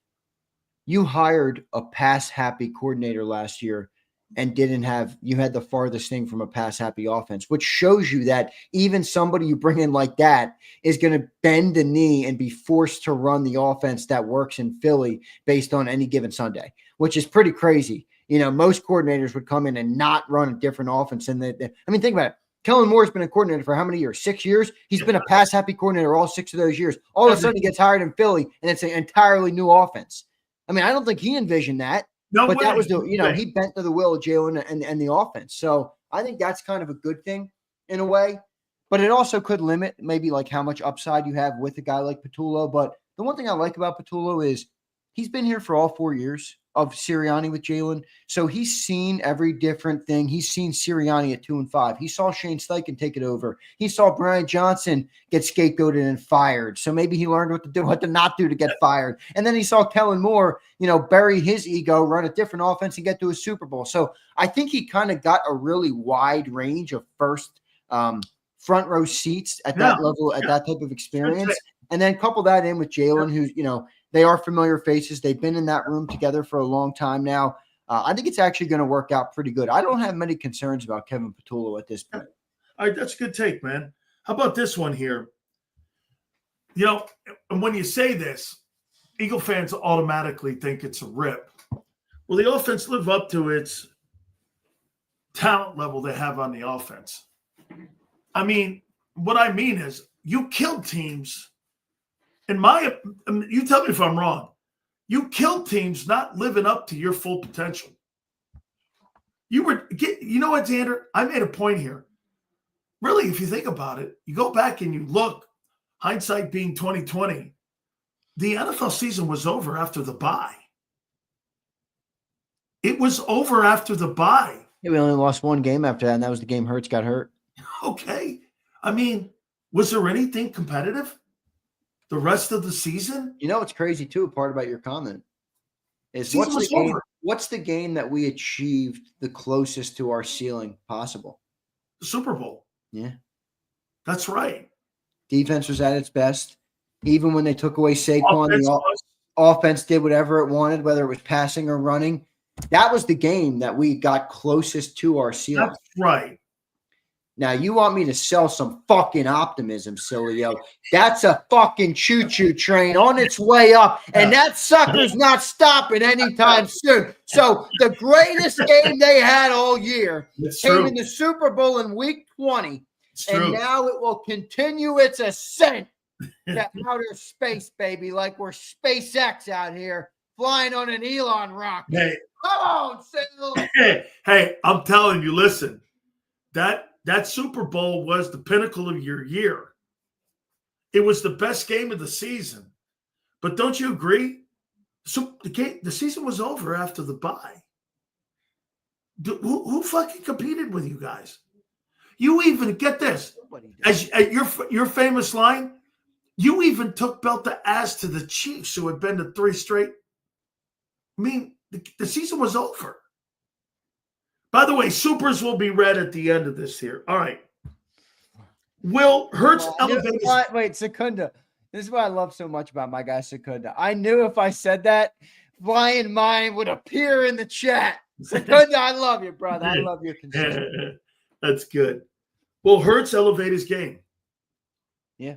S2: you hired a pass-happy coordinator last year and you had the farthest thing from a pass-happy offense, which shows you that even somebody you bring in like that is going to bend the knee and be forced to run the offense that works in Philly based on any given Sunday, which is pretty crazy. You know, most coordinators would come in and not run a different offense. I mean, think about it. Kellen Moore's been a coordinator for how many years? 6 years? He's been a pass-happy coordinator all 6 of those years. All of a sudden, he gets hired in Philly, and it's an entirely new offense. I mean, I don't think he envisioned that. That was he bent to the will of Jalen and the offense. So I think that's kind of a good thing in a way. But it also could limit maybe like how much upside you have with a guy like Patullo. But the one thing I like about Patullo is he's been here for all 4 years of Sirianni with Jalen. So he's seen every different thing. He's seen Sirianni at 2-5. He saw Shane Steichen take it over. He saw Brian Johnson get scapegoated and fired. So maybe he learned what to do, what to not do to get fired. And then he saw Kellen Moore, bury his ego, run a different offense and get to a Super Bowl. So I think he kind of got a really wide range of first front row seats at that level, at that type of experience. And then couple that in with Jalen, who's, they are familiar faces. They've been in that room together for a long time now. I think it's actually going to work out pretty good. I don't have many concerns about Kevin Patullo at this point.
S1: All right, that's a good take, man. How about this one here? And when you say this, Eagle fans automatically think it's a rip. Will the offense live up to its talent level they have on the offense? I mean, what I mean is you killed teams. You tell me if I'm wrong. You killed teams not living up to your full potential. You know what, Xander? I made a point here. Really, if you think about it, you go back and you look, hindsight being 2020, the NFL season was over after the bye. It was over after the bye.
S2: Yeah, we only lost one game after that, and that was the game Hurts got hurt.
S1: Okay. I mean, was there anything competitive the rest of the season?
S2: What's crazy, too, part about your comment is what's the game that we achieved the closest to our ceiling possible?
S1: The Super Bowl.
S2: Yeah.
S1: That's right.
S2: Defense was at its best. Even when they took away Saquon, the offense did whatever it wanted, whether it was passing or running. That was the game that we got closest to our ceiling.
S1: That's right.
S2: Now, you want me to sell some fucking optimism, Sileo. That's a fucking choo-choo train on its way up, and that sucker's not stopping anytime soon. So the greatest game they had all year came in the Super Bowl in Week 20, and now it will continue its ascent to outer space, baby, like we're SpaceX out here flying on an Elon rocket.
S1: Hey.
S2: Come on, Sil.
S1: Hey, I'm telling you, listen, that Super Bowl was the pinnacle of your year. It was the best game of the season. But don't you agree? So the season was over after the bye. Who fucking competed with you guys? You even, get this, as your famous line, you even took belt to ass to the Chiefs, who had been to 3 straight. I mean, the season was over. By the way, supers will be read at the end of this here. All right. Will Hurts elevate?
S2: Wait, Secunda. This is what I love so much about my guy Secunda. I knew if I said that, Flying Mind would appear in the chat. Secunda, I love you, brother. I love your consistency.
S1: That's good. Will Hurts elevate his game?
S2: Yeah,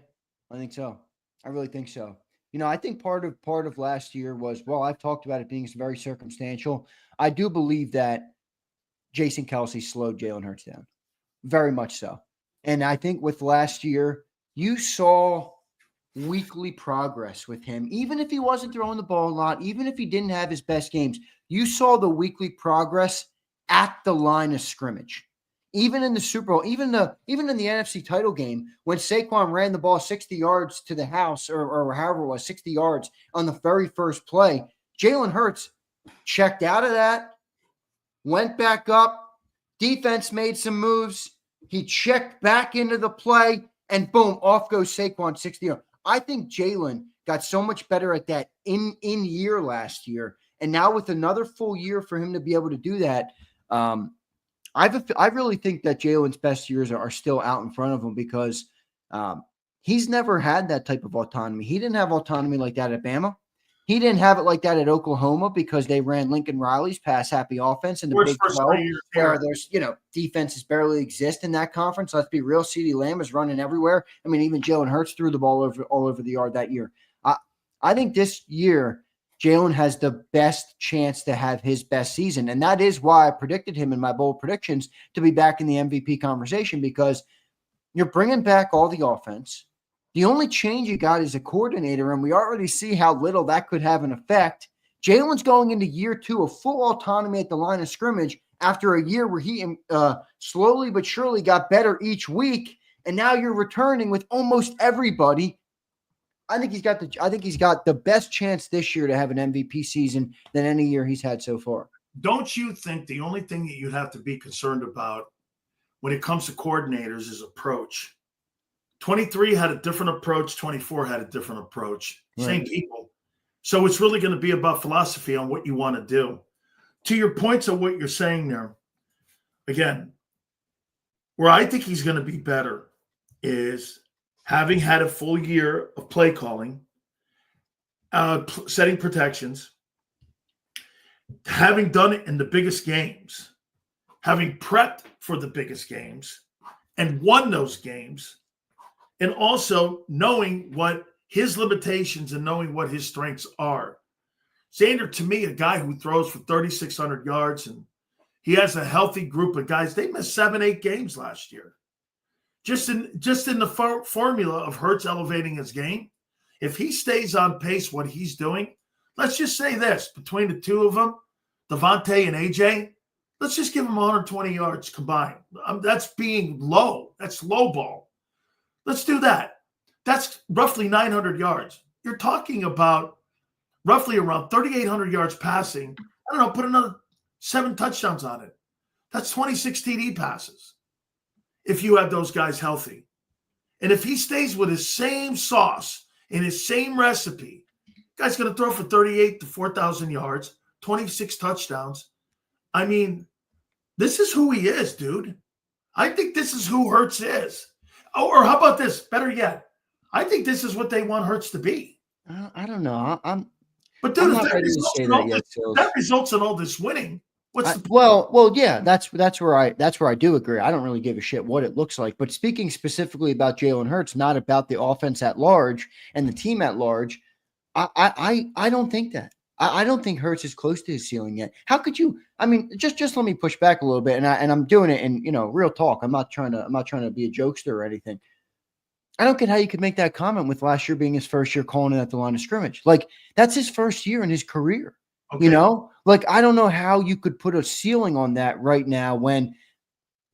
S2: I think so. I really think so. I think part of last year was, I've talked about it being very circumstantial. I do believe that Jason Kelce slowed Jalen Hurts down, very much so. And I think with last year, you saw weekly progress with him. Even if he wasn't throwing the ball a lot, even if he didn't have his best games, you saw the weekly progress at the line of scrimmage. Even in the Super Bowl, even in the NFC title game, when Saquon ran the ball 60 yards to the house, or however it was, 60 yards on the very first play, Jalen Hurts checked out of that, went back up, defense made some moves, he checked back into the play, and boom, off goes Saquon 60 yards. I think Jalen got so much better at that in year last year, and now with another full year for him to be able to do that, I really think that Jalen's best years are still out in front of him because he's never had that type of autonomy. He didn't have autonomy like that at Bama. He didn't have it like that at Oklahoma because they ran Lincoln Riley's pass-happy offense in the Big 12, where there's, defenses barely exist in that conference. Let's be real. CeeDee Lamb is running everywhere. I mean, even Jalen Hurts threw the ball all over the yard that year. I think this year Jalen has the best chance to have his best season, and that is why I predicted him in my bold predictions to be back in the MVP conversation, because you're bringing back all the offense. The only change you got is a coordinator, and we already see how little that could have an effect. Jalen's going into year 2 of full autonomy at the line of scrimmage after a year where he slowly but surely got better each week, and now you're returning with almost everybody. I think he's got the best chance this year to have an MVP season than any year he's had so far.
S1: Don't you think the only thing that you'd have to be concerned about when it comes to coordinators is approach? 23 had a different approach. 24 had a different approach. Right. Same people. So it's really going to be about philosophy on what you want to do. To your points of what you're saying there, again, where I think he's going to be better is having had a full year of play calling, setting protections, having done it in the biggest games, having prepped for the biggest games and won those games, and also knowing what his limitations and knowing what his strengths are. Xander, to me, a guy who throws for 3,600 yards, and he has a healthy group of guys. They missed 7-8 games last year. Just in the formula of Hurts elevating his game, if he stays on pace what he's doing, let's just say this, between the two of them, Devontae and AJ, let's just give them 120 yards combined. That's being low. That's low ball. Let's do that. That's roughly 900 yards. You're talking about roughly around 3,800 yards passing. I don't know, put another 7 touchdowns on it. That's 26 TD passes if you have those guys healthy. And if he stays with his same sauce and his same recipe, guy's going to throw for 38 to 4,000 yards, 26 touchdowns. I mean, this is who he is, dude. I think this is who Hurts is. Oh, or how about this? Better yet, I think this is what they want Hurts to be.
S2: I don't know.
S1: But dude, that results in all this winning.
S2: Yeah, that's where I do agree. I don't really give a shit what it looks like. But speaking specifically about Jalen Hurts, not about the offense at large and the team at large, I don't think that. I don't think Hurts is close to his ceiling yet. How could you? I mean, just let me push back a little bit, and I'm doing it in real talk. I'm not trying to be a jokester or anything. I don't get how you could make that comment with last year being his first year calling it at the line of scrimmage. Like, that's his first year in his career. Okay. Like, I don't know how you could put a ceiling on that right now when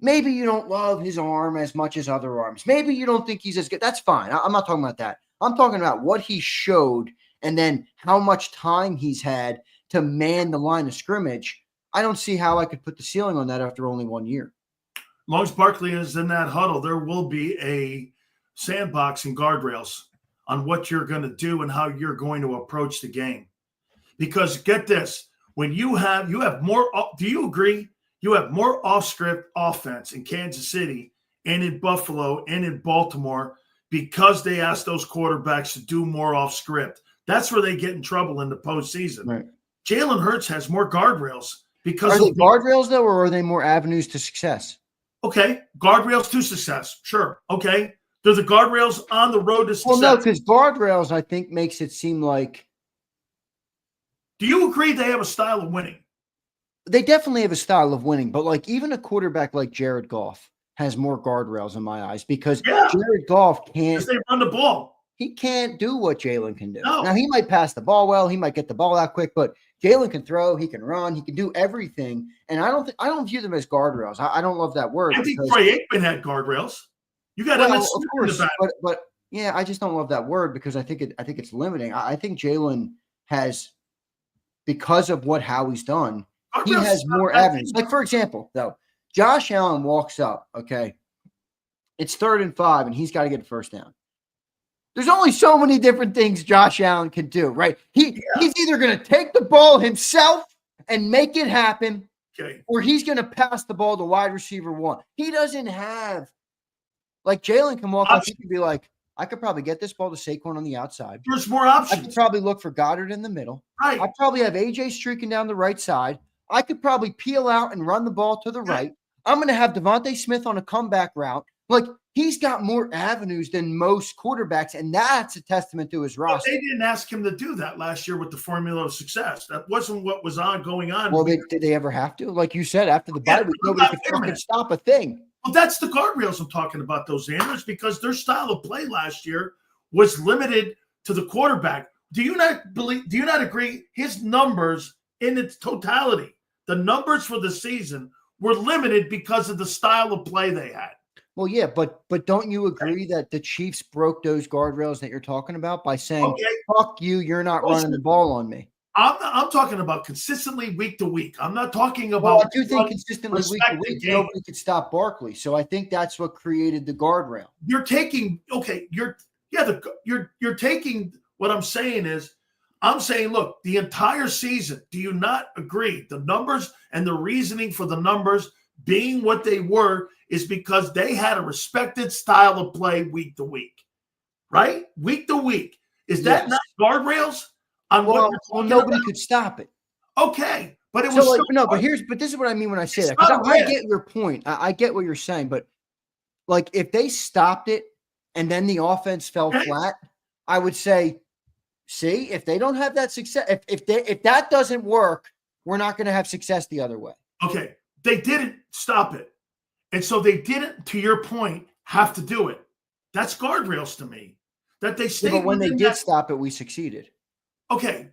S2: maybe you don't love his arm as much as other arms. Maybe you don't think he's as good. That's fine. I'm not talking about that. I'm talking about what he showed and then how much time he's had to man the line of scrimmage. I don't see how I could put the ceiling on that after only 1 year.
S1: As long as Barkley is in that huddle, there will be a sandbox and guardrails on what you're going to do and how you're going to approach the game. Because get this, when you have more, do you agree? You have more off-script offense in Kansas City and in Buffalo and in Baltimore because they ask those quarterbacks to do more off-script. That's where they get in trouble in the postseason. Right. Jalen Hurts has more guardrails because
S2: are they guardrails though, or are they more avenues to success?
S1: Okay, guardrails to success. Sure. Okay, they're the guardrails on the road to success.
S2: Well, no, because guardrails, I think, makes it seem like.
S1: Do you agree they have a style of winning?
S2: They definitely have a style of winning, but like even a quarterback like Jared Goff has more guardrails in my eyes because Jared Goff can't.
S1: Because they run the ball.
S2: he can't do what Jalen can do.
S1: No.
S2: Now, he might pass the ball well. He might get the ball out quick, but Jalen can throw. He can run. He can do everything. And I don't view them as guardrails. I don't love that word.
S1: I think Troy Aikman had guardrails. You got
S2: well,
S1: Emmitt
S2: of
S1: Smith
S2: course,
S1: in the back.
S2: but yeah, I just don't love that word because I think it's limiting. I think Jalen has, because of what Howie's done, he
S1: Guardrails
S2: has
S1: is not
S2: more
S1: a bad
S2: evidence.
S1: thing.
S2: Like, for example, though, Josh Allen walks up, okay, it's 3rd and 5, and he's got to get a first down. There's only so many different things Josh Allen can do, right? He's either going to take the ball himself and make it happen, or he's going to pass the ball to wide receiver 1. He doesn't have, like, Jalen can walk up, he can be like, I could probably get this ball to Saquon on the outside.
S1: There's more
S2: I
S1: options.
S2: could probably look for Goddard in the middle.
S1: Right.
S2: I probably have AJ streaking down the right side. I could probably peel out and run the ball to the right. I'm going to have Devontae Smith on a comeback route. Like, he's got more avenues than most quarterbacks, and that's a testament to his roster.
S1: They didn't ask him to do that last year with the formula of success. That wasn't what was going on.
S2: Well, did they ever have to? Like you said, after the bye week, nobody could fucking stop a thing.
S1: Well, that's the guardrails I'm talking about, those Anders, because their style of play last year was limited to the quarterback. Do you not agree? His numbers in its totality, the numbers for the season were limited because of the style of play they had.
S2: Well, yeah, but don't you agree that the Chiefs broke those guardrails that you're talking about by saying, fuck you, you're not running the ball on me?
S1: I'm talking about consistently week to week. I'm not talking about.
S2: Well, I do think consistently week to week, nobody could stop Barkley. So I think that's what created the guardrail.
S1: You're taking you're taking what I'm saying is, I'm saying, look, the entire season, do you not agree? The numbers and the reasoning for the numbers being what they were is because they had a respected style of play week to week, right? Week to week. Is that not guardrails?
S2: Well, nobody could stop it.
S1: Okay, but it was
S2: but this is what I mean when I say that. Because I get your point. I get what you're saying, but like if they stopped it and then the offense fell flat, I would say, see, if they don't have that success, if that doesn't work, we're not going to have success the other way.
S1: Okay, they didn't stop it, and so they didn't, to your point, have to do it. That's guardrails to me. That they stayed.
S2: But when they did stop it, we succeeded.
S1: Okay,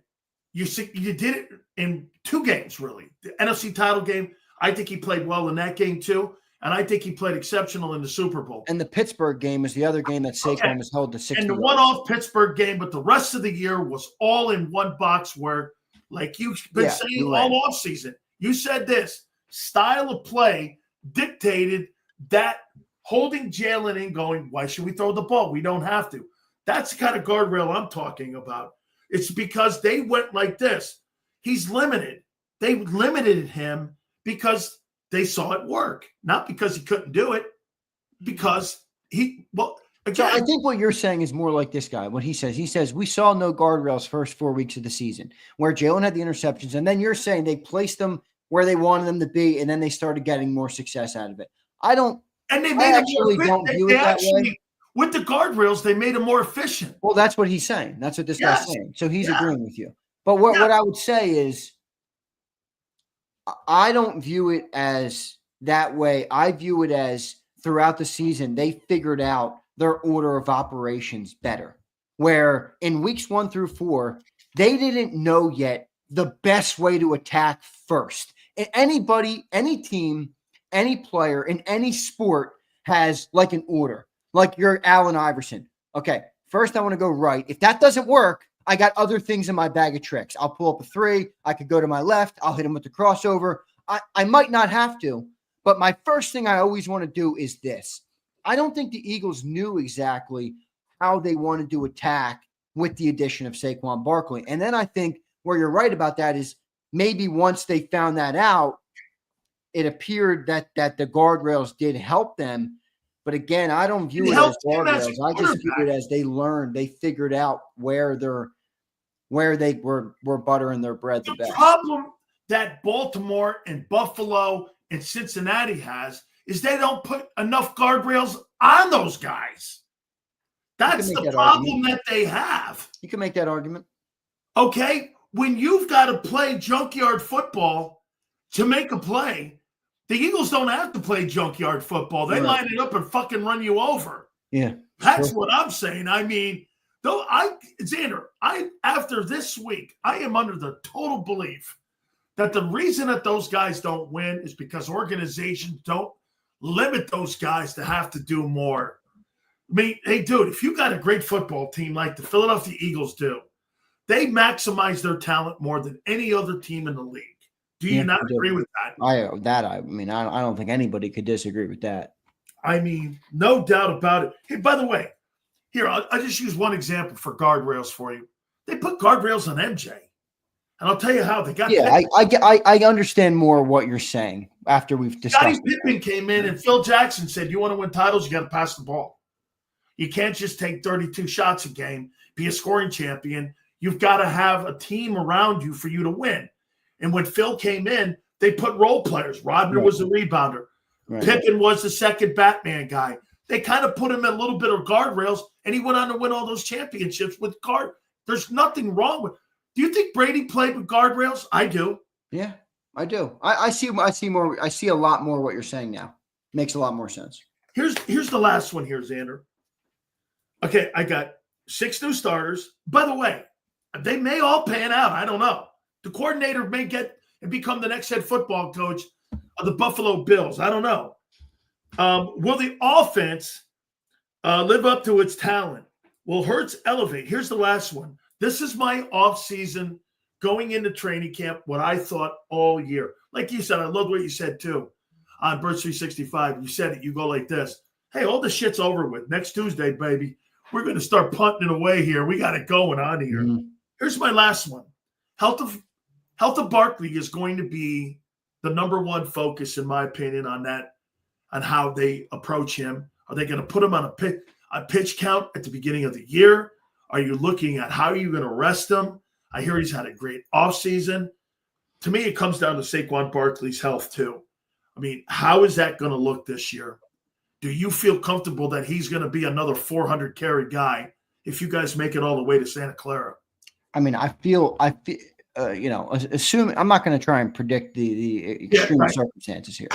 S1: you did it in 2 games, really. The NFC title game, I think he played well in that game too, and I think he played exceptional in the Super Bowl.
S2: And the Pittsburgh game is the other game that Saquon was held to 60.
S1: And the one-off Pittsburgh game, but the rest of the year was all in one box where, like you've been saying all offseason, you said this, style of play dictated that holding Jalen in going, why should we throw the ball? We don't have to. That's the kind of guardrail I'm talking about. It's because they went like this. He's limited. They limited him because they saw it work, not because he couldn't do it, because again.
S2: So I think what you're saying is more like this guy. What he says, we saw no guardrails first 4 weeks of the season where Jalen had the interceptions. And then you're saying they placed them where they wanted them to be. And then they started getting more success out of it.
S1: And they made don't view it that way. With the guardrails, they made it more efficient.
S2: Well, that's what he's saying. That's what this guy's saying. So he's agreeing with you. But what I would say is I don't view it as that way. I view it as throughout the season, they figured out their order of operations better. Where in weeks 1 through 4, they didn't know yet the best way to attack first. And anybody, any team, any player in any sport has like an order. Like you're Allen Iverson. Okay, first I want to go right. If that doesn't work, I got other things in my bag of tricks. I'll pull up a 3. I could go to my left. I'll hit him with the crossover. I might not have to, but my first thing I always want to do is this. I don't think the Eagles knew exactly how they wanted to attack with the addition of Saquon Barkley. And then I think where you're right about that is maybe once they found that out, it appeared that the guardrails did help them. But again, I don't view it as guardrails. I just view it as they learned, they figured out where they were buttering their bread the best.
S1: The problem that Baltimore and Buffalo and Cincinnati has is they don't put enough guardrails on those guys. That's the problem that they have.
S2: You can make that argument.
S1: Okay, when you've got to play junkyard football to make a play, the Eagles don't have to play junkyard football. They line it up and fucking run you over.
S2: Yeah.
S1: That's what I'm saying. I mean, Though Xander, after this week, I am under the total belief that the reason that those guys don't win is because organizations don't limit those guys to have to do more. I mean, hey, dude, if you got a great football team like the Philadelphia Eagles do, they maximize their talent more than any other team in the league. Do you not agree with that?
S2: I mean, I don't think anybody could disagree with that.
S1: I mean, no doubt about it. Hey, by the way, here, I'll just use one example for guardrails for you. They put guardrails on MJ. And I'll tell you how they got.
S2: Yeah, I understand more what you're saying after we've discussed.
S1: Scottie Pippen came in and Phil Jackson said, "You want to win titles, you got to pass the ball. You can't just take 32 shots a game, be a scoring champion. You've got to have a team around you for you to win." And when Phil came in, they put role players. Rodman was the rebounder. Right. Pippen was the second Batman guy. They kind of put him in a little bit of guardrails, and he went on to win all those championships with guard. There's nothing wrong with. Do you think Brady played with guardrails? I do.
S2: Yeah, I do. I see more. I see a lot more what you're saying now. Makes a lot more sense.
S1: Here's the last one here, Xander. Okay, I got 6 new starters. By the way, they may all pan out. I don't know. The coordinator may get and become the next head football coach of the Buffalo Bills. I don't know. Will the offense live up to its talent? Will Hurts elevate? Here's the last one. This is my offseason going into training camp, what I thought all year. Like you said, I love what you said too on Birds 365. You said it. You go like this. Hey, all the shit's over with. Next Tuesday, baby, we're going to start punting it away here. We got it going on here. Mm-hmm. Here's my last one. Health of Barkley is going to be the number one focus, in my opinion, on that, on how they approach him. Are they going to put him on a pitch count at the beginning of the year? Are you looking at how you're going to rest him? I hear he's had a great offseason. To me, it comes down to Saquon Barkley's health, too. I mean, how is that going to look this year? Do you feel comfortable that he's going to be another 400-carry guy if you guys make it all the way to Santa Clara?
S2: I mean, I feel, assuming I'm not going to try and predict the extreme circumstances here.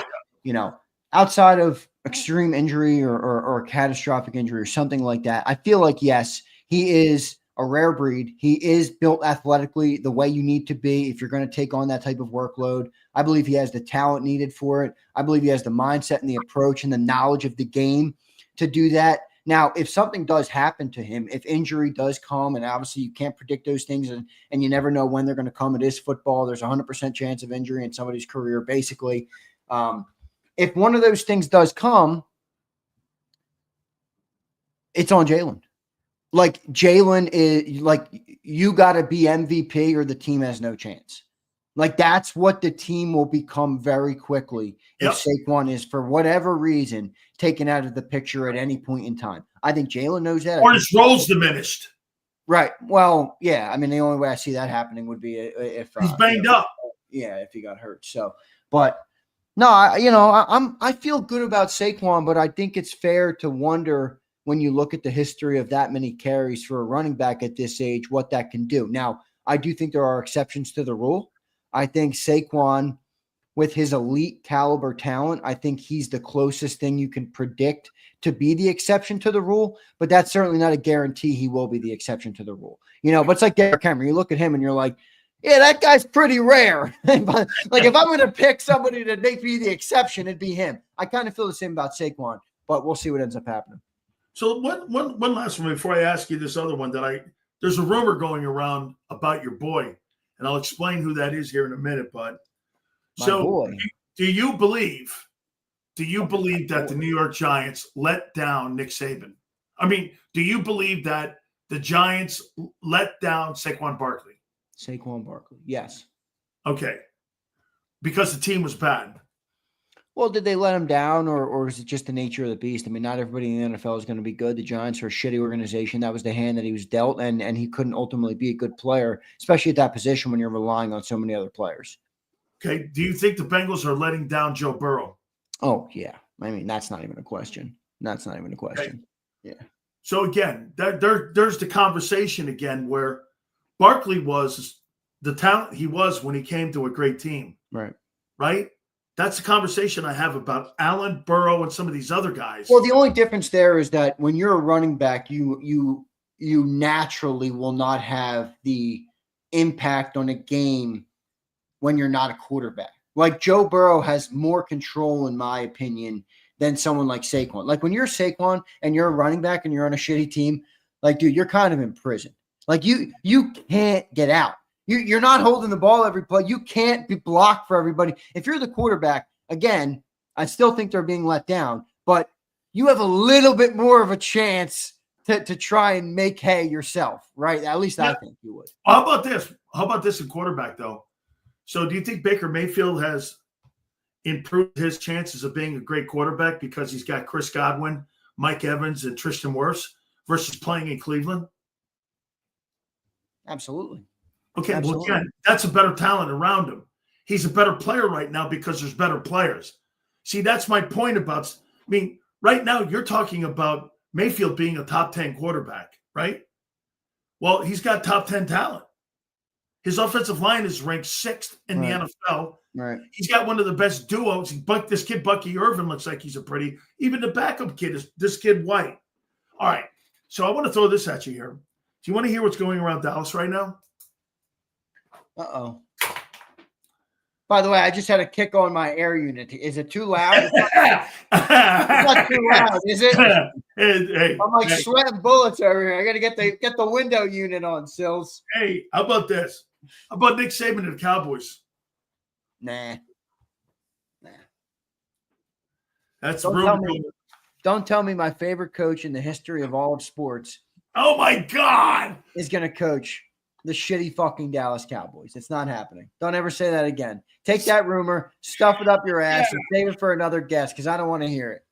S2: You know, outside of extreme injury or catastrophic injury or something like that, I feel like, yes, he is a rare breed. He is built athletically the way you need to be if you're going to take on that type of workload. I believe he has the talent needed for it. I believe he has the mindset and the approach and the knowledge of the game to do that. Now, if something does happen to him, if injury does come, and obviously you can't predict those things and you never know when they're going to come. It is football. There's 100% chance of injury in somebody's career, basically. If one of those things does come, it's on Jalen. Like, Jalen is like, you got to be MVP or the team has no chance. Like, that's what the team will become very quickly if Saquon is, for whatever reason, taken out of the picture at any point in time. I think Jalen knows that.
S1: Or his role's diminished.
S2: Right. Well, yeah. I mean, the only way I see that happening would be if
S1: he's banged up.
S2: Yeah, if he got hurt. So, but no, I feel good about Saquon, but I think it's fair to wonder, when you look at the history of that many carries for a running back at this age, what that can do. Now, I do think there are exceptions to the rule. I think Saquon, with his elite caliber talent, I think he's the closest thing you can predict to be the exception to the rule, but that's certainly not a guarantee he will be the exception to the rule. But it's like Derrick Henry. You look at him and you're like, yeah, that guy's pretty rare. But like, if I'm going to pick somebody to make me the exception, it'd be him. I kind of feel the same about Saquon, but we'll see what ends up happening.
S1: So one last one before I ask you this other one there's a rumor going around about your boy, and I'll explain who that is here in a minute, bud. Do you believe that the New York Giants let down Nick Saban? I mean, do you believe that the Giants let down Saquon Barkley?
S2: Saquon Barkley, yes.
S1: Okay. Because the team was bad.
S2: Well, did they let him down, or is it just the nature of the beast? I mean, not everybody in the NFL is going to be good. The Giants are a shitty organization. That was the hand that he was dealt, and he couldn't ultimately be a good player, especially at that position when you're relying on so many other players.
S1: Okay. Do you think the Bengals are letting down Joe Burrow?
S2: Oh, yeah. I mean, that's not even a question. Okay. Yeah.
S1: So, again, there's the conversation again where Barkley was the talent he was when he came to a great team. Right? That's the conversation I have about Allen, Burrow, and some of these other guys.
S2: Well, the only difference there is that when you're a running back, you you naturally will not have the impact on a game when you're not a quarterback. Like Joe Burrow has more control, in my opinion, than someone like Saquon. Like when you're Saquon and you're a running back and you're on a shitty team, like, dude, you're kind of in prison. Like you can't get out. You're not holding the ball every play. You can't be blocked for everybody. If you're the quarterback, again, I still think they're being let down, but you have a little bit more of a chance to try and make hay yourself, right? At least I think you would.
S1: How about this? How about this in quarterback, though? So do you think Baker Mayfield has improved his chances of being a great quarterback because he's got Chris Godwin, Mike Evans, and Tristan Wirfs versus playing in Cleveland?
S2: Absolutely.
S1: Okay,
S2: Absolutely.
S1: well, again, that's a better talent around him. He's a better player right now because there's better players. See, that's my point about – I mean, right now you're talking about Mayfield being a top 10 quarterback, right? Well, he's got top 10 talent. His offensive line is ranked 6th in the NFL.
S2: Right.
S1: He's got one of the best duos. This kid, Bucky Irvin, looks like he's a pretty – even the backup kid is this kid White. All right, so I want to throw this at you here. Do you want to hear what's going around Dallas right now?
S2: Uh-oh. By the way, I just had a kick on my air unit. Is it too loud? It's not too loud, is it?
S1: Hey,
S2: I'm like sweating bullets over here. I got to get the window unit on, Sills.
S1: Hey, how about this? How about Nick Saban and the Cowboys?
S2: Nah.
S1: That's
S2: Don't tell me my favorite coach in the history of all of sports.
S1: Oh my God!
S2: Is going to coach the shitty fucking Dallas Cowboys. It's not happening. Don't ever say that again. Take that rumor, stuff it up your ass, and save it for another guest because I don't want to hear it.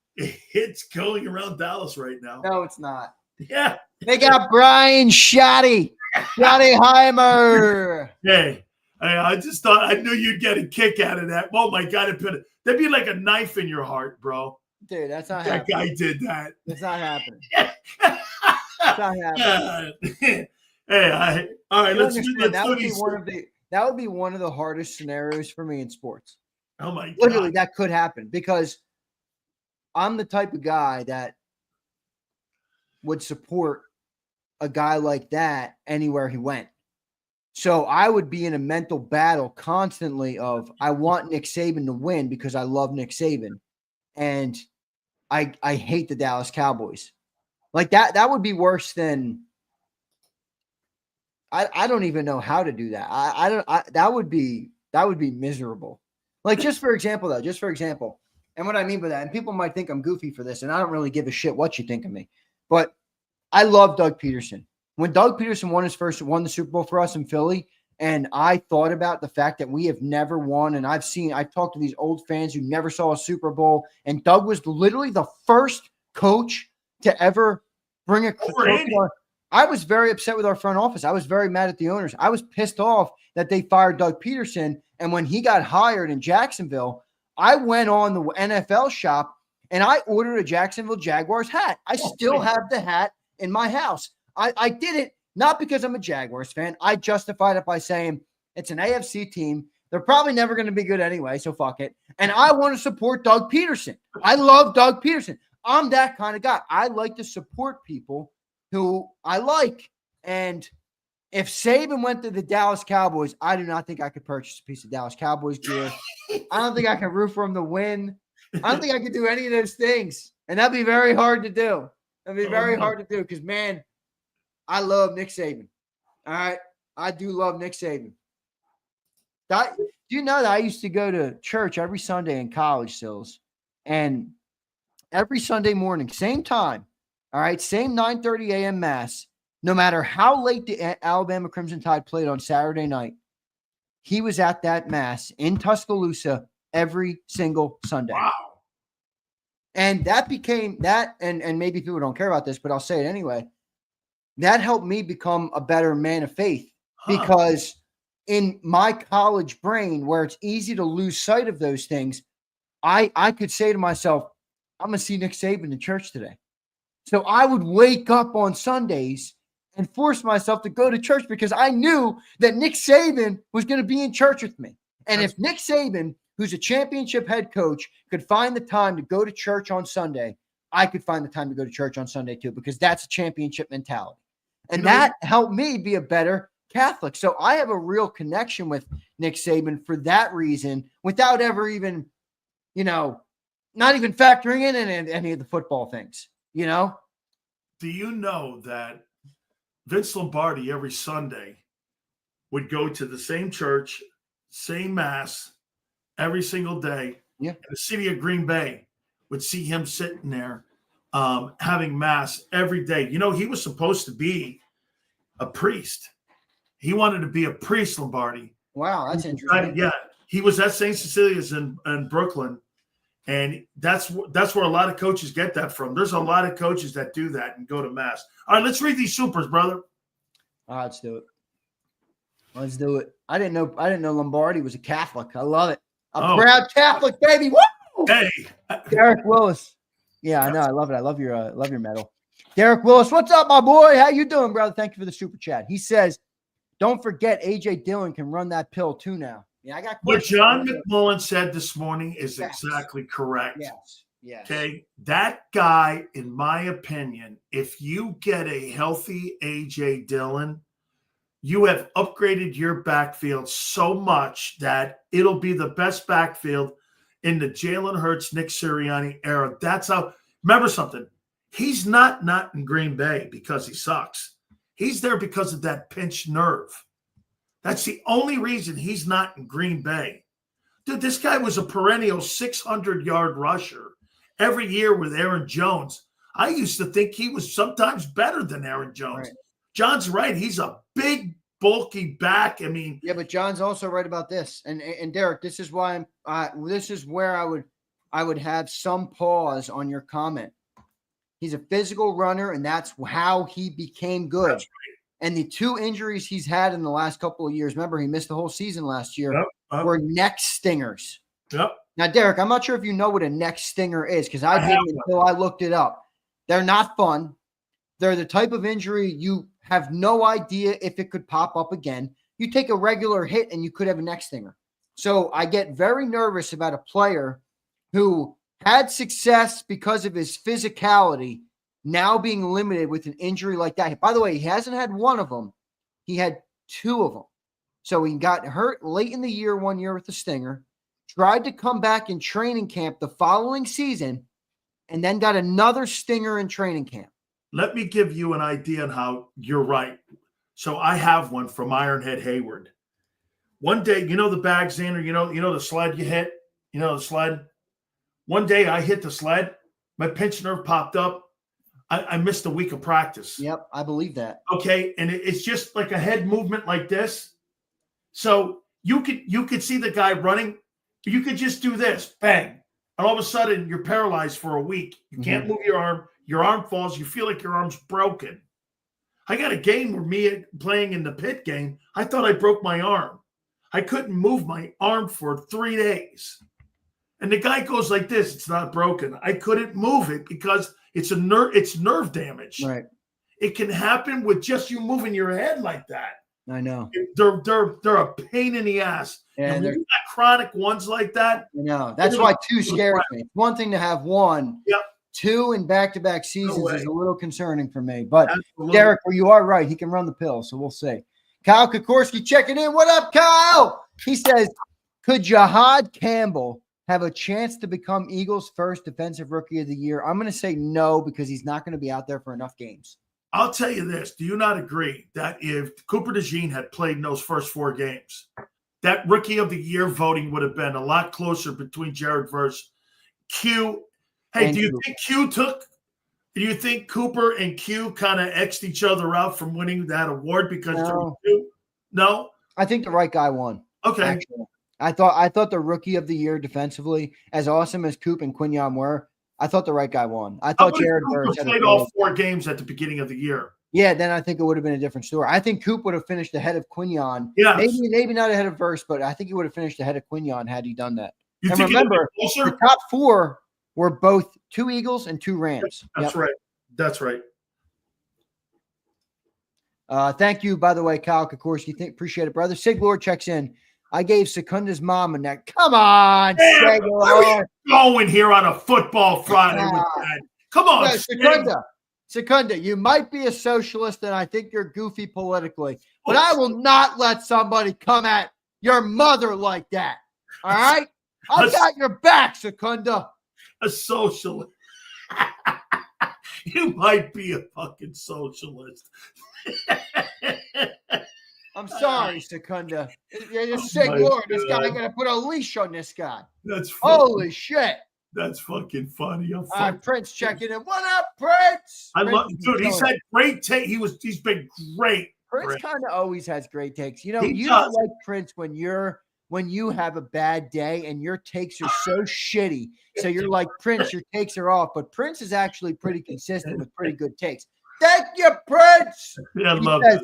S1: It's going around Dallas right now.
S2: No, it's not.
S1: Yeah.
S2: They got Brian Schottenheimer.
S1: Hey, I just thought I knew you'd get a kick out of that. Oh my God, that'd be like a knife in your heart, bro.
S2: Dude, that's not
S1: that
S2: happening.
S1: That guy did that.
S2: It's not happening. It's not happening.
S1: Hey, all right.
S2: That would be one of the hardest scenarios for me in sports.
S1: Oh my God!
S2: Literally, that could happen because I'm the type of guy that would support a guy like that anywhere he went. So I would be in a mental battle constantly of I want Nick Saban to win because I love Nick Saban, and I hate the Dallas Cowboys. Like that would be worse than. I don't even know how to do that. That would be miserable. Like just for example, and what I mean by that, and people might think I'm goofy for this, and I don't really give a shit what you think of me, but I love Doug Peterson. When Doug Peterson won the Super Bowl for us in Philly, and I thought about the fact that we have never won, and I've talked to these old fans who never saw a Super Bowl, and Doug was literally the first coach to ever bring a I was very upset with our front office. I was very mad at the owners. I was pissed off that they fired Doug Peterson. And when he got hired in Jacksonville, I went on the NFL shop and I ordered a Jacksonville Jaguars hat. I still have the hat in my house. I did it not because I'm a Jaguars fan. I justified it by saying it's an AFC team. They're probably never going to be good anyway, so fuck it. And I want to support Doug Peterson. I love Doug Peterson. I'm that kind of guy. I like to support people who I like. And if Saban went to the Dallas Cowboys, I do not think I could purchase a piece of Dallas Cowboys gear. I don't think I can root for him to win. I don't think I could do any of those things. And that'd be very hard to do. That'd be very hard to do because, man, I love Nick Saban. All right? I do love Nick Saban. Do you know that I used to go to church every Sunday in college, Sills? And every Sunday morning, same time, all right, same 9:30 a.m. mass, no matter how late the Alabama Crimson Tide played on Saturday night, he was at that mass in Tuscaloosa every single Sunday.
S1: Wow.
S2: And that became that, and maybe people don't care about this, but I'll say it anyway. That helped me become a better man of faith because in my college brain, where it's easy to lose sight of those things, I could say to myself, I'm going to see Nick Saban in church today. So I would wake up on Sundays and force myself to go to church because I knew that Nick Saban was going to be in church with me. And if Nick Saban, who's a championship head coach, could find the time to go to church on Sunday, I could find the time to go to church on Sunday too, because that's a championship mentality. And that helped me be a better Catholic. So I have a real connection with Nick Saban for that reason, without ever even, not even factoring in any of the football things,
S1: Do you know that Vince Lombardi every Sunday would go to the same church, same mass every single day?
S2: Yeah.
S1: And the city of Green Bay would see him sitting there having mass every day. He was supposed to be a priest. He wanted to be a priest, Lombardi.
S2: Wow, that's interesting.
S1: Yeah, he was at St. Cecilia's in Brooklyn, and that's where a lot of coaches get that from. There's a lot of coaches that do that and go to mass. All right, let's read these supers, brother.
S2: All right, let's do it. Let's do it. I didn't know Lombardi was a Catholic. I love it. A proud Catholic, baby. Woo!
S1: Hey,
S2: Derek Willis. Yeah, I know. I love it. I love your medal. Derek Willis, what's up, my boy? How you doing, brother? Thank you for the super chat. He says, don't forget AJ Dillon can run that pill too now. Yeah, I got questions.
S1: What John McMullen said this morning is exactly correct.
S2: Yes.
S1: Okay. That guy, in my opinion, if you get a healthy AJ Dillon, you have upgraded your backfield so much that it'll be the best backfield in the Jalen Hurts, Nick Sirianni era. That's how. Remember something. He's not in Green Bay because he sucks. He's there because of that pinched nerve. That's the only reason he's not in Green Bay. Dude, this guy was a perennial 600-yard rusher every year with Aaron Jones. I used to think he was sometimes better than Aaron Jones. Right. John's right. He's a big, bulky back. I mean,
S2: yeah, but John's also right about this. And Derek, this is why this is where I would have some pause on your comment. He's a physical runner, and that's how he became good. Right. And the two injuries he's had in the last couple of years, remember, he missed the whole season last year, were neck stingers.
S1: Yep.
S2: Now, Derek, I'm not sure if you know what a neck stinger is, because I didn't until I looked it up. They're not fun. They're the type of injury you have no idea if it could pop up again. You take a regular hit and you could have a neck stinger. So I get very nervous about a player who had success because of his physicality now being limited with an injury like that. By the way, he hasn't had one of them. He had two of them. So he got hurt late in the year, 1 year with the stinger, tried to come back in training camp the following season, and then got another stinger in training camp.
S1: Let me give you an idea on how you're right. So I have one from Ironhead Hayward. One day, the bag, Xander, the sled you hit, the sled. One day I hit the sled. My pinched nerve popped up. I missed a week of practice.
S2: Yep, I believe that.
S1: Okay, and it's just like a head movement like this. So you could see the guy running. You could just do this, bang, and all of a sudden you're paralyzed for a week. You can't move your arm. Your arm falls. You feel like your arm's broken. I got a game where me playing in the pit game, I thought I broke my arm. I couldn't move my arm for 3 days. And the guy goes like this. It's not broken. I couldn't move it because it's nerve damage.
S2: Right.
S1: It can happen with just you moving your head like that.
S2: I know.
S1: They're a pain in the ass. And when you got chronic ones like that.
S2: No, that's why two scares me. It's one thing to have one.
S1: Yep.
S2: Two in back-to-back seasons is a little concerning for me. But Derek, well, you are right. He can run the pill, so we'll see. Kyle Kokorski checking in. What up, Kyle? He says, could Jahad Campbell have a chance to become Eagles' first defensive rookie of the year? I'm going to say no, because he's not going to be out there for enough games.
S1: I'll tell you this. Do you not agree that if Cooper DeJean had played in those first 4 games, that rookie of the year voting would have been a lot closer between Jared Verse, Q? Hey, do you think Cooper and Q kind of X'd each other out from winning that award because No?
S2: I think the right guy won.
S1: Okay.
S2: Actually. I thought the rookie of the year defensively, as awesome as Coop and Quinyon were, I thought the right guy won. I thought Jared Verse
S1: played all 4 games at the beginning of the year.
S2: Yeah, then I think it would have been a different story. I think Coop would have finished ahead of Quinyon.
S1: Yeah,
S2: maybe not ahead of Verse, but I think he would have finished ahead of Quinyon had he done that. And remember, the top 4 were both 2 Eagles and 2 Rams.
S1: That's right. That's right.
S2: Thank you, by the way, Kyle Kokorski. Appreciate it, brother. Sig Lord checks in. I gave Secunda's mom a neck. Come on,
S1: Sig Lord. Going here on a football Friday with that. Come on,
S2: Secunda. Secunda, you might be a socialist, and I think you're goofy politically, but I will not let somebody come at your mother like that. All right? I got your back, Secunda.
S1: A socialist. You might be a fucking socialist.
S2: I'm sorry, Secunda. You're just sick, Lord. This guy, I'm going to put a leash on this guy.
S1: That's
S2: holy shit.
S1: That's fucking funny.
S2: All right, Prince checking in. What up, Prince?
S1: I love, dude. He's had great take. He's been great.
S2: Prince kind of always has great takes. You know, you don't like Prince when you have a bad day and your takes are so shitty. So you're like, Prince, your takes are off. But Prince is actually pretty consistent with pretty good takes. Thank you, Prince.
S1: Yeah, I love it.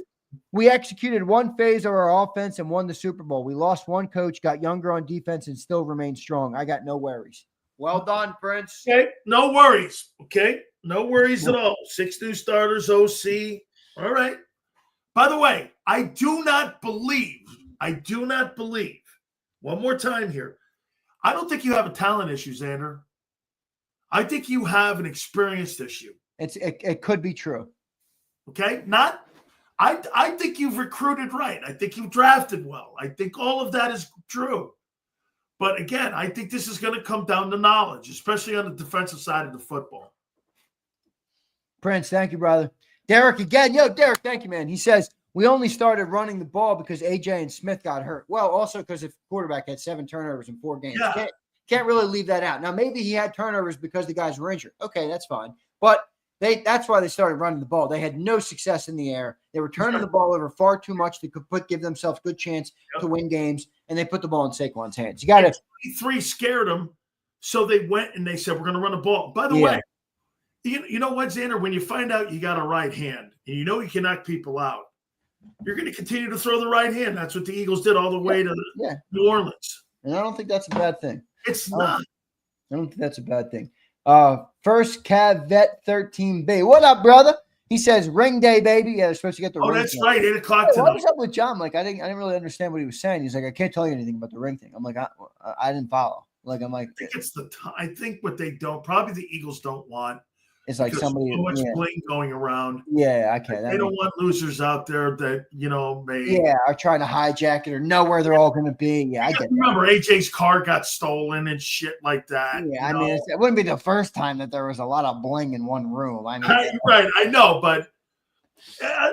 S2: We executed one phase of our offense and won the Super Bowl. We lost one coach, got younger on defense, and still remained strong. I got no worries. Well done, Prince.
S1: Okay, no worries. Okay, no worries at all. 6 new starters, OC. All right. By the way, I do not believe, one more time here, I don't think you have a talent issue, Xander. I think you have an experienced issue.
S2: It could be true.
S1: Okay? I think you've recruited right. I think you've drafted well. I think all of that is true. But again, I think this is going to come down to knowledge, especially on the defensive side of the football.
S2: Prince, thank you, brother. Derek again. Yo, Derek, thank you, man. He says, we only started running the ball because AJ and Smith got hurt. Well, also because if quarterback had 7 turnovers in 4 games.
S1: Yeah.
S2: Can't really leave that out. Now, maybe he had turnovers because the guys were injured. Okay, that's fine. But that's why they started running the ball. They had no success in the air. They were turning the ball over far too much. They could give themselves good chance to win games, and they put the ball in Saquon's hands. You got to.
S1: 23 scared them, so they went and they said, we're going to run the ball. By the way, you know what, Xander? When you find out you got a right hand and you know you can knock people out, you're going to continue to throw the right hand. That's what the Eagles did all the way to New Orleans.
S2: And I don't think that's a bad thing.
S1: It's not.
S2: I don't think that's a bad thing. First Cav Vet 13B. What up, brother? He says ring day, baby. Yeah, they're supposed to get the ring.
S1: That's
S2: thing.
S1: right, 8 o'clock tonight.
S2: What was up with John? Like, I didn't really understand what he was saying. He's like, I can't tell you anything about the ring thing. I'm like, I didn't follow. Like, I'm like,
S1: I think it's I think what they don't, probably the Eagles don't want.
S2: It's like somebody.
S1: So much bling going around.
S2: Yeah, okay.
S1: They don't want losers out there that
S2: are trying to hijack it or know where they're all going to be. Yeah, I get.
S1: Remember, AJ's car got stolen and shit like that.
S2: Yeah, I mean, it wouldn't be the first time that there was a lot of bling in one room. I mean,
S1: right? I know, but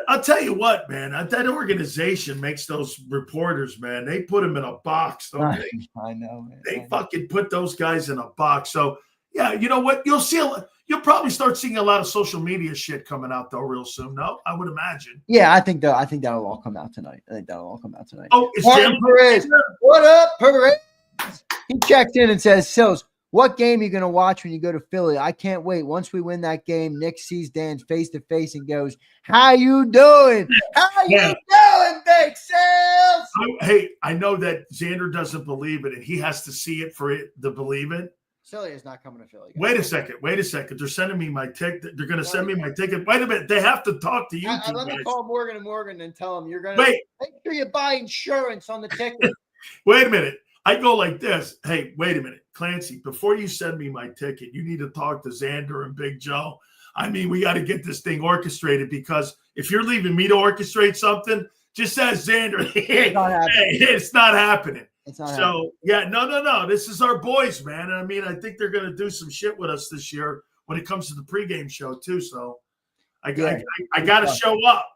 S1: I'll tell you what, man. That organization makes those reporters, man. They put them in a box, don't they?
S2: I know, man.
S1: They fucking put those guys in a box. So yeah, you know what? You'll probably start seeing a lot of social media shit coming out though real soon. No, I would imagine.
S2: Yeah, I think that'll all come out tonight.
S1: Oh, it's
S2: Perez. What up, Perez? He checked in and says, Sills, what game are you going to watch when you go to Philly? I can't wait. Once we win that game, Nick sees Dan face to face and goes, how you doing? How you doing, Big Sills?
S1: Hey, I know that Xander doesn't believe it and he has to see it for it to believe it.
S2: Silly is not coming to Philly.
S1: Wait a second. They're sending me my ticket. They're going to send me my ticket. Wait a minute. They have to talk to you.
S2: Let me call Morgan & Morgan and tell them you're going to make sure you buy insurance on the ticket.
S1: Wait a minute. I go like this. Hey, wait a minute. Clancy, before you send me my ticket, you need to talk to Xander and Big Joe. I mean, we got to get this thing orchestrated because if you're leaving me to orchestrate something, just ask Xander. It's not happening. No. This is our boys, man. I mean, I think they're going to do some shit with us this year when it comes to the pregame show too. So I got to show up.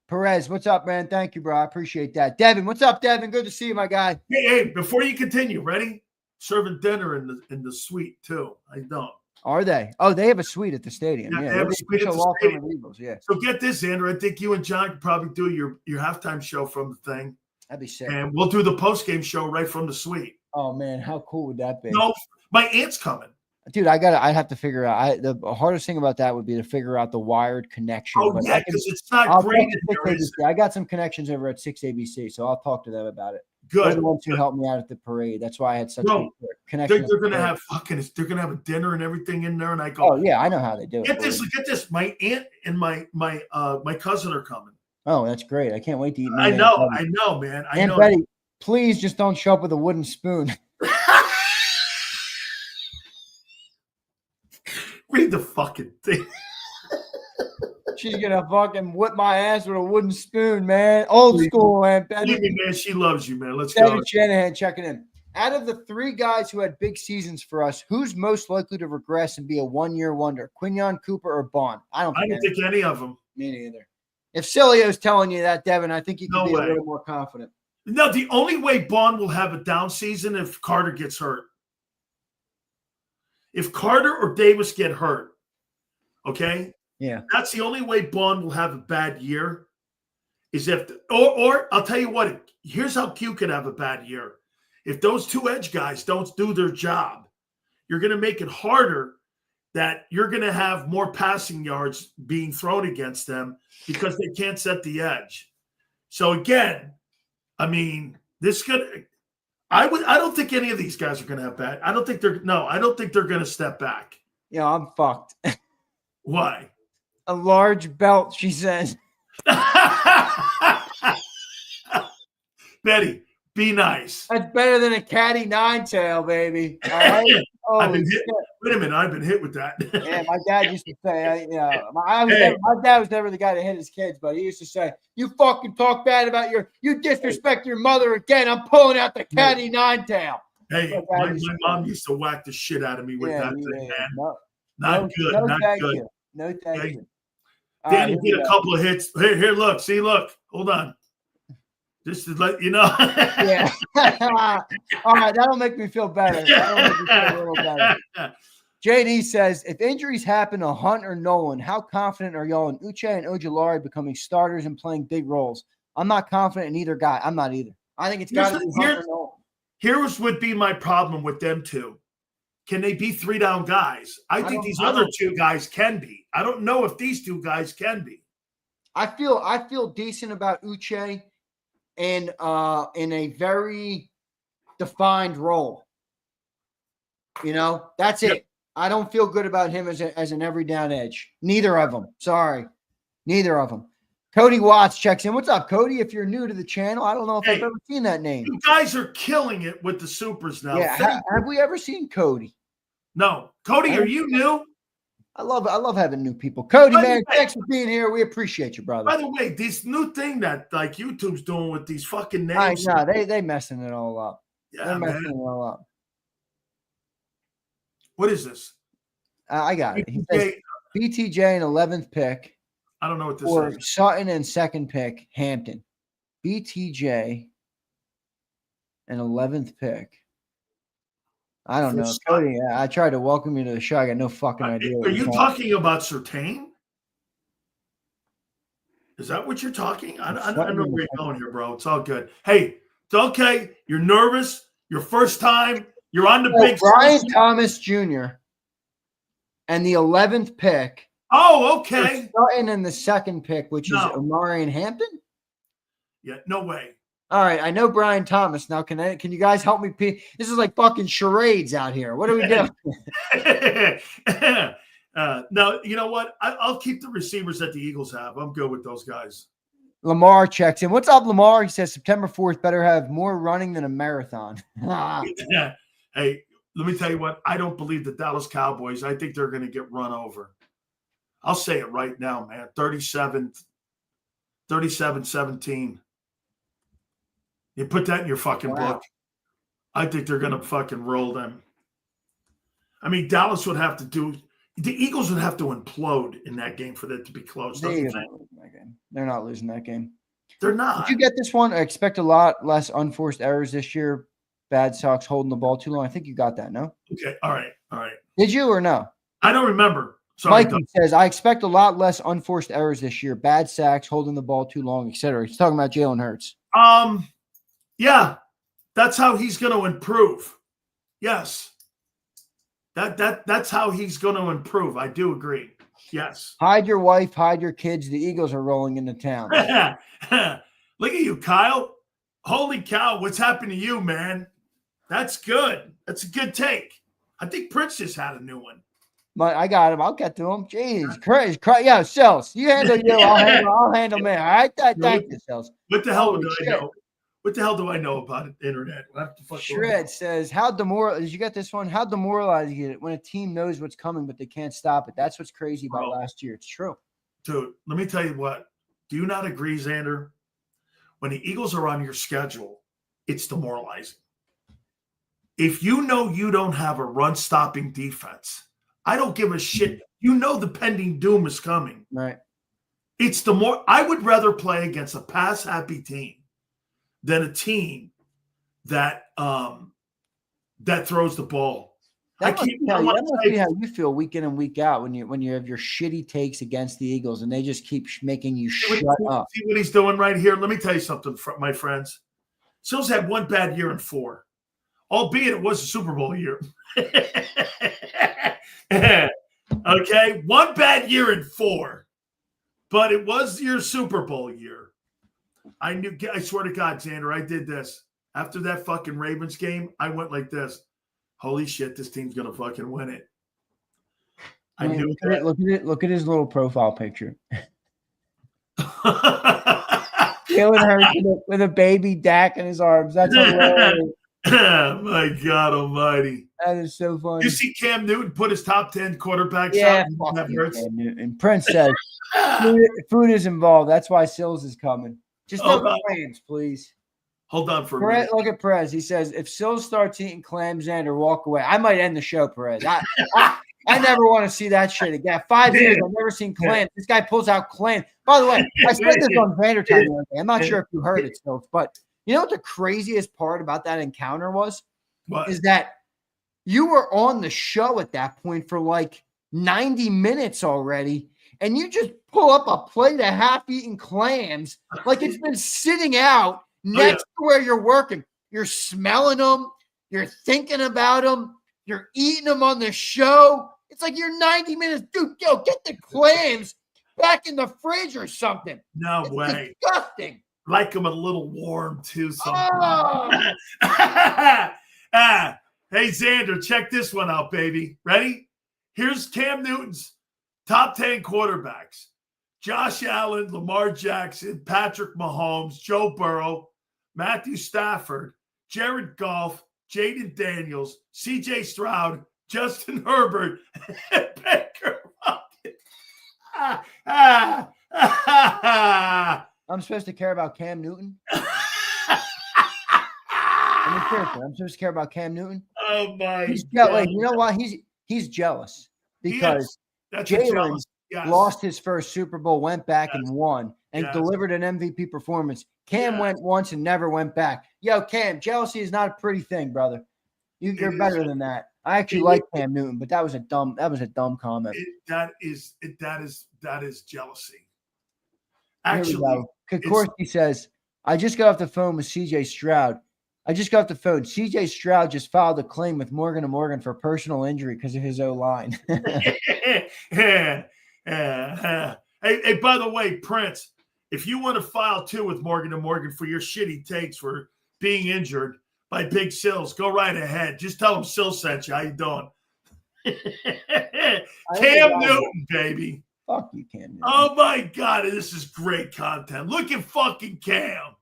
S2: Perez, what's up, man? Thank you, bro. I appreciate that. Devin, what's up, Devin? Good to see you, my guy.
S1: Hey, before you continue, ready? Serving dinner in the suite too. I don't.
S2: Are they? Oh, they have a suite at the stadium.
S1: Yeah, they have a suite at the stadium.
S2: Eagles, yeah.
S1: So get this, Andrew. I think you and John could probably do your halftime show from the thing.
S2: That'd be sick.
S1: And we'll do the post-game show right from the suite.
S2: Oh, man. How cool would that be?
S1: No, my aunt's coming.
S2: Dude, I have to figure out. The hardest thing about that would be to figure out the wired connection.
S1: Oh, yeah, because it's not great.
S2: I got some connections over at 6 ABC, so I'll talk to them about it.
S1: Good.
S2: They're the ones who helped me out at the parade. That's why I had such a connection.
S1: They're going to have they're going to have a dinner and everything in there. And I go,
S2: oh, yeah, I know how they do it.
S1: Get this. My aunt and my cousin are coming.
S2: Oh, that's great. I can't wait to eat.
S1: I know, man.
S2: Aunt Betty, please just don't show up with a wooden spoon.
S1: Read the fucking thing.
S2: She's gonna fucking whip my ass with a wooden spoon, man. Old school, man.
S1: Believe me, man, she loves you, man. Let's
S2: David
S1: go.
S2: Shanahan checking in. Out of the 3 guys who had big seasons for us, who's most likely to regress and be a one-year wonder? Quinyon, Cooper, or Bond? I don't think
S1: any of them.
S2: Me neither. If Sileo's telling you that, Devin, I think you can
S1: No
S2: be
S1: way.
S2: a little more confident.
S1: No, the only way Bond will have a down season if Carter gets hurt. If Carter or Davis get hurt, okay?
S2: Yeah.
S1: That's the only way Bond will have a bad year is if or I'll tell you what, here's how Q could have a bad year. If those 2 edge guys don't do their job, you're going to make it harder that you're going to have more passing yards being thrown against them because they can't set the edge. So again, I mean, I don't think any of these guys are going to have bad. I don't think they're going to step back.
S2: Yeah, I'm fucked.
S1: Why?
S2: A large belt, she says.
S1: Betty, be nice.
S2: That's better than a caddy 9-tail, baby. All right?
S1: Wait a minute, I've been hit with that.
S2: Yeah, my dad used to say, my dad was never the guy to hit his kids, but he used to say, "You fucking talk bad about you disrespect your mother again. I'm pulling out the caddy 9-tail."
S1: Hey, my mom used to whack the shit out of me with that thing, man. Not good.
S2: No, thank you.
S1: Danny did a couple of hits. Here, look. See, look. Hold on. Just to let you know.
S2: Yeah. All right, that'll make me feel better. That'll make me feel a little better. JD says, if injuries happen to Hunt or Nolan, how confident are y'all in Uche and Ojulari becoming starters and playing big roles? I'm not confident in either guy. I'm not either. I think it's got to be Hunt or Nolan.
S1: Here's would be my problem with them two. Can they be 3-down guys? I think these other 2 guys can be. I don't know if these 2 guys can be.
S2: I feel decent about Uche in a very defined role. You know, that's it. I don't feel good about him as an every down edge. Neither of them. Sorry. Neither of them. Cody Watts checks in. What's up, Cody? If you're new to the channel, I don't know if I've ever seen that name.
S1: You guys are killing it with the supers now.
S2: Yeah. Have we ever seen Cody?
S1: No. Cody, are you new?
S2: I love having new people. Cody, man, thanks for being here. We appreciate you, brother.
S1: By the way, this new thing that like YouTube's doing with these fucking names.
S2: I know, they messing it all up.
S1: Yeah,
S2: they're messing it all up.
S1: What is this?
S2: I got it. He says BTJ an 11th pick.
S1: I don't know what this
S2: or
S1: is.
S2: Sutton and 2nd pick, Hampton. BTJ an 11th pick. I don't know. Cody, I tried to welcome you to the show. I got no fucking idea.
S1: Are you talking about Surtain? Is that what you're talking? I don't know where you're going here, bro. It's all good. Hey, it's okay. You're nervous. Your first time. You're on the big
S2: Brian Thomas Jr. and the 11th pick.
S1: Oh, okay.
S2: Sutton and the 2nd pick, which is Omari and Hampton?
S1: Yeah, no way.
S2: All right, I know Brian Thomas. Now, can you guys help me? This is like fucking charades out here. What are we doing?
S1: No, you know what? I'll keep the receivers that the Eagles have. I'm good with those guys.
S2: Lamar checks in. What's up, Lamar? He says September 4th better have more running than a marathon.
S1: Hey, let me tell you what. I don't believe the Dallas Cowboys. I think they're going to get run over. I'll say it right now, man. 37-17. You put that in your fucking book. I think they're going to fucking roll them. I mean, Dallas would have to do – the Eagles would have to implode in that game for it to be close.
S2: They're not losing that game.
S1: They're not.
S2: Did you get this one? I expect a lot less unforced errors this year. Bad Sox holding the ball too long. I think you got that, no?
S1: Okay. All right.
S2: Did you or no?
S1: I don't remember. Sorry,
S2: Mikey says, I expect a lot less unforced errors this year. Bad sacks, holding the ball too long, etc. He's talking about Jalen Hurts.
S1: Yeah, that's how he's going to improve. Yes. That's how he's going to improve. I do agree. Yes.
S2: Hide your wife, hide your kids. The Eagles are rolling into town.
S1: Look at you, Kyle. Holy cow, what's happened to you, man? That's good. That's a good take. I think Prince just had a new one.
S2: But I got him. I'll get to him. Jeez, Christ. Yeah, Sels. You handle you. I'll handle me. All right. Thank you, Sels.
S1: What the hell do I know? What the hell do I know about the internet?
S2: Shred says, did you get this one? How demoralizing is it when a team knows what's coming, but they can't stop it? That's what's crazy about last year. It's true.
S1: Dude, let me tell you what. Do you not agree, Xander? When the Eagles are on your schedule, it's demoralizing. If you know you don't have a run-stopping defense, I don't give a shit. You know the pending doom is coming.
S2: Right.
S1: I would rather play against a pass-happy team than a team that throws the ball.
S2: That must be how you feel week in and week out when you have your shitty takes against the Eagles and they just keep making you shut up.
S1: See what he's doing right here? Let me tell you something, my friends. Sills had one bad year in 4, albeit it was a Super Bowl year. Okay, one bad year in 4, but it was your Super Bowl year. I swear to God, Xander, I did this. After that fucking Ravens game, I went like this. Holy shit, this team's going to fucking win it.
S2: Look at his little profile picture. Jalen Hurts with a baby Dak in his arms. That's hilarious.
S1: My God almighty.
S2: That is so funny.
S1: You see Cam Newton put his top 10 quarterbacks
S2: out?
S1: Yeah,
S2: Cam Newton. Prince says food is involved. That's why Sills is coming. Just no clams, please.
S1: Hold on for a minute.
S2: Look at Perez. He says, if Sills starts eating clams, Xander, walk away. I might end the show, Perez. I never want to see that shit again. 5 years, I've never seen clams. This guy pulls out clams. By the way, I said this on Xander time the other day. I'm not sure if you heard it, Sills, but you know what the craziest part about that encounter was?
S1: What?
S2: Is that you were on the show at that point for like 90 minutes already, and you just pull up a plate of half-eaten clams like it's been sitting out next to where you're working. You're smelling them. You're thinking about them. You're eating them on the show. It's like you're 90 minutes. Dude, get the clams back in the fridge or something.
S1: No way.
S2: Disgusting.
S1: Like them a little warm, too. Sometimes. Oh. Hey, Xander, check this one out, baby. Ready? Here's Cam Newton's top 10 quarterbacks. Josh Allen, Lamar Jackson, Patrick Mahomes, Joe Burrow, Matthew Stafford, Jared Goff, Jaden Daniels, C.J. Stroud, Justin Herbert, and Baker
S2: I'm supposed to care about Cam Newton? I'm supposed to care about Cam Newton?
S1: Oh, my
S2: God. You know why? He's jealous because Jalen lost his first Super Bowl, went back and won, and delivered an MVP performance. Cam went once and never went back. Yo, Cam, jealousy is not a pretty thing, brother. You're better than that. I actually like Cam Newton, but that was a dumb comment.
S1: That is jealousy. Actually,
S2: Kokorski says, I just got off the phone with CJ Stroud. CJ Stroud just filed a claim with Morgan & Morgan for personal injury because of his O-line.
S1: Hey, by the way, Prince, if you want to file too with Morgan & Morgan for your shitty takes for being injured by Big Sills, go right ahead. Just tell him Sills sent you. How you doing? Cam Newton, baby.
S2: Fuck you, Cam Newton.
S1: Oh, my God. This is great content. Look at fucking Cam.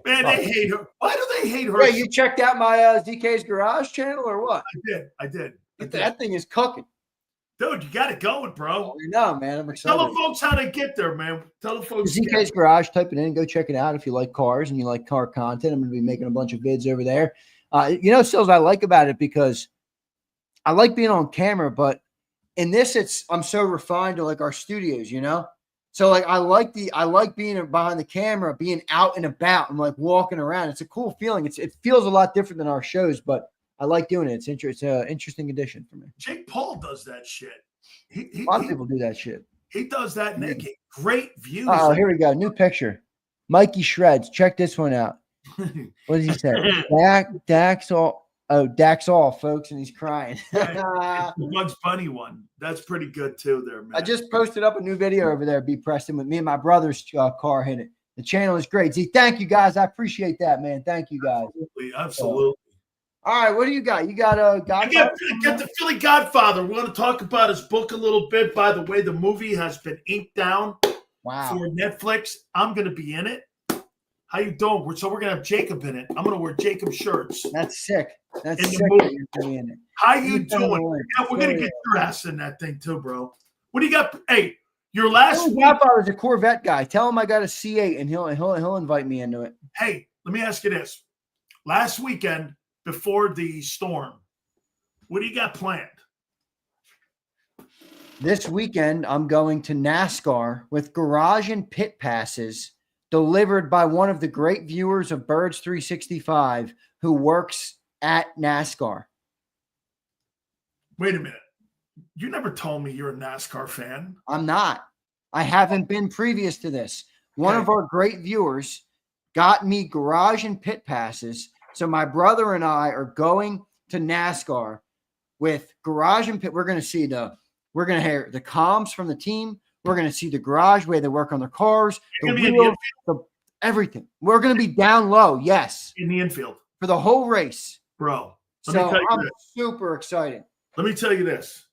S1: Man, they hate her. Why do they hate her?
S2: Hey, you checked out my DK's Garage channel or what?
S1: I did.
S2: That thing is cooking.
S1: Dude, you got it going, bro.
S2: No, man. I'm excited.
S1: Tell the folks how to get there, man. Tell the folks.
S2: DK's Garage, type it in. Go check it out if you like cars and you like car content. I'm going to be making a bunch of vids over there. Sills, I like about it because I like being on camera, but in this, I'm so refined to like our studios, So like I like being behind the camera, being out and about and like walking around. It's a cool feeling. It feels a lot different than our shows, but I like doing it. It's an interesting addition for me.
S1: Jake Paul does that shit.
S2: A lot of people do that shit.
S1: He does that, and they get great views.
S2: Oh, here we go. New picture. Mikey Shreds. Check this one out. What does he say? Dak's all, folks, and he's crying.
S1: The Bugs Bunny one. That's pretty good too there, man.
S2: I just posted up a new video over there, B. Preston, with me and my brother's car hit it. The channel is great. Z, thank you, guys. I appreciate that, man. Thank you, guys.
S1: Absolutely.
S2: All right, what do you got? You got a Godfather?
S1: I got the Philly Godfather. We're going to talk about his book a little bit. By the way, the movie has been inked down for Netflix. I'm going to be in it. How you doing? So we're gonna have Jacob in it. I'm gonna wear Jacob shirts.
S2: That's sick. That's
S1: In the
S2: sick.
S1: movie.
S2: That you're gonna be in it.
S1: How you
S2: Put it on the
S1: doing?
S2: link.
S1: Yeah, we're gonna get your ass in that thing too, bro. What do you got? Hey, your last week.
S2: Godfather's a Corvette guy. Tell him I got a C8, and he'll invite me into it.
S1: Hey, let me ask you this: last weekend before the storm, what do you got planned?
S2: This weekend, I'm going to NASCAR with garage and pit passes delivered by one of the great viewers of Birds 365 who works at NASCAR.
S1: Wait a minute. You never told me you're a NASCAR fan.
S2: I'm not. I haven't been previous to this. One
S1: Okay.
S2: of our great viewers got me garage and pit passes. So my brother and I are going to NASCAR with garage and pit. We're going to hear the comms from the team. We're going to see the garage, where they work on their cars, the wheels, everything. We're going to be down low. Yes.
S1: In the infield.
S2: For the whole race.
S1: Bro.
S2: So I'm super excited.
S1: Let me tell you this.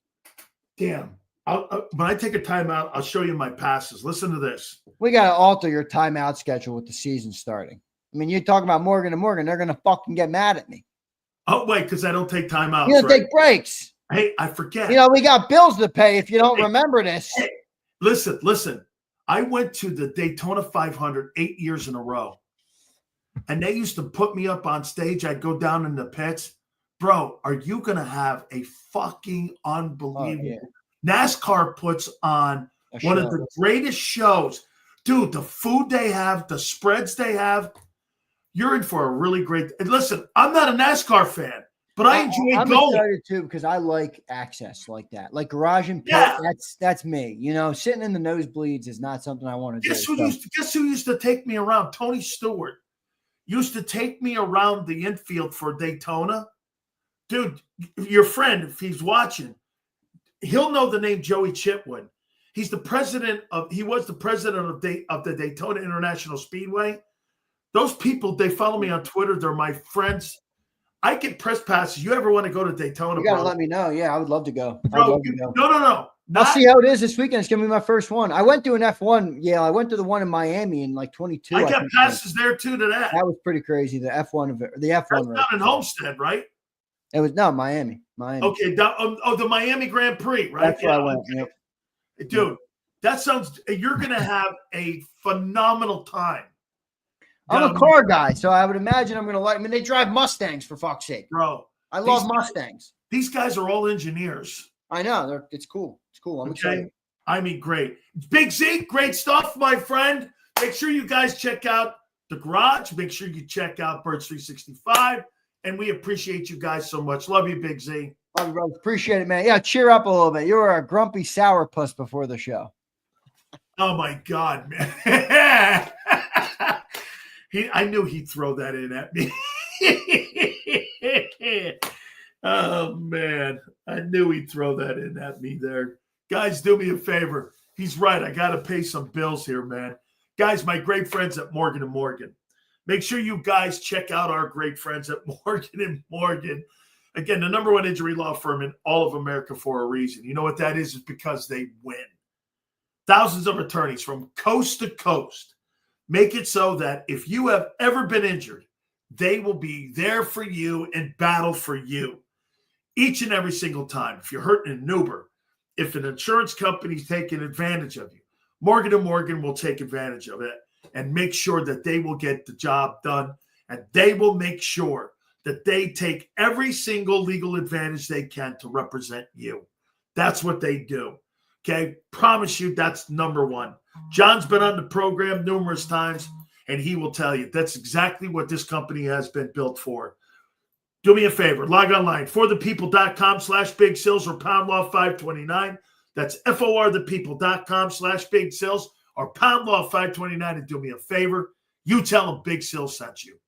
S1: Damn. When I take a timeout, I'll show you my passes. Listen to this.
S2: We got to alter your timeout schedule with the season starting. I mean, you're talking about Morgan and Morgan. They're going to fucking get mad at me.
S1: Oh, wait, because I don't take timeouts.
S2: You don't take breaks.
S1: Hey, I forget.
S2: We got bills to pay if you don't remember this.
S1: Hey, listen. I went to the Daytona 500 8 years in a row. And they used to put me up on stage. I'd go down in the pits. Bro, are you going to have a fucking unbelievable NASCAR puts on one of the greatest shows. Dude, the food they have, the spreads they have, you're in for a really great – listen, I'm not a NASCAR fan, but I enjoy
S2: I'm
S1: going.
S2: excited too because I like access like that. Like garage and pit, that's me. Sitting in the nosebleeds is not something I want to do.
S1: Guess who used to take me around? Tony Stewart used to take me around the infield for Daytona. Dude, your friend, if he's watching – he'll know the name Joey Chitwood. He was the president of the Daytona International Speedway. Those people, they follow me on Twitter. They're my friends. I get press passes. You ever want to go to Daytona?
S2: You got to let me know. Yeah, I would love to go.
S1: Bro, no.
S2: I'll see how it is this weekend. It's going to be my first one. I went to an F1. Yeah, I went to the one in Miami in like 22.
S1: I got passes there too to that.
S2: That was pretty crazy. The F1 of it. The F1
S1: That's down in Homestead, right?
S2: It was Miami.
S1: Okay, the Miami Grand Prix, right?
S2: That's where I went. Yep.
S1: Dude, that sounds. You're gonna have a phenomenal time.
S2: I'm a car guy, so I would imagine I'm gonna like. I mean, they drive Mustangs for fuck's sake,
S1: bro.
S2: I love Mustangs.
S1: These guys are all engineers.
S2: I know. It's cool. It's cool. I'm excited.
S1: I mean, great. Big Z, great stuff, my friend. Make sure you guys check out the garage. Make sure you check out Birds 365. And we appreciate you guys so much. Love you, Big Z.
S2: Love you, bro. Appreciate it, man. Yeah, cheer up a little bit. You were a grumpy sourpuss before the show.
S1: Oh, my God, man. I knew he'd throw that in at me. Oh, man. I knew he'd throw that in at me there. Guys, do me a favor. He's right. I got to pay some bills here, man. Guys, my great friends at Morgan & Morgan. Make sure you guys check out our great friends at Morgan & Morgan. Again, the number one injury law firm in all of America for a reason. You know what that is? It's because they win. Thousands of attorneys from coast to coast make it so that if you have ever been injured, they will be there for you and battle for you each and every single time. If you're hurt in an Uber, if an insurance company's taking advantage of you, Morgan & Morgan will take advantage of it and make sure that they will get the job done, and they will make sure that they take every single legal advantage they can to represent you. That's what they do. Okay? Promise you that's number one. John's been on the program numerous times, and he will tell you that's exactly what this company has been built for. Do me a favor. Log online, forthepeople.com/Big Sills or Pound Law 529. That's forthepeople.com/Big Sills. Or Pound Law 529, and do me a favor. You tell them Big Sil sent you.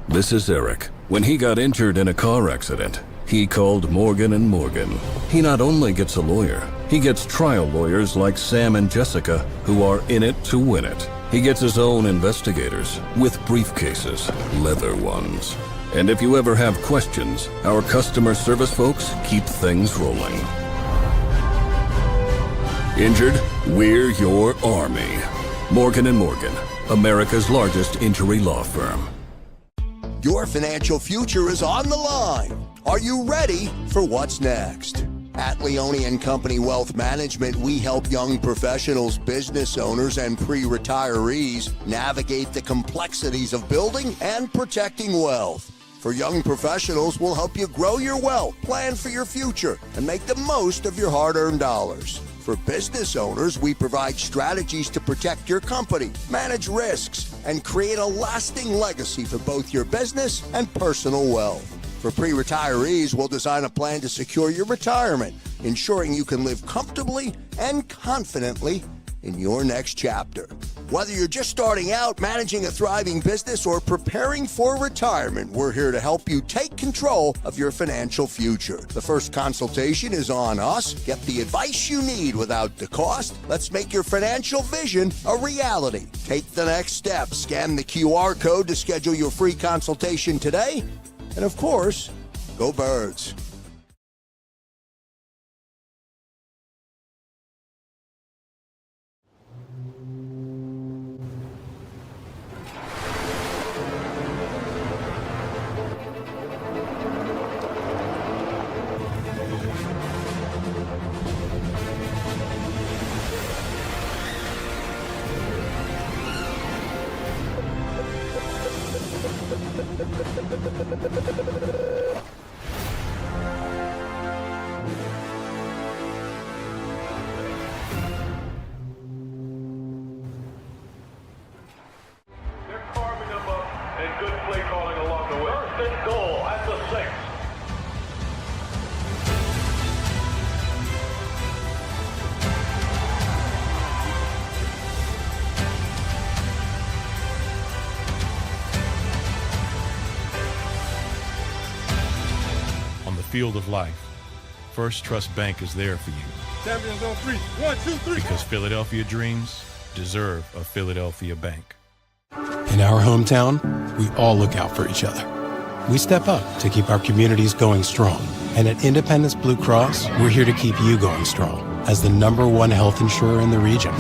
S3: This is Eric. When he got injured in a car accident, he called Morgan & Morgan. He not only gets a lawyer, he gets trial lawyers like Sam and Jessica, who are in it to win it. He gets his own investigators with briefcases, leather ones. And if you ever have questions, our customer service folks keep things rolling. Injured? We're your army. Morgan & Morgan, America's largest injury law firm.
S4: Your financial future is on the line. Are you ready for what's next? At Leone & Company Wealth Management, we help young professionals, business owners, and pre-retirees navigate the complexities of building and protecting wealth. For young professionals, we'll help you grow your wealth, plan for your future, and make the most of your hard-earned dollars. For business owners, we provide strategies to protect your company, manage risks, and create a lasting legacy for both your business and personal wealth. For pre-retirees, we'll design a plan to secure your retirement, ensuring you can live comfortably and confidently in your next chapter. Whether you're just starting out, managing a thriving business, or preparing for retirement, we're here to help you take control of your financial future. The first consultation is on us. Get the advice you need without the cost. Let's make your financial vision a reality. Take the next step. Scan the QR code to schedule your free consultation today. And of course, go Birds.
S5: Field of life, First Trust Bank is there for you.
S6: Champions on 3. 1, 2, 3.
S5: Because Philadelphia dreams deserve a Philadelphia bank.
S7: In our hometown, we all look out for each other. We step up to keep our communities going strong. And at Independence Blue Cross, we're here to keep you going strong as the #1 health insurer in the region.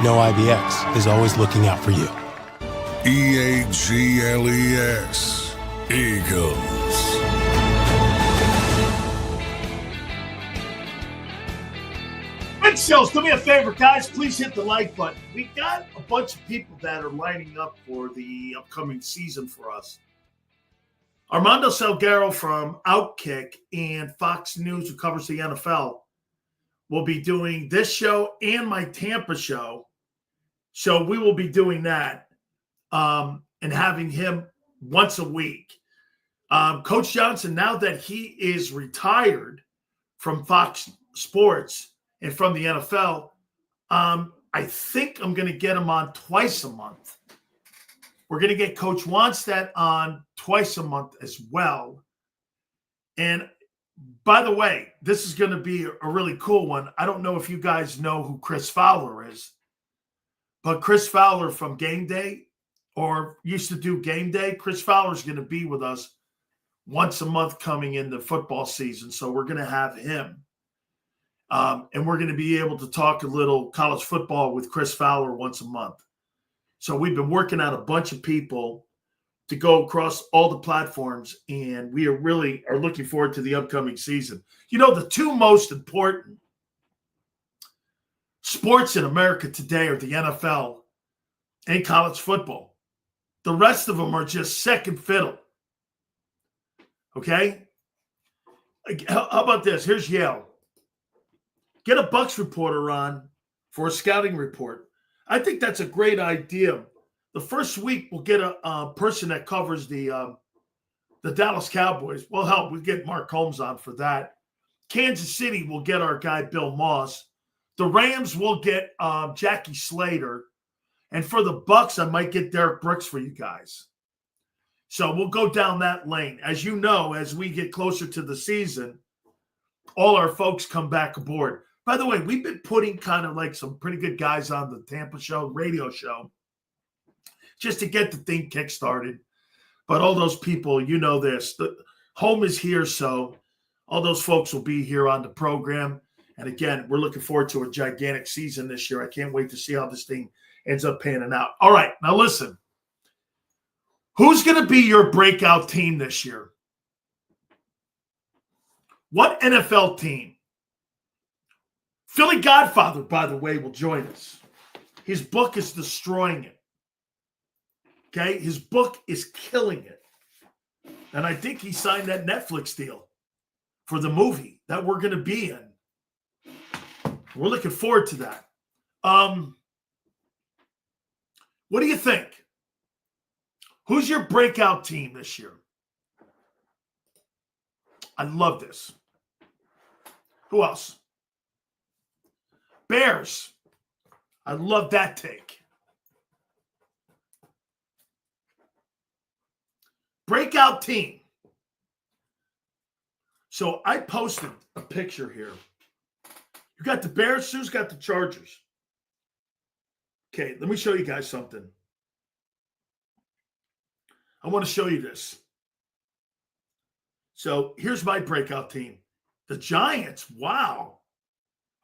S7: No IBX is always looking out for you.
S8: EAGLES, Eagles.
S1: Sales, do me a favor, guys. Please hit the like button. We got a bunch of people that are lining up for the upcoming season for us. Armando Salguero from Outkick and Fox News, who covers the NFL, will be doing this show and my Tampa show. So we will be doing that and having him once a week. Coach Johnson, now that he is retired from Fox Sports and from the NFL, I think I'm going to get him on twice a month. We're going to get Coach Wannstedt on twice a month as well. And by the way, this is going to be a really cool one. I don't know if you guys know who Chris Fowler is, but Chris Fowler from Game Day, or used to do Game Day, Chris Fowler is going to be with us once a month coming in the football season. So we're going to have him. And we're going to be able to talk a little college football with Chris Fowler once a month. So we've been working out a bunch of people to go across all the platforms, and we are looking forward to the upcoming season. You know, the two most important sports in America today are the NFL and college football. The rest of them are just second fiddle. Okay? How about this? Here's Yale. Get a Bucks reporter on for a scouting report. I think that's a great idea. The first week we'll get a person that covers the Dallas Cowboys. Well, hell, we'll get Mark Holmes on for that. Kansas City will get our guy Bill Moss. The Rams will get Jackie Slater. And for the Bucks, I might get Derek Brooks for you guys. So we'll go down that lane. As you know, as we get closer to the season, all our folks come back aboard. By the way, we've been putting kind of like some pretty good guys on the Tampa show, radio show, just to get the thing kick-started. But all those people, you know this. The home is here, so all those folks will be here on the program. And again, we're looking forward to a gigantic season this year. I can't wait to see how this thing ends up panning out. All right, now listen. Who's going to be your breakout team this year? What NFL team? Philly Godfather, by the way, will join us. His book is destroying it. Okay? His book is killing it. And I think he signed that Netflix deal for the movie that we're going to be in. We're looking forward to that. What do you think? Who's your breakout team this year? I love this. Who else? Bears. I love that take. Breakout team. So I posted a picture here. You got the Bears, Sue's got the Chargers. Okay, let me show you guys something. I want to show you this. So here's my breakout team. The Giants. Wow.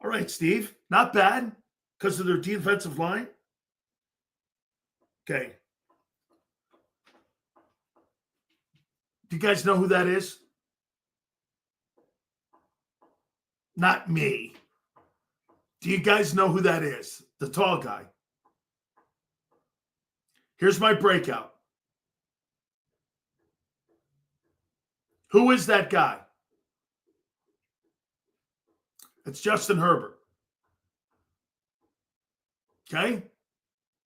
S1: All right, Steve. Not bad because of their defensive line. Okay. Do you guys know who that is? Not me. Do you guys know who that is? The tall guy. Here's my breakout. Who is that guy? It's Justin Herbert. Okay?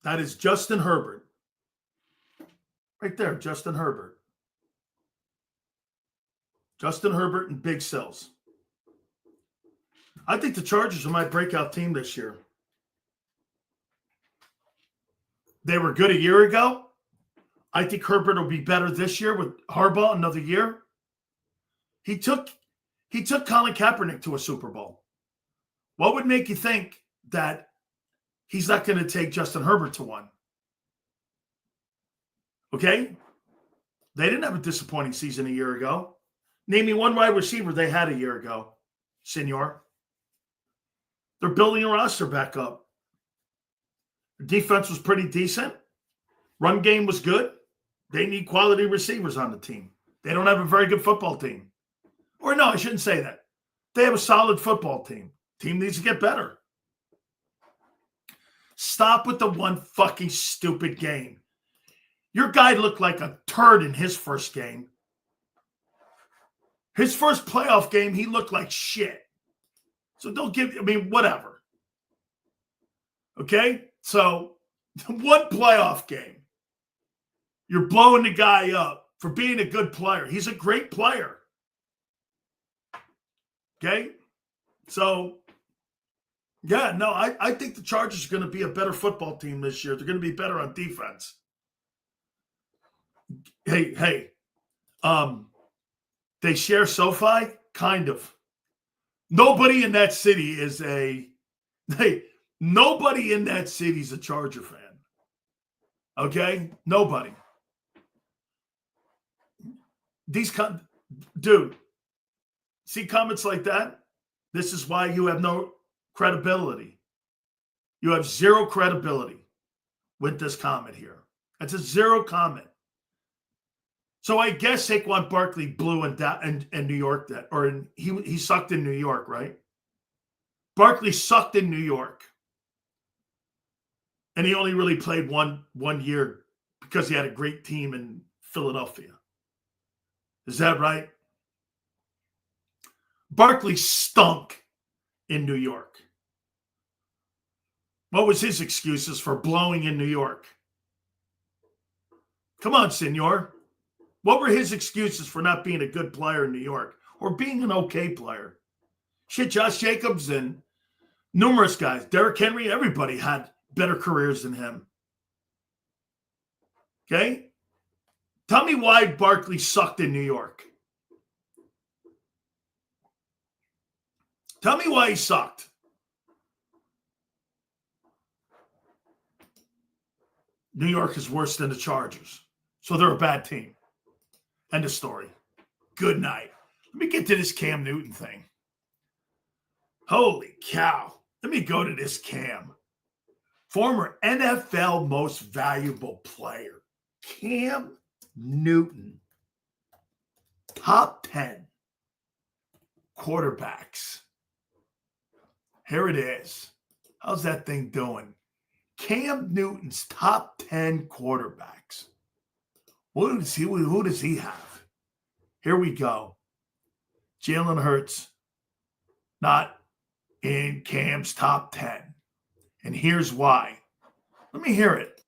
S1: That is Justin Herbert. Right there, Justin Herbert. Justin Herbert and big cells. I think the Chargers are my breakout team this year. They were good a year ago. I think Herbert will be better this year with Harbaugh another year. He took Colin Kaepernick to a Super Bowl. What would make you think that he's not going to take Justin Herbert to one? Okay? They didn't have a disappointing season a year ago. Name me one wide receiver they had a year ago, Senor. They're building a roster back up. The defense was pretty decent. Run game was good. They need quality receivers on the team. They don't have a very good football team. Or no, I shouldn't say that. They have a solid football team. Team needs to get better. Stop with the one fucking stupid game. Your guy looked like a turd in his first game. His first playoff game, he looked like shit. So don't give, whatever. Okay? So, one playoff game. You're blowing the guy up for being a good player. He's a great player. Okay? So, yeah, no, I think the Chargers are going to be a better football team this year. They're going to be better on defense. Hey, they share SoFi? Kind of. Nobody in that city is nobody in that city is a Charger fan. Okay? Nobody. Dude, see comments like that? This is why you have no credibility. You have zero credibility with this comment here. It's a zero comment. So I guess Saquon Barkley blew in New York he sucked in New York, right? Barkley sucked in New York. And he only really played one year because he had a great team in Philadelphia. Is that right? Barkley stunk in New York. What was his excuses for blowing in New York? Come on, senor. What were his excuses for not being a good player in New York or being an okay player? Shit, Josh Jacobs and numerous guys, Derrick Henry, everybody had better careers than him. Okay? Tell me why Barkley sucked in New York. Tell me why he sucked. New York is worse than the Chargers, so they're a bad team. End of story. Good night. Let me get to this Cam Newton thing. Holy cow. Let me go to this Cam. Former NFL most valuable player, Cam Newton. Top 10 quarterbacks. Here it is. How's that thing doing? Cam Newton's top 10 quarterbacks. Who does he have? Here we go. Jalen Hurts, not in Cam's top 10. And here's why. Let me hear it.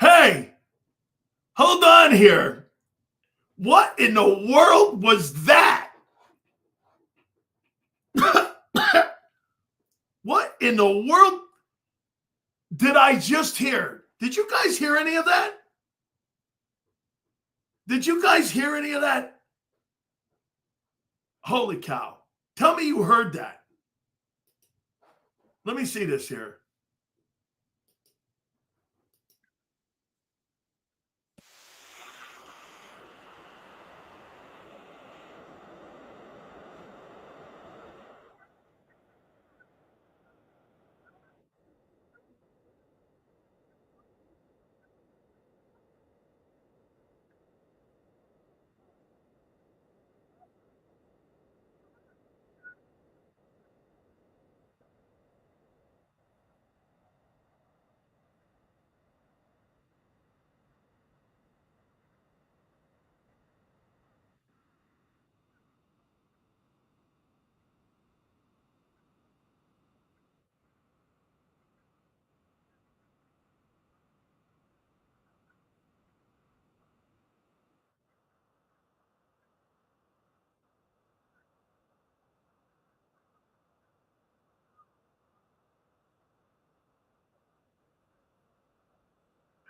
S1: Hey, hold on here. What in the world was that? What in the world did I just hear? Did you guys hear any of that? Did you guys hear any of that? Holy cow. Tell me you heard that. Let me see this here.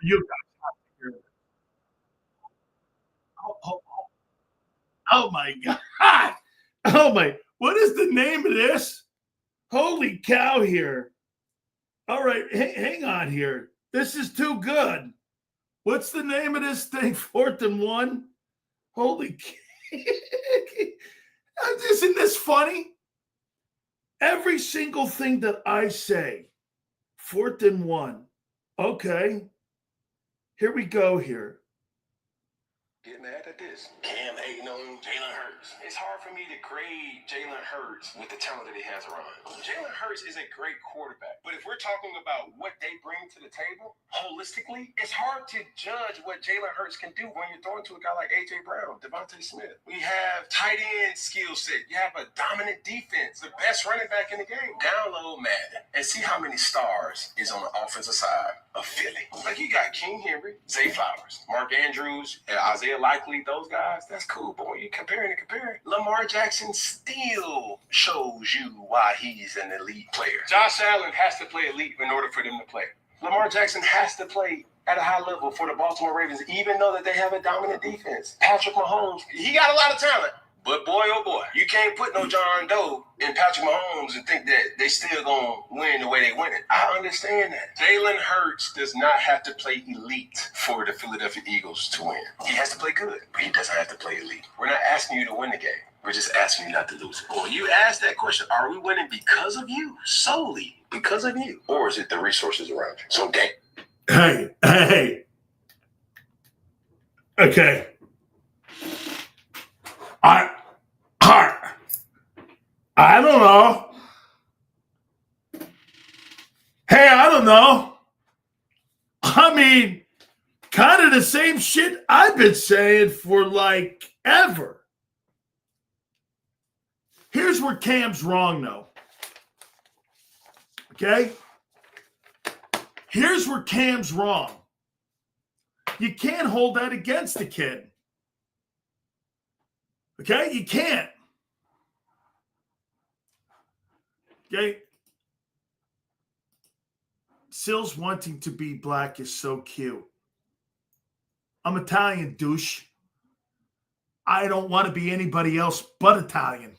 S1: You guys have to hear this. Oh my God. Oh my. What is the name of this? Holy cow here. All right. Hang on here. This is too good. What's the name of this thing? 4th and 1? Holy Isn't this funny? Every single thing that I say, 4th and 1. Okay. Here we go here.
S9: Get mad at this. Cam hating on Jalen Hurts. It's hard for me to grade Jalen Hurts with the talent that he has around him. Jalen Hurts is a great quarterback, but if we're talking about what they bring to the table holistically, it's hard to judge what Jalen Hurts can do when you're throwing to a guy like A.J. Brown, Devontae Smith. We have tight end skill set. You have a dominant defense, the best running back in the game. Download Madden and see how many stars is on the offensive side of Philly. Like you got King Henry, Zay Flowers, Mark Andrews, and Isaiah Likely, those guys, that's cool. But when you're comparing, Lamar Jackson still shows you why he's an elite player. Josh Allen has to play elite in order for them to play. Lamar Jackson has to play at a high level for the Baltimore Ravens, even though that they have a dominant defense. Patrick Mahomes, he got a lot of talent. But boy, oh boy, you can't put no John Doe in Patrick Mahomes and think that they still going to win the way they win it. I understand that. Jalen Hurts does not have to play elite for the Philadelphia Eagles to win. He has to play good, but he doesn't have to play elite. We're not asking you to win the game. We're just asking you not to lose it. Well, you asked that question, are we winning because of you? Solely because of you? Or is it the resources around you? So, Dan.
S1: Hey. Okay. I don't know. Hey, I don't know. I mean, kind of the same shit I've been saying for like ever. Here's where Cam's wrong, though. Okay? Here's where Cam's wrong. You can't hold that against the kid. Okay? You can't. Okay? Sills wanting to be black is so cute. I'm Italian, douche. I don't want to be anybody else but Italian.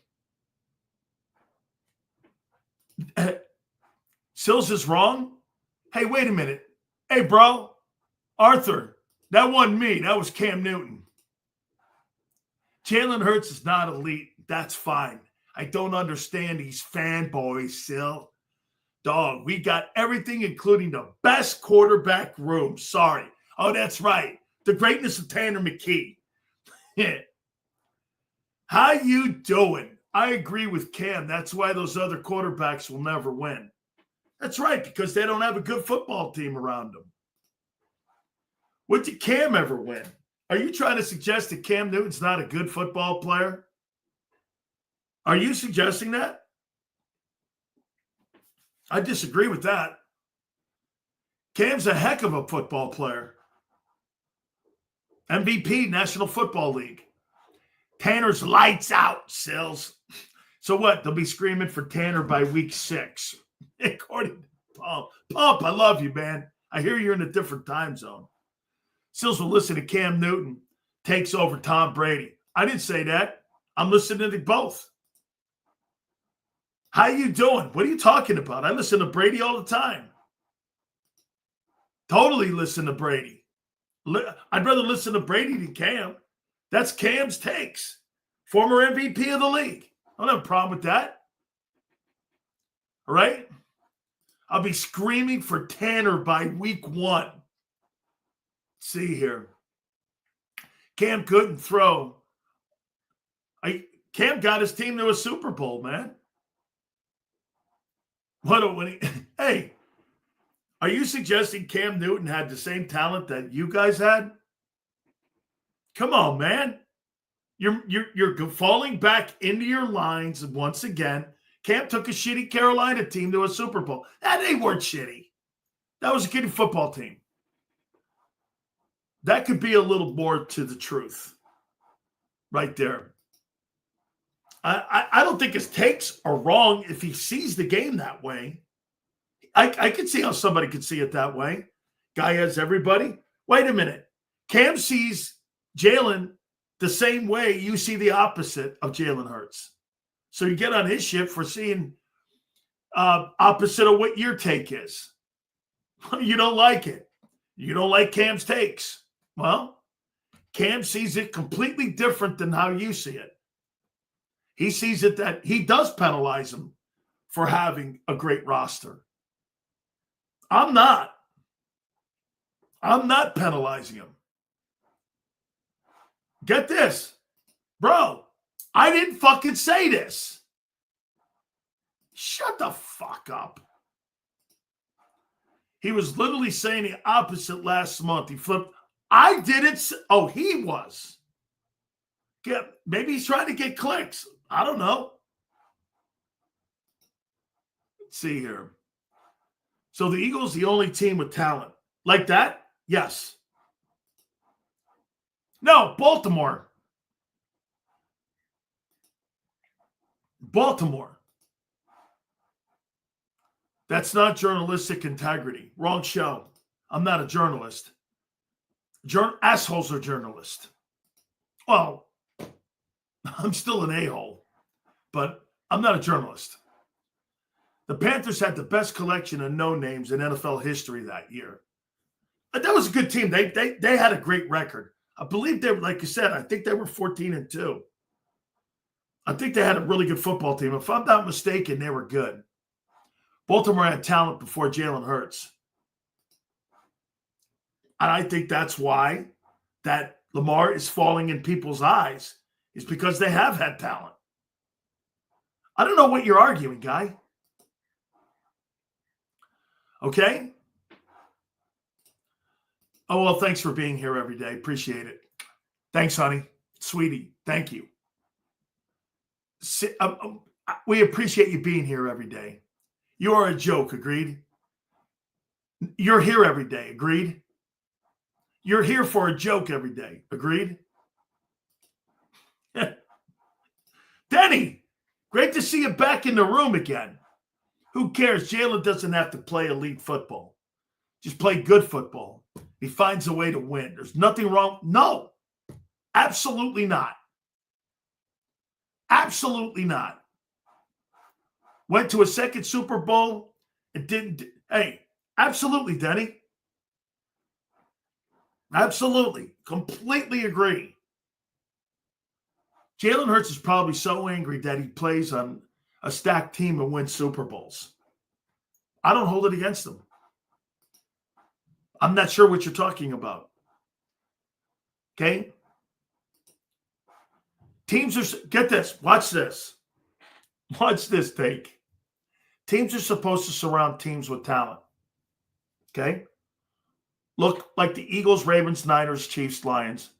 S1: Sills is wrong? Hey, wait a minute. Hey, bro. Arthur, that wasn't me. That was Cam Newton. Jalen Hurts is not elite. That's fine. I don't understand these fanboys, Sil. Dog, we got everything, including the best quarterback room. Sorry. Oh, that's right. The greatness of Tanner McKee. How you doing? I agree with Cam. That's why those other quarterbacks will never win. That's right, because they don't have a good football team around them. What did Cam ever win? Are you trying to suggest that Cam Newton's not a good football player? Are you suggesting that? I disagree with that. Cam's a heck of a football player. MVP, National Football League. Tanner's lights out, Sills. So what? They'll be screaming for Tanner by week 6. According to Pump. Pump, I love you, man. I hear you're in a different time zone. Sills will listen to Cam Newton takes over Tom Brady. I didn't say that. I'm listening to both. How you doing? What are you talking about? I listen to Brady all the time. Totally listen to Brady. I'd rather listen to Brady than Cam. That's Cam's takes. Former MVP of the league. I don't have a problem with that. All right? I'll be screaming for Tanner by week 1. Let's see here. Cam couldn't throw. Cam got his team to a Super Bowl, man. Hey, are you suggesting Cam Newton had the same talent that you guys had? Come on, man. You're falling back into your lines once again. Cam took a shitty Carolina team to a Super Bowl. They weren't shitty. That was a kiddie football team. That could be a little more to the truth right there. I don't think his takes are wrong if he sees the game that way. I can see how somebody could see it that way. Guy has everybody. Wait a minute. Cam sees Jalen the same way you see the opposite of Jalen Hurts. So you get on his shit for seeing opposite of what your take is. You don't like it. You don't like Cam's takes. Well, Cam sees it completely different than how you see it. He sees it that he does penalize him for having a great roster. I'm not penalizing him. Get this. Bro, I didn't fucking say this. Shut the fuck up. He was literally saying the opposite last month. He flipped. I didn't. Oh, he was. Maybe he's trying to get clicks. I don't know. Let's see here. So the Eagles, the only team with talent. Like that? Yes. No, Baltimore. Baltimore. That's not journalistic integrity. Wrong show. I'm not a journalist. Assholes are journalists. Well, I'm still an a-hole, but I'm not a journalist. The Panthers had the best collection of no-names in NFL history that year. That was a good team. They had a great record. I believe they were, like you said, I think they were 14-2. I think they had a really good football team. If I'm not mistaken, they were good. Baltimore had talent before Jalen Hurts. And I think that's why that Lamar is falling in people's eyes, is because they have had talent. I don't know what you're arguing, guy. Okay? Oh, well, thanks for being here every day. Appreciate it. Thanks, honey. Sweetie, thank you. We appreciate you being here every day. You are a joke, agreed? You're here every day, agreed? You're here for a joke every day, agreed? Denny, great to see you back in the room again. Who cares? Jalen doesn't have to play elite football. Just play good football. He finds a way to win. There's nothing wrong. No, absolutely not. Absolutely not. Went to a second Super Bowl and didn't. Hey, absolutely, Denny. Absolutely. Completely agree. Jalen Hurts is probably so angry that he plays on a stacked team and wins Super Bowls. I don't hold it against him. I'm not sure what you're talking about. Okay? Teams are, get this, watch this. Watch this take. Teams are supposed to surround teams with talent. Okay? Look like the Eagles, Ravens, Niners, Chiefs, Lions,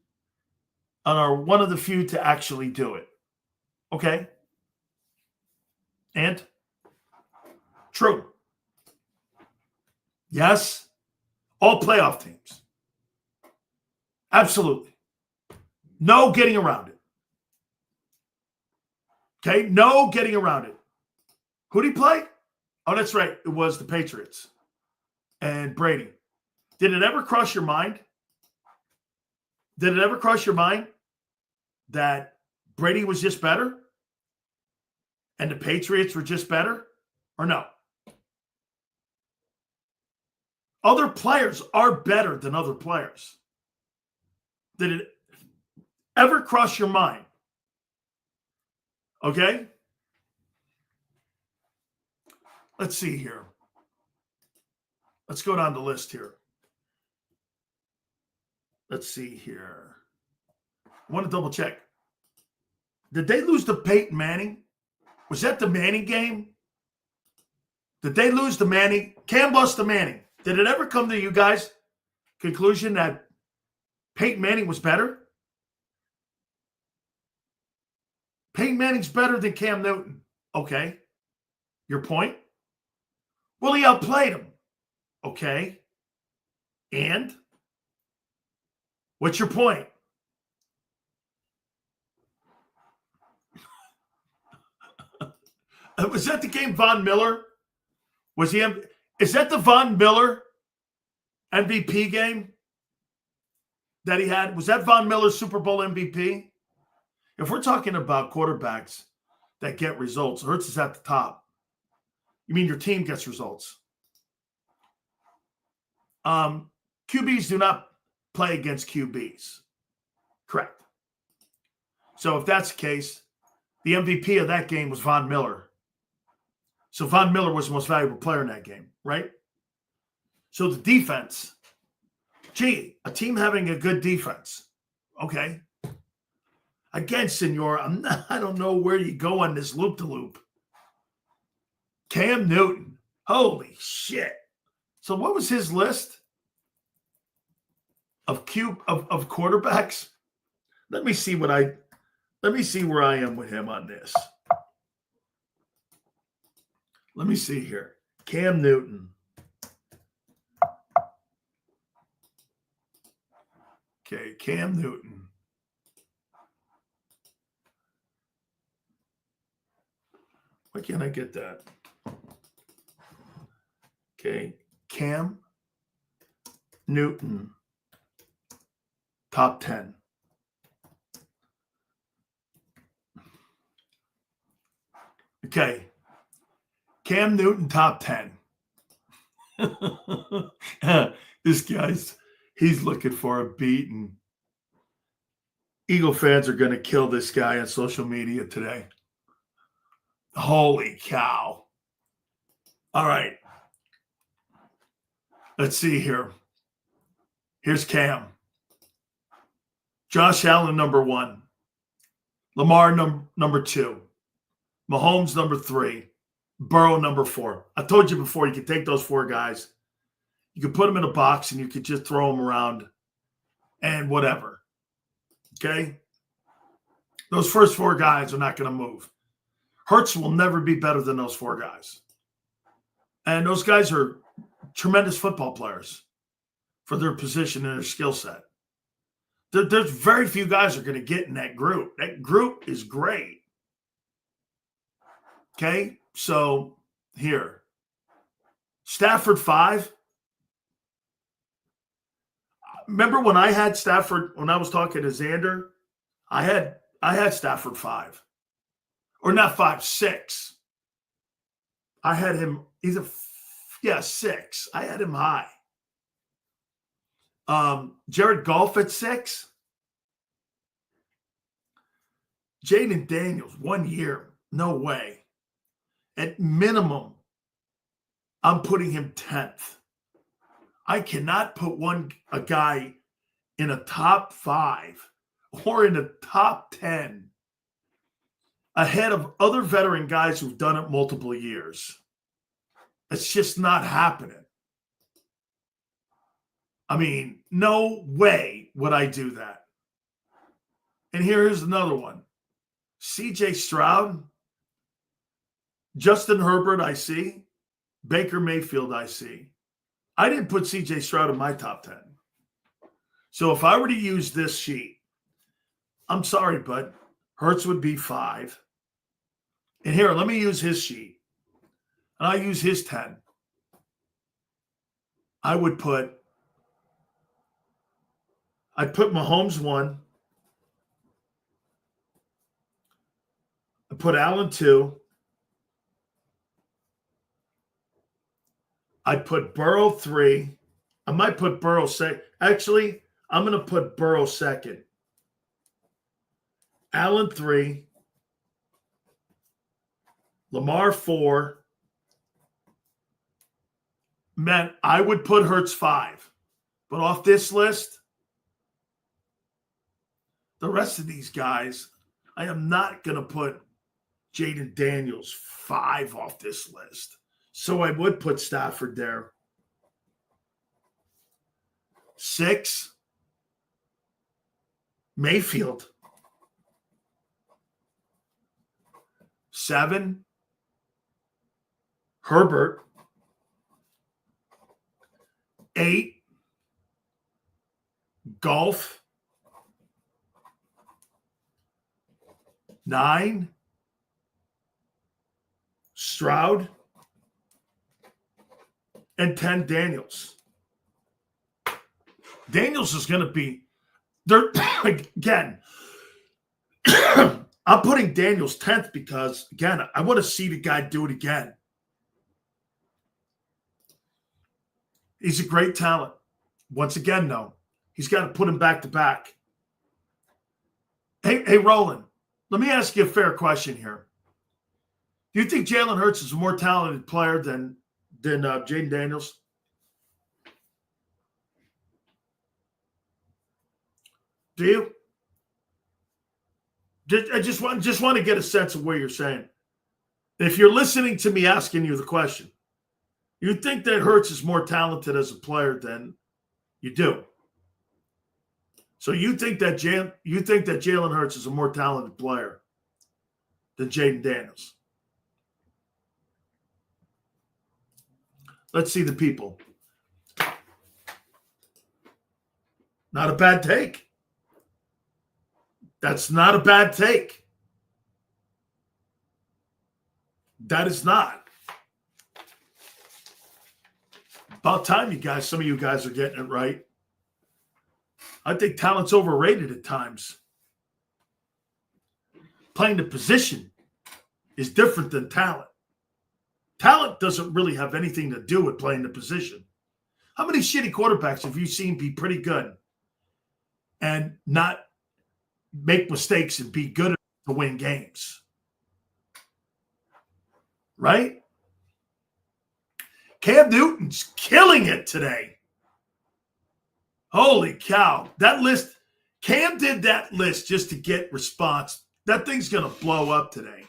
S1: and are one of the few to actually do it. Okay? And? True. Yes? All playoff teams. Absolutely. No getting around it. Okay? No getting around it. Who did he play? Oh, that's right. It was the Patriots and Brady. Did it ever cross your mind? Did it ever cross your mind that Brady was just better and the Patriots were just better? Or no? Other players are better than other players. Did it ever cross your mind? Okay? Let's see here. Let's go down the list here. Let's see here. I want to double check. Did they lose to Peyton Manning? Was that the Manning game? Did they lose to Manning? Cam lost to Manning. Did it ever come to you guys' conclusion that Peyton Manning was better? Peyton Manning's better than Cam Newton. Okay. Your point? Well, he outplayed him. Okay. And? What's your point? Was that the game Von Miller? Was he? Is that the Von Miller MVP game that he had? Was that Von Miller's Super Bowl MVP? If we're talking about quarterbacks that get results, Hurts is at the top. You mean your team gets results? QBs do not play against QBs. Correct. So if that's the case, the MVP of that game was Von Miller. So Von Miller was the most valuable player in that game, right? So the defense, a team having a good defense. Okay. Again, senor, I don't know where you go on this loop-de-loop. Cam Newton. Holy shit. So what was his list of quarterbacks? Let me see where I am with him on this. Let me see here. Cam Newton. Okay, Cam Newton. Why can't I get that? Okay. Cam Newton, top 10. Okay. Cam Newton, top 10. This guy's, he's looking for a beating. Eagle fans are going to kill this guy on social media today. Holy cow. All right. Let's see here. Here's Cam. Josh Allen, number 1. Lamar, number 2. Mahomes, number 3. Burrow, number 4. I told you before, you could take those 4 guys. You could put them in a box and you could just throw them around and whatever. Okay? Those first 4 guys are not going to move. Hurts will never be better than those 4 guys. And those guys are tremendous football players for their position and their skill set. There's very few guys that are going to get in that group. That group is great. Okay? So, here. Stafford, 5. Remember when I had Stafford, when I was talking to Xander, I had Stafford 5. Or not 5, 6. I had him, 6. I had him high. Jared Goff at 6. Jaden Daniels, 1 year. No way. At minimum, I'm putting him 10th. I cannot put a guy in a top 5 or in a top 10 ahead of other veteran guys who've done it multiple years. It's just not happening. I mean, no way would I do that. And here's another one. C.J. Stroud, Justin Herbert, I see. Baker Mayfield, I see. I didn't put C.J. Stroud in my top 10. So if I were to use this sheet, I'm sorry, but Hurts would be 5. And here, let me use his sheet. And I'll use his 10. I'd put Mahomes 1. I'd put Allen 2. I'd put Burrow 3. I might put Burrow second. Actually, I'm going to put Burrow second. Allen 3. Lamar 4. Man, I would put Hurts 5. But off this list, the rest of these guys, I am not going to put Jaden Daniels 5 off this list. So I would put Stafford there. 6, Mayfield. 7, Herbert. 8, Golf. 9, Stroud. And 10, Daniels. Daniels is going to be there again. I'm putting Daniels 10th because, again, I want to see the guy do it again. He's a great talent. Once again, though, he's got to put him back to back. Hey, Roland, let me ask you a fair question here. Do you think Jalen Hurts is a more talented player than Jaden Daniels? Do you? I just want to get a sense of what you're saying. If you're listening to me asking you the question, you think that Hurts is more talented as a player than you do. So you think that Jalen Hurts is a more talented player than Jaden Daniels? Let's see the people. Not a bad take. That's not a bad take. That is not. About time some of you guys are getting it right. I think talent's overrated at times. Playing the position is different than talent. Talent doesn't really have anything to do with playing the position. How many shitty quarterbacks have you seen be pretty good and not make mistakes and be good to win games? Right? Cam Newton's killing it today. Holy cow. That list, Cam did that list just to get response. That thing's going to blow up today.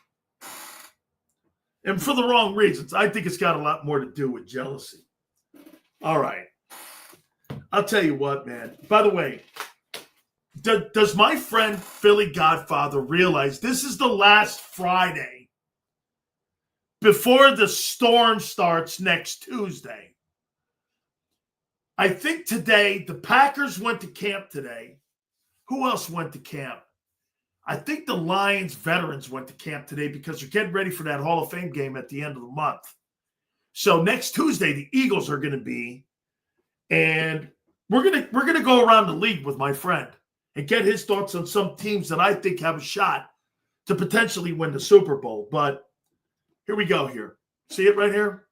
S1: And for the wrong reasons. I think it's got a lot more to do with jealousy. All right. I'll tell you what, man. By the way, does my friend Philly Godfather realize this is the last Friday before the storm starts next Tuesday? I think today the Packers went to camp today. Who else went to camp? I think the Lions veterans went to camp today because they're getting ready for that Hall of Fame game at the end of the month. So next Tuesday, the Eagles are going to be, and we're gonna go around the league with my friend and get his thoughts on some teams that I think have a shot to potentially win the Super Bowl. But here we go here. See it right here?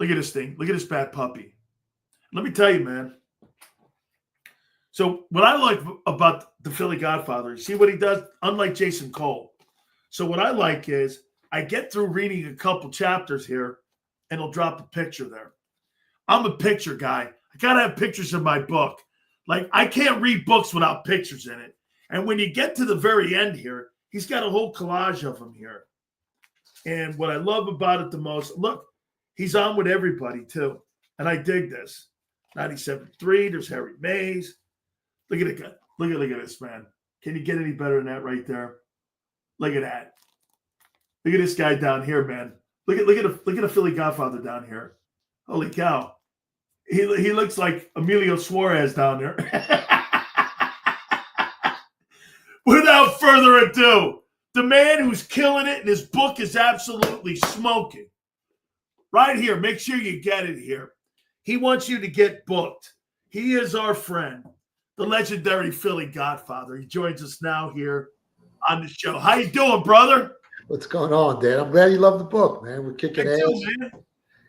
S1: Look at this thing. Look at this bad puppy. Let me tell you, man. So what I like about the Philly Godfather, you see what he does? Unlike Jason Cole. So what I like is I get through reading a couple chapters here, and he'll drop a picture there. I'm a picture guy. I got to have pictures in my book. Like, I can't read books without pictures in it. And when you get to the very end here, he's got a whole collage of them here. And what I love about it the most, look, he's on with everybody too. And I dig this. 97.3, there's Harry Mays. Look at it. Look at this, man. Can you get any better than that right there? Look at that. Look at this guy down here, man. Look at a Philly Godfather down here. Holy cow. He looks like Emilio Suarez down there. Without further ado, the man who's killing it and his book is absolutely smoking. Right here. Make sure you get it here. He wants you to get booked. He is our friend, the legendary Philly Godfather. He joins us now here on the show. How you doing, brother?
S10: What's going on, Dan? I'm glad you love the book, man. We're kicking ass.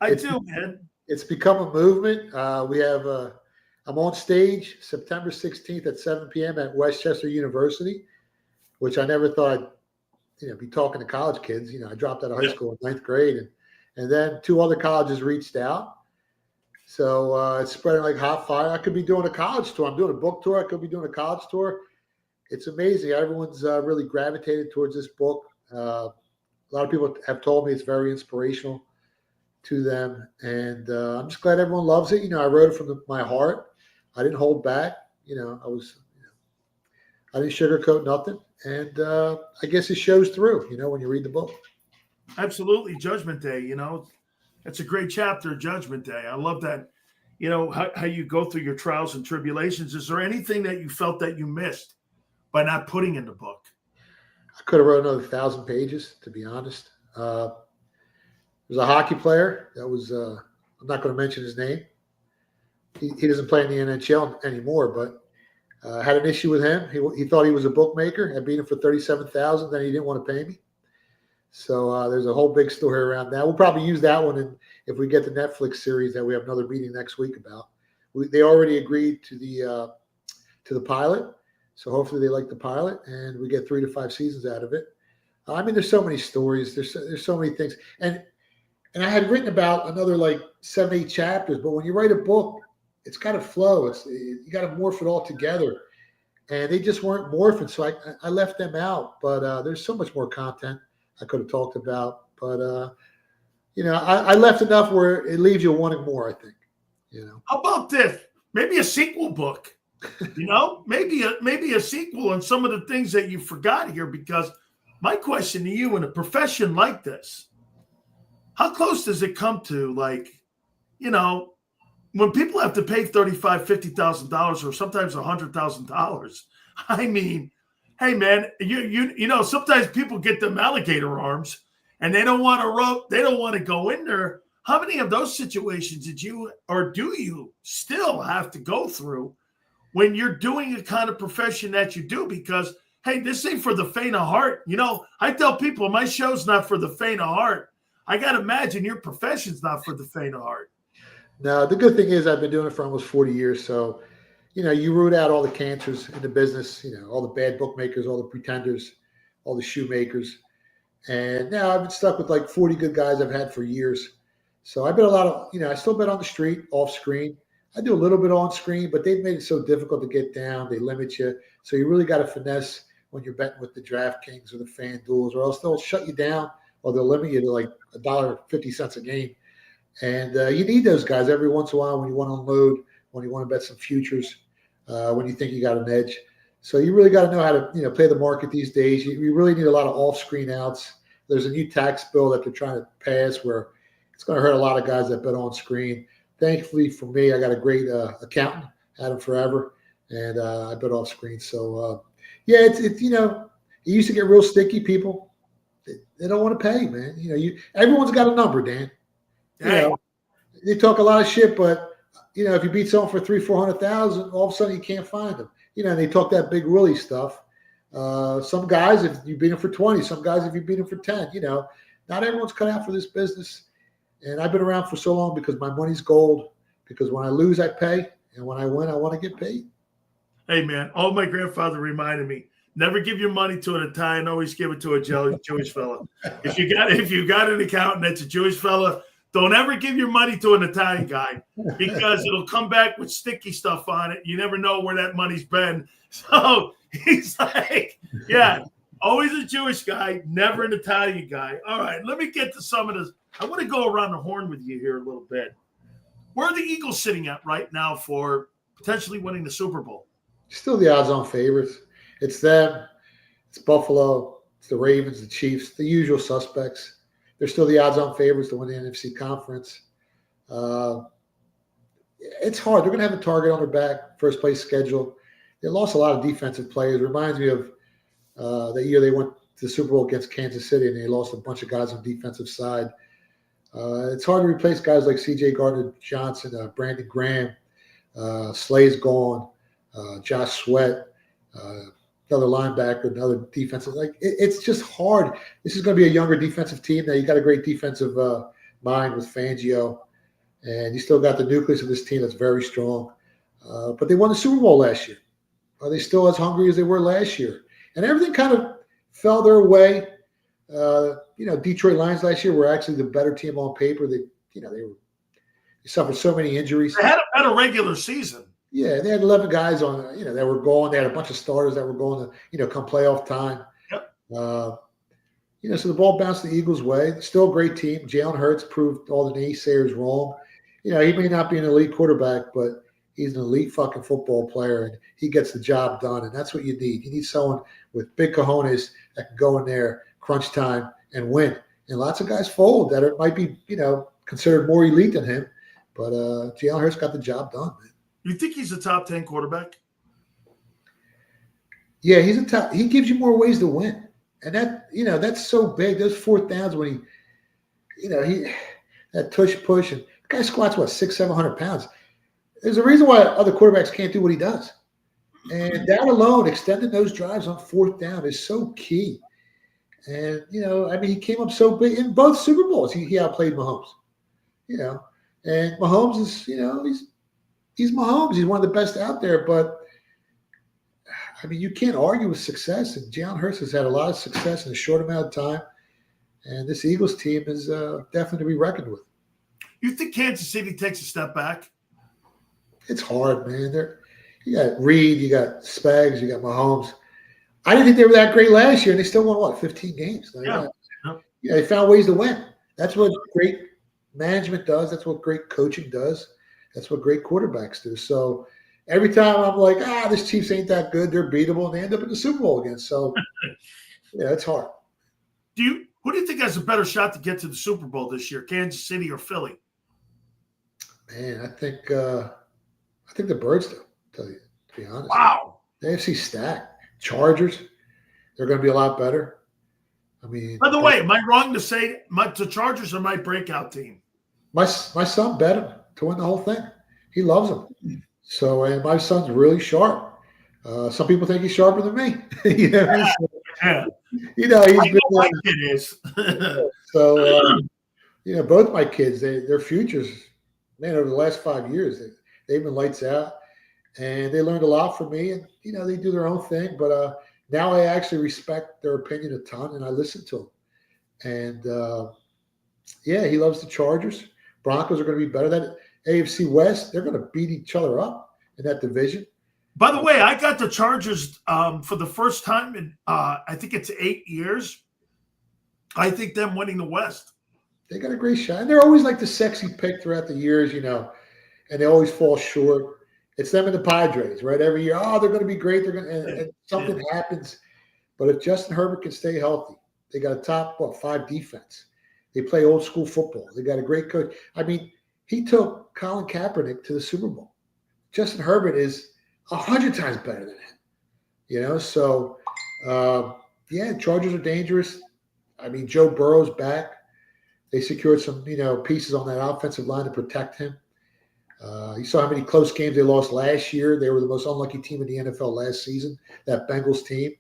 S1: I do, man.
S10: It's become a movement. I'm on stage September 16th at 7 p.m. at Westchester University, which I never thought I'd be talking to college kids. I dropped out of high school in 9th grade, and then 2 other colleges reached out. So it's spreading like hot fire. I could be doing a college tour. I'm doing a book tour. I could be doing a college tour. It's amazing. Everyone's really gravitated towards this book. A lot of people have told me it's very inspirational to them. And I'm just glad everyone loves it. I wrote it from my heart. I didn't hold back. I didn't sugarcoat nothing. And I guess it shows through, when you read the book.
S1: Absolutely. Judgment Day, it's a great chapter of Judgment Day. I love that, how you go through your trials and tribulations. Is there anything that you felt that you missed by not putting in the book?
S10: I could have wrote another 1,000 pages, to be honest. There's a hockey player that was, I'm not going to mention his name. He doesn't play in the NHL anymore, but had an issue with him. He thought he was a bookmaker. I beat him for $37,000. Then he didn't want to pay me. So there's a whole big story around that. We'll probably use that one if we get the Netflix series that we have another meeting next week about. They already agreed to the pilot, so hopefully they like the pilot, and we get 3 to 5 seasons out of it. There's so many stories. There's so many things, and I had written about another like 7, 8 chapters. But when you write a book, it's got to flow. You got to morph it all together, and they just weren't morphing. So I left them out. But there's so much more content I could have talked about, but I left enough where it leaves you wanting more, I think.
S1: How about this? Maybe a sequel book. Maybe a sequel on some of the things that you forgot here, because my question to you in a profession like this, how close does it come to, when people have to pay $35,000, $50,000 or sometimes $100,000? I mean, hey man, sometimes people get them alligator arms and they don't want to go in there. How many of those situations did you or do you still have to go through when you're doing the kind of profession that you do? Because, hey, this ain't for the faint of heart. You know, I tell people my show's not for the faint of heart. I got to imagine your profession's not for the faint of heart.
S10: No, the good thing is I've been doing it for almost 40 years. So, you know, you root out all the cancers in the business, you know, all the bad bookmakers, all the pretenders, all the shoemakers. And now I've been stuck with like 40 good guys I've had for years. So I bet a lot of, you know, I still bet on the street, off screen. I do a little bit on screen, but they've made it so difficult to get down. They limit you. So you really got to finesse when you're betting with the DraftKings or the FanDuels, or else they'll shut you down or they'll limit you to like $1.50 a game. And you need those guys every once in a while when you want to unload, when you want to bet some futures, when you think you got an edge. So you really got to know how to, you know, play the market these days. You really need a lot of off-screen outs. There's a new tax bill that they're trying to pass where it's going to hurt a lot of guys that bet on screen. Thankfully for me, I got a great accountant, had him forever, and I bet off screen. So yeah, it's you know, it used to get real sticky. People they don't want to pay, man. You know, everyone's got a number, Dan. You know, they talk a lot of shit, but you know, if you beat someone for $300,000-400,000, all of a sudden you can't find them. You know, and they talk that big Willie stuff. Some guys, if you beat them for 20, some guys, if you beat them for 10, you know, not everyone's cut out for this business. And I've been around for so long because my money's gold. Because when I lose, I pay, and when I win, I want to get paid.
S1: Hey, man, all my grandfather reminded me: never give your money to an Italian. Always give it to a Jewish fella. If you got an accountant that's a Jewish fella, don't ever give your money to an Italian guy because it'll come back with sticky stuff on it. You never know where that money's been. So he's like, yeah, always a Jewish guy, never an Italian guy. All right, let me get to some of this. I want to go around the horn with you here a little bit. Where are the Eagles sitting at right now for potentially winning the Super Bowl?
S10: Still the odds-on favorites. It's them. It's Buffalo. It's the Ravens, the Chiefs, the usual suspects. They're still the odds-on favorites to win the NFC Conference. It's hard. They're going to have a target on their back, first-place schedule. They lost a lot of defensive players. Reminds me of that year they went to the Super Bowl against Kansas City, and they lost a bunch of guys on the defensive side. It's hard to replace guys like C.J. Gardner-Johnson, Brandon Graham, Slay's gone, Josh Sweat, another linebacker, another defensive. Like it's just hard. This is going to be a younger defensive team. Now you got a great defensive mind with Fangio, and you still got the nucleus of this team that's very strong. But they won the Super Bowl last year. Are they still as hungry as they were last year? And everything kind of fell their way. You know, Detroit Lions last year were actually the better team on paper. They suffered so many injuries.
S1: They had a better regular season.
S10: Yeah, they had 11 guys on, you know, that were going. They had a bunch of starters that were going to, you know, come playoff time.
S1: Yep.
S10: You know, so the ball bounced the Eagles' way. Still a great team. Jalen Hurts proved all the naysayers wrong. You know, he may not be an elite quarterback, but he's an elite fucking football player, and he gets the job done, and that's what you need. You need someone with big cojones that can go in there, crunch time, and win. And lots of guys fold that might be, you know, considered more elite than him, but Jalen Hurts got the job done, man.
S1: You think he's a top 10 quarterback?
S10: Yeah, he's a top. He gives you more ways to win, and that, you know, that's so big. Those fourth downs when he, you know, that tush push, and the guy squats what 600-700 pounds. There's a reason why other quarterbacks can't do what he does, and that alone, extending those drives on fourth down, is so key. And you know, I mean, he came up so big in both Super Bowls. He outplayed Mahomes, you know, and Mahomes is, you know, he's Mahomes. He's one of the best out there, but I mean, you can't argue with success. And Jalen Hurts has had a lot of success in a short amount of time. And this Eagles team is definitely to be reckoned with.
S1: You think Kansas City takes a step back?
S10: It's hard, man. You got Reed, you got Spags, you got Mahomes. I didn't think they were that great last year, and they still won, 15 games?
S1: Yeah.
S10: Yeah, they found ways to win. That's what great management does. That's what great coaching does. That's what great quarterbacks do. So every time I'm like, this Chiefs ain't that good. They're beatable, and they end up in the Super Bowl again. So, yeah, it's hard.
S1: Who do you think has a better shot to get to the Super Bowl this year, Kansas City or Philly?
S10: Man, I think the Birds do, to be honest.
S1: Wow.
S10: The AFC stacked. Chargers, they're going to be a lot better. I mean,
S1: by the way, am I wrong to say the Chargers are my breakout team?
S10: My son bet him to win the whole thing. He loves him. So, and my son's really sharp. Some people think he's sharper than me. You know,
S1: Yeah.
S10: he's been
S1: my kid is.
S10: so. Both my kids, their futures, man, over the last 5 years, they've been lights out, and they learned a lot from me. And they do their own thing, but now I actually respect their opinion a ton, and I listen to them. And he loves the Chargers. Broncos are going to be better. That AFC West, they're going to beat each other up in that division.
S1: By the way, I got the Chargers for the first time in I think it's 8 years. I think them winning the West.
S10: They got a great shot. And they're always like the sexy pick throughout the years, and they always fall short. It's them and the Padres, right? Every year, they're going to be great. They're going to, and something happens. But if Justin Herbert can stay healthy, they got a top 5 defense. They play old school football. They got a great coach. I mean, he took Colin Kaepernick to the Super Bowl. Justin Herbert is 100 times better than him. So Chargers are dangerous. I mean, Joe Burrow's back. They secured some, pieces on that offensive line to protect him. You saw how many close games they lost last year. They were the most unlucky team in the NFL last season, that Bengals team.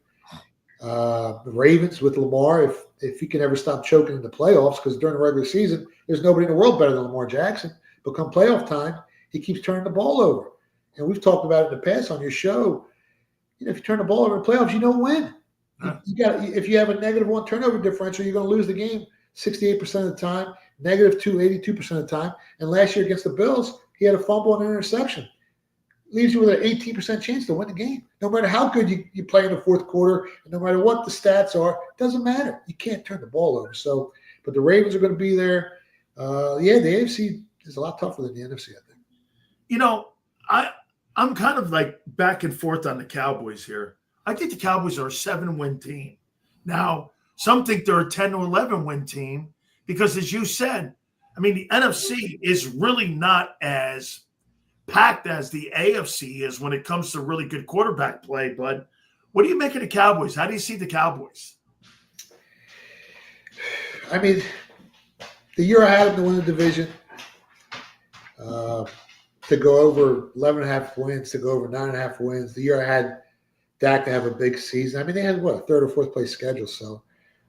S10: The Ravens with Lamar, if he can ever stop choking in the playoffs, because during the regular season, there's nobody in the world better than Lamar Jackson. But come playoff time, he keeps turning the ball over. And we've talked about it in the past on your show. If you turn the ball over in playoffs, you don't win. If you have a -1 turnover differential, you're going to lose the game 68% of the time, -2, 82% of the time. And last year against the Bills, he had a fumble and an interception. Leaves you with an 18% chance to win the game. No matter how good you play in the fourth quarter, and no matter what the stats are, it doesn't matter. You can't turn the ball over. So, but the Ravens are going to be there. The AFC is a lot tougher than the NFC, I think.
S1: I'm kind of like back and forth on the Cowboys here. I think the Cowboys are a 7-win team. Now, some think they're a 10 or 11-win team because, as you said, I mean, the NFC is really not as packed as the AFC is when it comes to really good quarterback play. But what do you make of the Cowboys? How do you see the Cowboys?
S10: I mean, the year I had them to win the division, to go over 11.5 wins, to go over 9.5 wins. The year I had Dak to have a big season. I mean, they had, a third or fourth place schedule. So,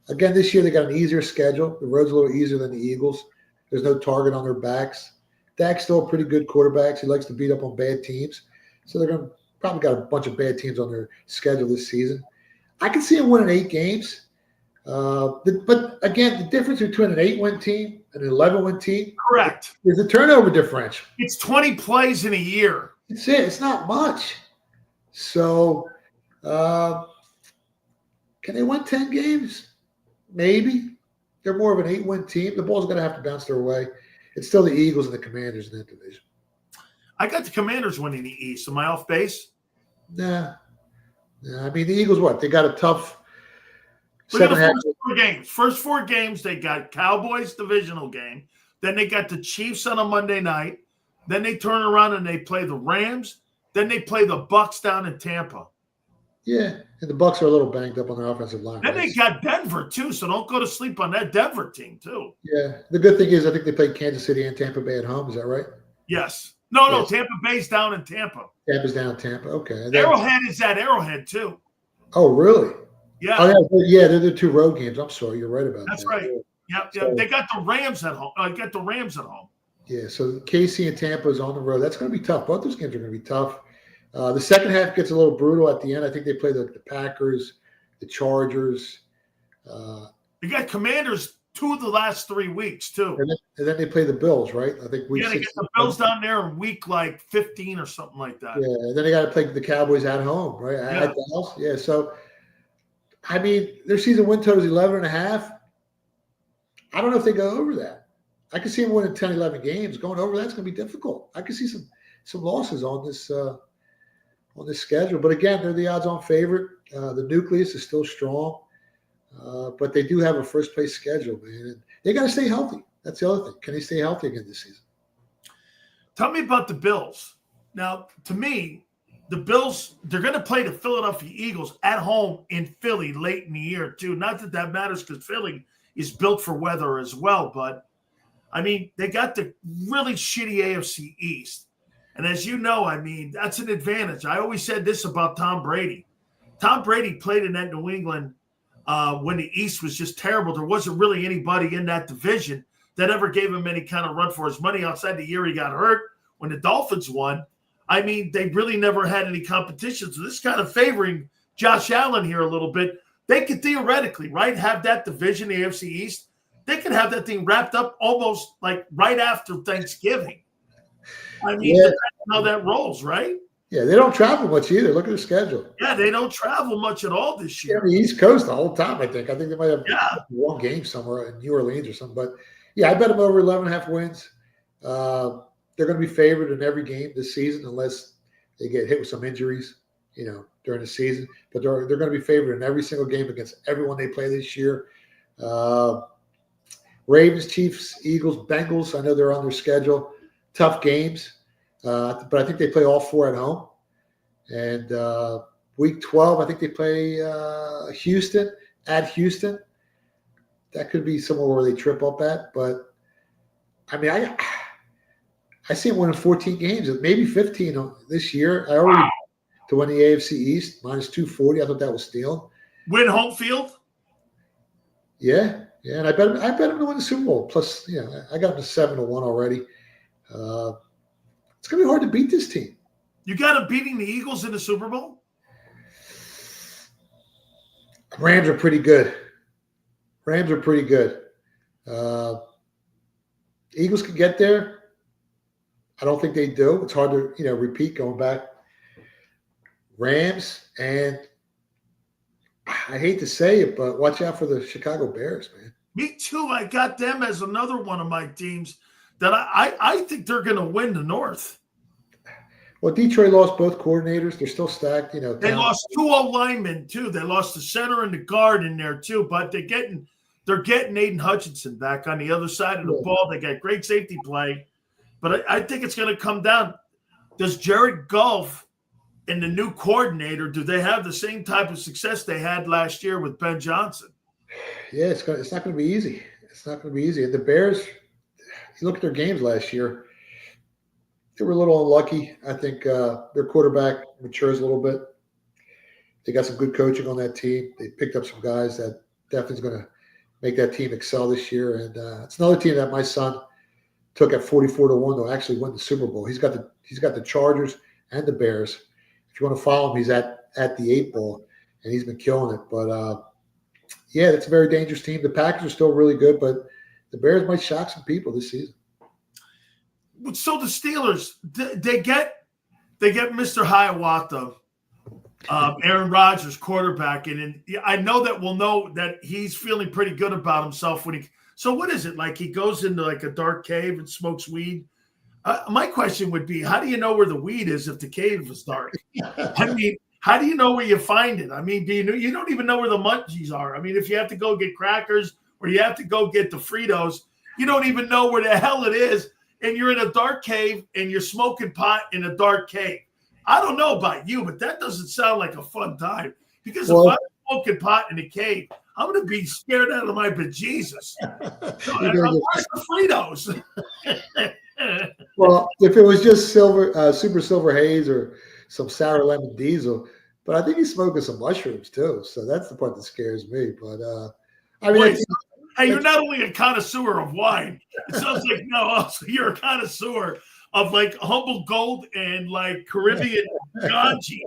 S10: again, this year they got an easier schedule. The road's a little easier than the Eagles. There's no target on their backs. Dak's still a pretty good quarterback. He likes to beat up on bad teams. So they're going to probably got a bunch of bad teams on their schedule this season. I can see them winning 8 games. But, again, the difference between an 8-win team and an 11-win team
S1: Correct.
S10: is the turnover differential.
S1: It's 20 plays in a year.
S10: It's it. It's not much. So, can they win 10 games? Maybe. They're more of an 8-win team. The ball's going to have to bounce their way. It's still the Eagles and the Commanders in that division.
S1: I got the Commanders winning the East. Am I off base?
S10: Nah. I mean, the Eagles, what? They got a tough
S1: Look at the first 4 games. First 4 games, they got Cowboys divisional game. Then they got the Chiefs on a Monday night. Then they turn around and they play the Rams. Then they play the Bucs down in Tampa.
S10: Yeah, and the Bucs are a little banged up on their offensive line.
S1: Then they got Denver, too, so don't go to sleep on that Denver team, too.
S10: Yeah, the good thing is I think they played Kansas City and Tampa Bay at home. Is that right?
S1: Yes. No,
S10: Yes.
S1: Tampa Bay's down in Tampa.
S10: Tampa's down in Tampa. Okay. And
S1: Arrowhead is at Arrowhead, too.
S10: Oh, really?
S1: Yeah.
S10: Oh, yeah, they're the 2 road games. I'm sorry. You're right about
S1: That's
S10: that.
S1: right. Yep.
S10: So,
S1: they got the Rams at home. Got the Rams at home.
S10: Yeah, so KC and Tampa is on the road. That's going to be tough. Both those games are going to be tough. The second half gets a little brutal at the end. I think they play the Packers, the Chargers.
S1: You got Commanders 2 of the last 3 weeks, too.
S10: And then they play the Bills, right? I think week 6.
S1: They get the Bills down there in week 15 or something like that.
S10: Yeah, and then they got to play the Cowboys at home, right?
S1: Yeah.
S10: At the house. Yeah, so, I mean, their season win total is 11.5. I don't know if they go over that. I can see them winning 10, 11 games. Going over that's going to be difficult. I can see some losses on this schedule. But again, they're the odds-on favorite. The nucleus is still strong, but they do have a first-place schedule, man. And they got to stay healthy. That's the other thing. Can they stay healthy again this season?
S1: Tell me about the Bills. Now, to me, the Bills, they're going to play the Philadelphia Eagles at home in Philly late in the year, too. Not that matters because Philly is built for weather as well, but I mean, they got the really shitty AFC East. And as you know, I mean, that's an advantage. I always said this about Tom Brady. Tom Brady played in that New England when the East was just terrible. There wasn't really anybody in that division that ever gave him any kind of run for his money outside the year he got hurt when the Dolphins won. I mean, they really never had any competition. So this is kind of favoring Josh Allen here a little bit. They could theoretically, right, have that division, the AFC East. They could have that thing wrapped up almost like right after Thanksgiving. I mean, that's how that rolls, right?
S10: Yeah, they don't travel much either. Look at their schedule.
S1: Yeah, they don't travel much at all this year.
S10: Yeah, the East Coast the whole time, I think. I think they might have one game somewhere in New Orleans or something. But, yeah, I bet them over 11.5 wins. They're going to be favored in every game this season unless they get hit with some injuries, during the season. But they're going to be favored in every single game against everyone they play this year. Ravens, Chiefs, Eagles, Bengals, I know they're on their schedule. Tough games. But I think they play all 4 at home. And week 12, I think they play Houston, at Houston. That could be somewhere where they trip up at. But, I mean, I see them winning 14 games, maybe 15 this year. I already to win the AFC East, minus 240. I thought that was stealing.
S1: Win home field?
S10: Yeah. Yeah, and I bet them to win the Super Bowl. Plus, I got them to 7-1 already. It's going to be hard to beat this team.
S1: You got them beating the Eagles in the Super Bowl?
S10: Rams are pretty good. Eagles can get there. I don't think they do. It's hard to, repeat going back. Rams, and I hate to say it, but watch out for the Chicago Bears, man.
S1: Me too. I got them as another one of my teams that I think they're going to win the North.
S10: Well, Detroit lost both coordinators. They're still stacked,
S1: They lost 2 linemen too. They lost the center and the guard in there too. But they're getting Aiden Hutchinson back on the other side of the ball. They got great safety play. But I think it's going to come down. Does Jared Goff and the new coordinator, do they have the same type of success they had last year with Ben Johnson?
S10: Yeah, it's not going to be easy. It's not going to be easy. And the Bears, you look at their games last year, they were a little unlucky. I think their quarterback matures a little bit. They got some good coaching on that team. They picked up some guys that definitely is going to make that team excel this year. And it's another team that my son took at 44-1 to actually win the Super Bowl. He's got the Chargers and the Bears. If you want to follow him, he's at the 8 ball, and he's been killing it. But yeah, that's a very dangerous team. The Packers are still really good, but the Bears might shock some people this season.
S1: So the Steelers, they get Mr. Hiawatha, Aaron Rodgers, quarterback, and I know that we'll know that he's feeling pretty good about himself when he. So what is it like? He goes into like a dark cave and smokes weed. My question would be, how do you know where the weed is if the cave is dark? I mean, how do you know where you find it? I mean, you don't even know where the munchies are. I mean, if you have to go get crackers or you have to go get the Fritos, you don't even know where the hell it is. And you're in a dark cave and you're smoking pot in a dark cave. I don't know about you, but that doesn't sound like a fun time. Because if I'm smoking pot in a cave, I'm going to be scared out of my bejesus. Where's the Fritos?
S10: Well, if it was just super silver haze or some sour lemon diesel, but I think he's smoking some mushrooms too. So that's the part that scares me. But I mean,
S1: hey, you're not only a connoisseur of wine. It sounds like also you're a connoisseur of like humble gold and like Caribbean ganji.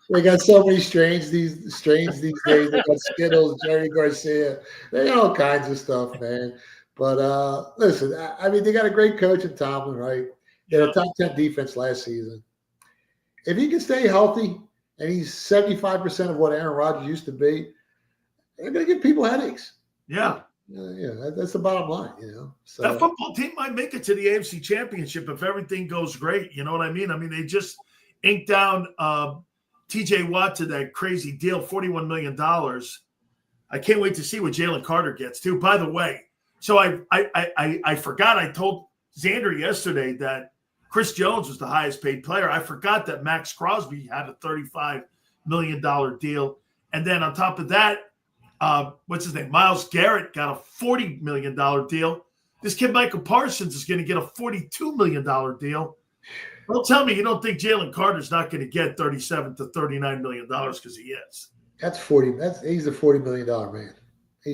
S10: They got so many strains these days. They got Skittles, Jerry Garcia. They got all kinds of stuff, man. But listen, I mean, they got a great coach in Tomlin, right? They had a top 10 defense last season. If he can stay healthy and he's 75% of what Aaron Rodgers used to be, they're going to give people headaches.
S1: Yeah.
S10: Yeah, that's the bottom line, So
S1: that football team might make it to the AFC Championship if everything goes great. You know what I mean? I mean, they just inked down T.J. Watt to that crazy deal, $41 million. I can't wait to see what Jalen Carter gets too. By the way, so I forgot. I told Xander yesterday that Chris Jones was the highest paid player. I forgot that Max Crosby had a $35 million deal, and then on top of that. What's his name? Myles Garrett got a $40 million deal. This kid, Michael Parsons, is going to get a $42 million deal. Don't tell me you don't think Jalen Carter's not going to get $37 to $39 million because he is.
S10: That's 40. He's a $40 million man.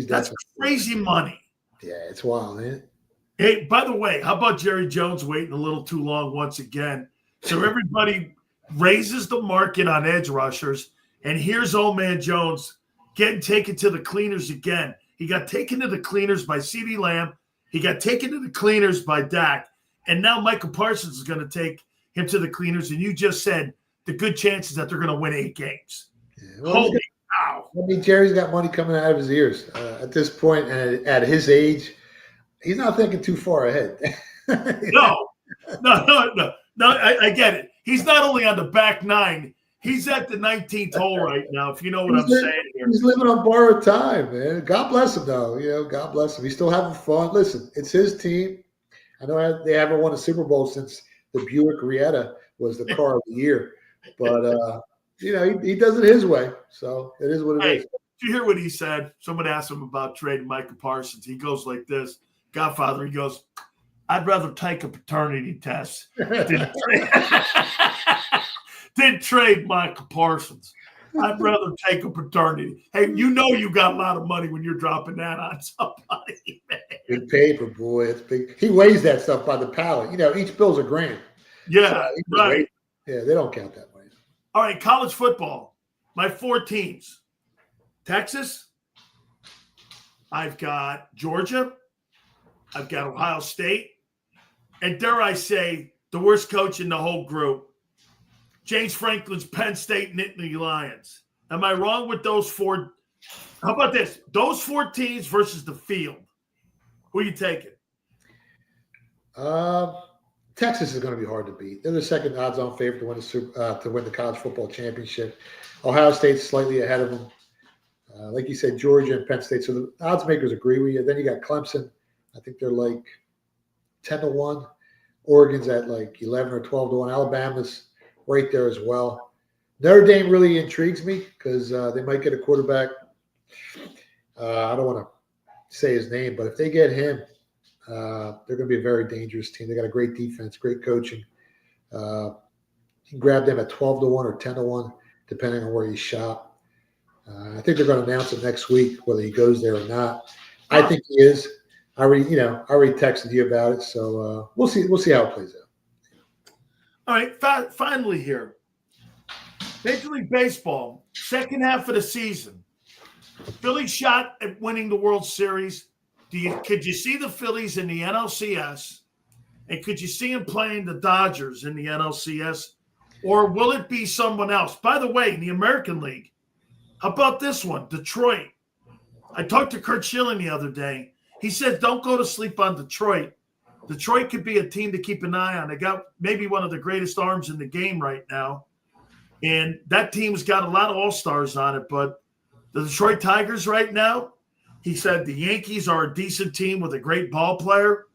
S1: That's crazy money.
S10: Yeah, it's wild, ain't it?
S1: Hey, by the way, how about Jerry Jones waiting a little too long once again? So everybody raises the market on edge rushers, and here's old man Jones getting taken to the cleaners again. He got taken to the cleaners by CeeDee Lamb. He got taken to the cleaners by Dak. And now Michael Parsons is going to take him to the cleaners. And you just said the good chances that they're going to win 8 games.
S10: Yeah, well,
S1: holy cow.
S10: I mean, Jerry's got money coming out of his ears. At this point, and at his age, he's not thinking too far ahead.
S1: No, I get it. He's not only on the back 9, he's at the 19th hole right now, if you know what I'm saying here.
S10: He's living on borrowed time, man. God bless him, though. God bless him. He's still having fun. Listen, it's his team. I know they haven't won a Super Bowl since the Buick Rieta was the car of the year. But, he does it his way. So it is what it is.
S1: Did you hear what he said? Someone asked him about trading Michael Parsons. He goes like this. Godfather, he goes, I'd rather take a paternity test than trade Michael Parsons. I'd rather take a paternity. Hey, you got a lot of money when you're dropping that on somebody, man.
S10: Big paper, boy. It's big. He weighs that stuff by the pallet. Each bill's a grand.
S1: Yeah, so right.
S10: Yeah, they don't count that way.
S1: All right, college football. My 4 teams. Texas. I've got Georgia. I've got Ohio State. And dare I say, the worst coach in the whole group, James Franklin's Penn State Nittany Lions. Am I wrong with those 4? How about this? Those 4 teams versus the field. Who are you taking?
S10: Texas is going to be hard to beat. They're the second odds-on favorite to win the college football championship. Ohio State's slightly ahead of them. Like you said, Georgia and Penn State. So the odds makers agree with you. Then you got Clemson. I think they're like 10-1. Oregon's at like 11 or 12-1. Alabama's right there as well. Notre Dame really intrigues me because they might get a quarterback. I don't want to say his name, but if they get him, they're going to be a very dangerous team. They got a great defense, great coaching. You can grab them at 12-1 or 10-1, depending on where you shop. I think they're going to announce it next week, whether he goes there or not. I think he is. I already texted you about it, so we'll see. We'll see how it plays out.
S1: All right, finally here, Major League Baseball, second half of the season. Phillies shot at winning the World Series. Could you see the Phillies in the NLCS, and could you see them playing the Dodgers in the NLCS, or will it be someone else? By the way, in the American League, how about this one, Detroit? I talked to Kurt Schilling the other day. He said, don't go to sleep on Detroit. Detroit could be a team to keep an eye on. They got maybe one of the greatest arms in the game right now. And that team's got a lot of all-stars on it. But the Detroit Tigers right now, he said the Yankees are a decent team with a great ball player.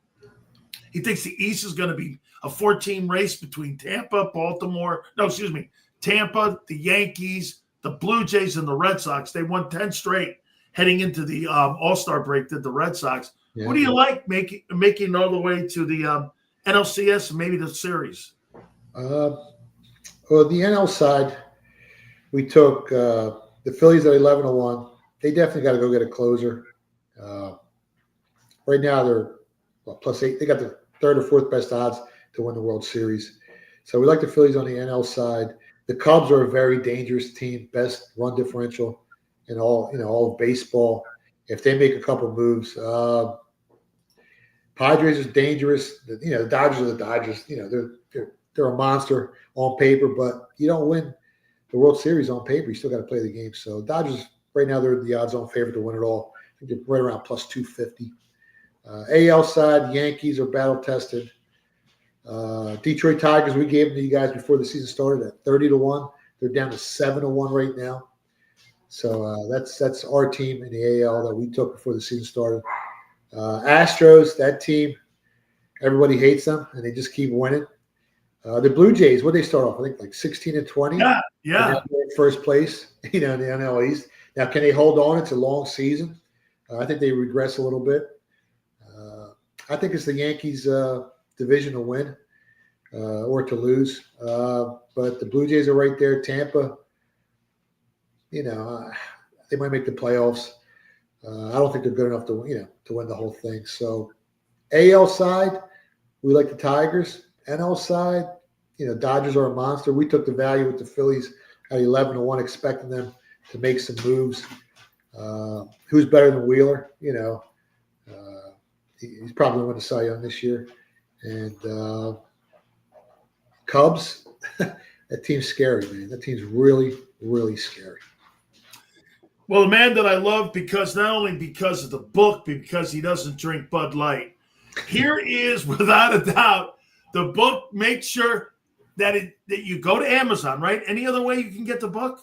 S1: He thinks the East is going to be a 4-team race between Tampa, Tampa, the Yankees, the Blue Jays, and the Red Sox. They won 10 straight. Heading into the All-Star break, did the Red Sox. Yeah. What do you like making all the way to the NLCS and maybe the series?
S10: Well, the NL side, we took the Phillies at 11-1. They definitely got to go get a closer. Right now, they're +8. They got the 3rd or 4th best odds to win the World Series. So we like the Phillies on the NL side. The Cubs are a very dangerous team, best run differential in all of baseball. If they make a couple moves, Padres is dangerous. The Dodgers are the Dodgers. They're a monster on paper, but you don't win the World Series on paper. You still got to play the game. So Dodgers right now, they're the odds-on favorite to win it all. I think they're right around +250. AL side, Yankees are battle tested. Detroit Tigers, we gave them to you guys before the season started at 30-1. They're down to 7-1 right now. So that's our team in the AL that we took before the season started. Astros, that team, everybody hates them, and they just keep winning. The Blue Jays, what they start off? I think like 16-20.
S1: Yeah.
S10: First place, in the NL East. Now, can they hold on? It's a long season. I think they regress a little bit. I think it's the Yankees' division to win or to lose. But the Blue Jays are right there. Tampa, they might make the playoffs. I don't think they're good enough to win the whole thing. So AL side, we like the Tigers. NL side, Dodgers are a monster. We took the value with the Phillies at 11-1, expecting them to make some moves. Who's better than Wheeler? He's probably going to Cy Young this year. And Cubs, that team's scary, man. That team's really, really scary.
S1: Well, the man that I love not only because of the book, but because he doesn't drink Bud Light. Here is, without a doubt, the book. Make sure that you go to Amazon, right? Any other way you can get the book?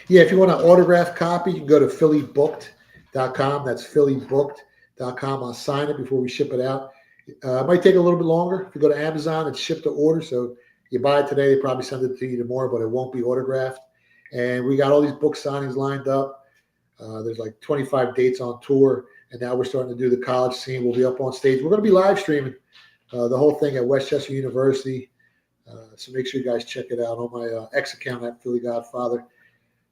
S10: Yeah, if you want an autographed copy, you can go to phillybooked.com. That's phillybooked.com. I'll sign it before we ship it out. It might take a little bit longer. If you go to Amazon, it's shipped to order. So you buy it today, they probably send it to you tomorrow, but it won't be autographed. And we got all these book signings lined up. There's like 25 dates on tour, and now we're starting to do the college scene. We'll be up on stage. We're going to be live streaming the whole thing at Westchester University. So make sure you guys check it out on my X account at Philly Godfather.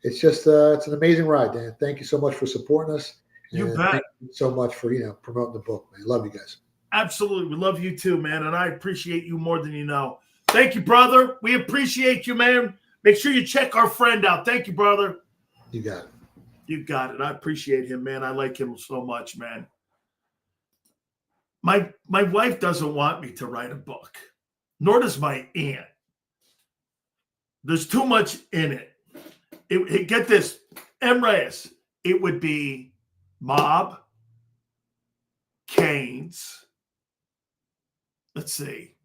S10: It's just it's an amazing ride, Dan. Thank you so much for supporting us.
S1: You bet.
S10: Thank you so much for promoting the book, man. Love you guys.
S1: Absolutely. We love you too, man. And I appreciate you more than you know. Thank you, brother. We appreciate you, man. Make sure you check our friend out. Thank you, brother.
S10: You got it.
S1: You got it. I appreciate him, man. I like him so much, man. My wife doesn't want me to write a book, nor does my aunt. There's too much in it. Get this, M. Reyes. It would be Mob, Canes, let's see,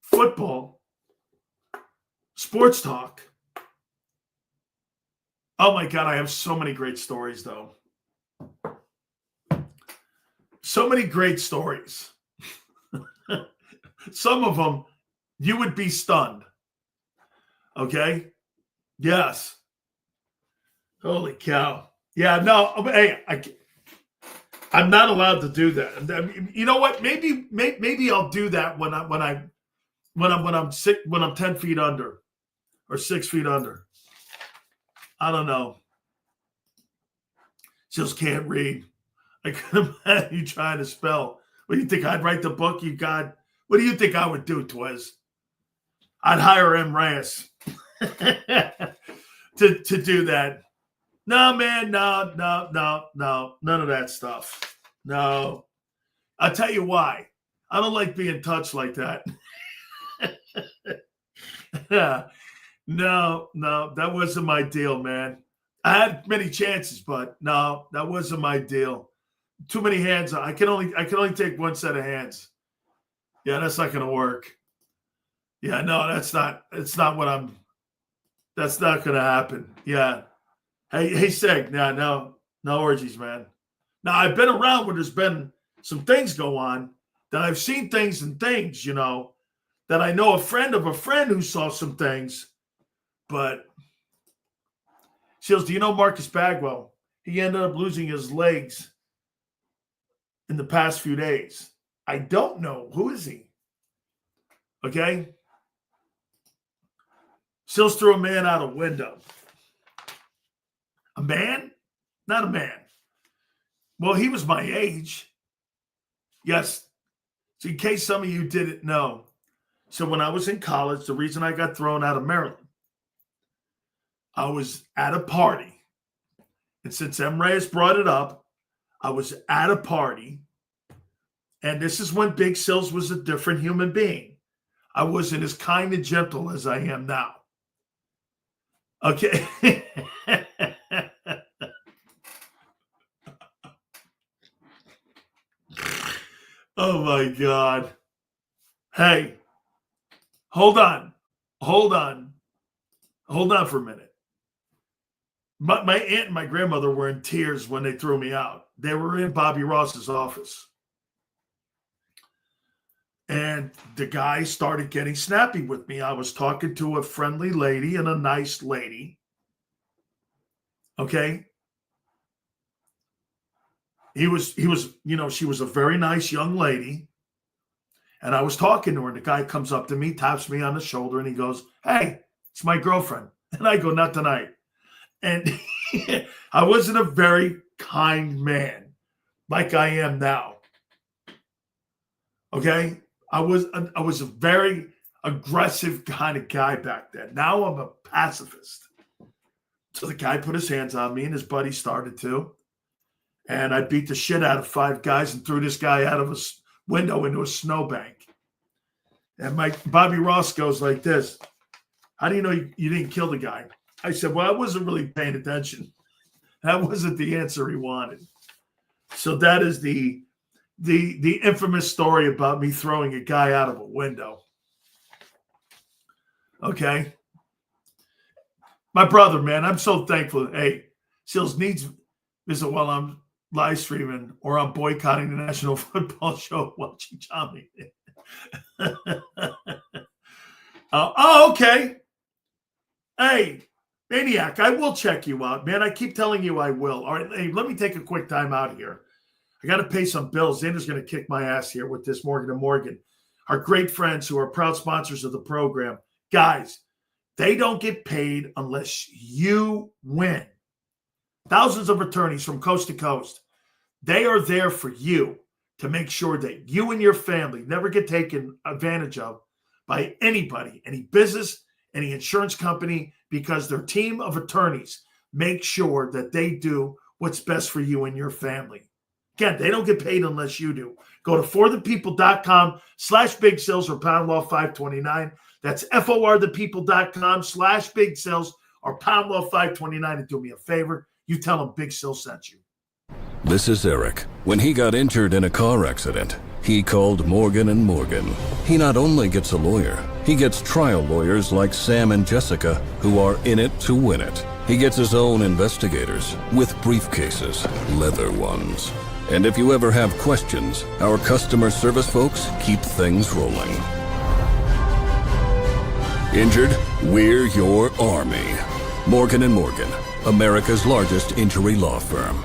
S1: football, sports talk. Oh my God, I have so many great stories, though. So many great stories. Some of them, you would be stunned. Okay? Yes. Holy cow. Yeah, no, hey, I'm not allowed to do that. You know what? Maybe I'll do that when I'm 10 feet under or 6 feet under. I don't know. Just can't read. I can imagine you trying to spell. What do you think? I'd write the book? What do you think I would do, Twiz? I'd hire M. Reyes to do that. No, man, no. None of that stuff. No. I'll tell you why. I don't like being touched like that. No, that wasn't my deal, man. I had many chances, but no, that wasn't my deal. Too many hands. I can only take one set of hands. Yeah, that's not going to work. Yeah, no, that's not going to happen. Yeah. Hey, Seg, no orgies, man. Now, I've been around where there's been some things go on that I've seen things, that I know a friend of a friend who saw some things. But, Seals, do you know Marcus Bagwell? He ended up losing his legs in the past few days. I don't know. Who is he? Okay? Seals threw a man out a window. A man? Not a man. Well, he was my age. Yes. So in case some of you didn't know. So when I was in college, the reason I got thrown out of Maryland, I was at a party. And since M. Reyes brought it up, I was at a party. And this is when Big Sills was a different human being. I wasn't as kind and gentle as I am now. Okay. Oh, my God. Hey, hold on for a minute. My aunt and my grandmother were in tears when they threw me out. They were in Bobby Ross's office. And the guy started getting snappy with me. I was talking to a friendly lady and a nice lady. Okay. he was, she was a very nice young lady. And I was talking to her, and the guy comes up to me, taps me on the shoulder, and he goes, "Hey, it's my girlfriend." And I go, "Not tonight." And I wasn't a very kind man like I am now. Okay? I was a very aggressive kind of guy back then. Now I'm a pacifist. So the guy put his hands on me, and his buddy started to. And I beat the shit out of 5 guys and threw this guy out of a window into a snowbank. And Bobby Ross goes like this: "How do you know you didn't kill the guy?" I said, "Well, I wasn't really paying attention. That wasn't the answer he wanted." So that is the infamous story about me throwing a guy out of a window. Okay. My brother, man, I'm so thankful. Hey, Seals needs visit while I'm live streaming or I'm boycotting the National Football Show watching Tommy. Okay. Hey, Maniac, I will check you out, man. I keep telling you I will. All right, hey, let me take a quick time out here. I got to pay some bills. Xander's going to kick my ass here with this Morgan & Morgan. Our great friends who are proud sponsors of the program. Guys, they don't get paid unless you win. Thousands of attorneys from coast to coast. They are there for you to make sure that you and your family never get taken advantage of by anybody, any business, any insurance company, because their team of attorneys make sure that they do what's best for you and your family. Again, they don't get paid unless you do. Go to forthepeople.com/big sales or pound law 529. That's forthepeople.com/big sales or pound law 529. And do me a favor, you tell them Big Sil sent you.
S3: This is Eric. When he got injured in a car accident, he called Morgan & Morgan. He not only gets a lawyer, he gets trial lawyers like Sam and Jessica who are in it to win it. He gets his own investigators with briefcases, leather ones. And if you ever have questions, our customer service folks keep things rolling. Injured? We're your army. Morgan & Morgan, America's largest injury law firm.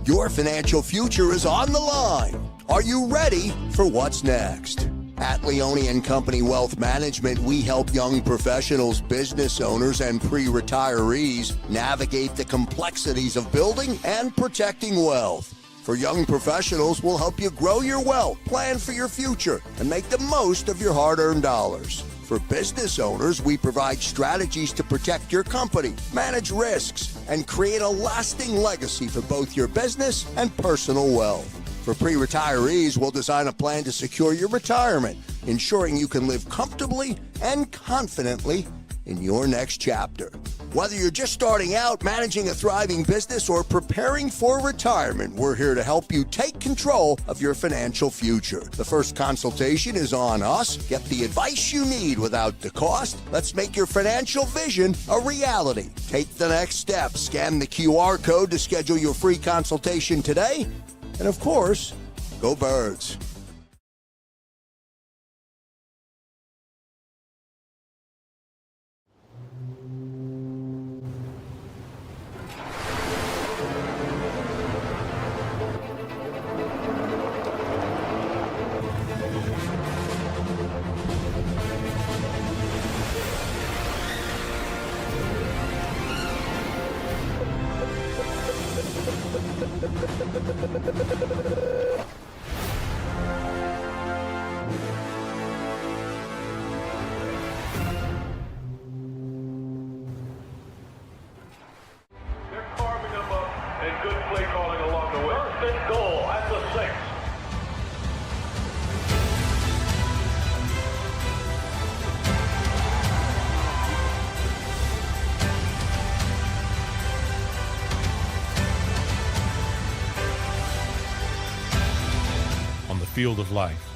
S4: Your financial future is on the line. Are you ready for what's next? At Leone & Company Wealth Management, we help young professionals, business owners, and pre-retirees navigate the complexities of building and protecting wealth. For young professionals, we'll help you grow your wealth, plan for your future, and make the most of your hard-earned dollars. For business owners, we provide strategies to protect your company, manage risks, and create a lasting legacy for both your business and personal wealth. For pre-retirees, we'll design a plan to secure your retirement, ensuring you can live comfortably and confidently in your next chapter. Whether you're just starting out, managing a thriving business, or preparing for retirement, we're here to help you take control of your financial future. The first consultation is on us. Get the advice you need without the cost. Let's make your financial vision a reality. Take the next step. Scan the QR code to schedule your free consultation today. And of course, go Birds.
S5: Field of life,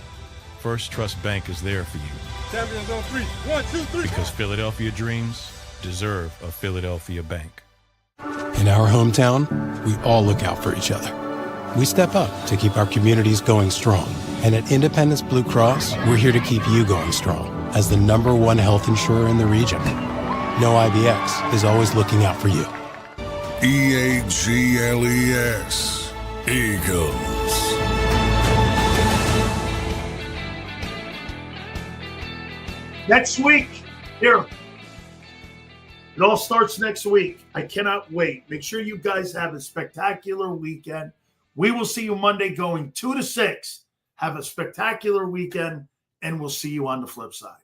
S5: First Trust Bank is there for you.
S6: Champions on 3. 1, 2, 3.
S5: Because Philadelphia dreams deserve a Philadelphia bank.
S7: In our hometown, we all look out for each other. We step up to keep our communities going strong. And at Independence Blue Cross, we're here to keep you going strong as the #1 health insurer in the region. No IBX is always looking out for you.
S8: EAGLES. Eagles.
S1: Next week, here. It all starts next week. I cannot wait. Make sure you guys have a spectacular weekend. We will see you Monday going 2 to 6. Have a spectacular weekend, and we'll see you on the flip side.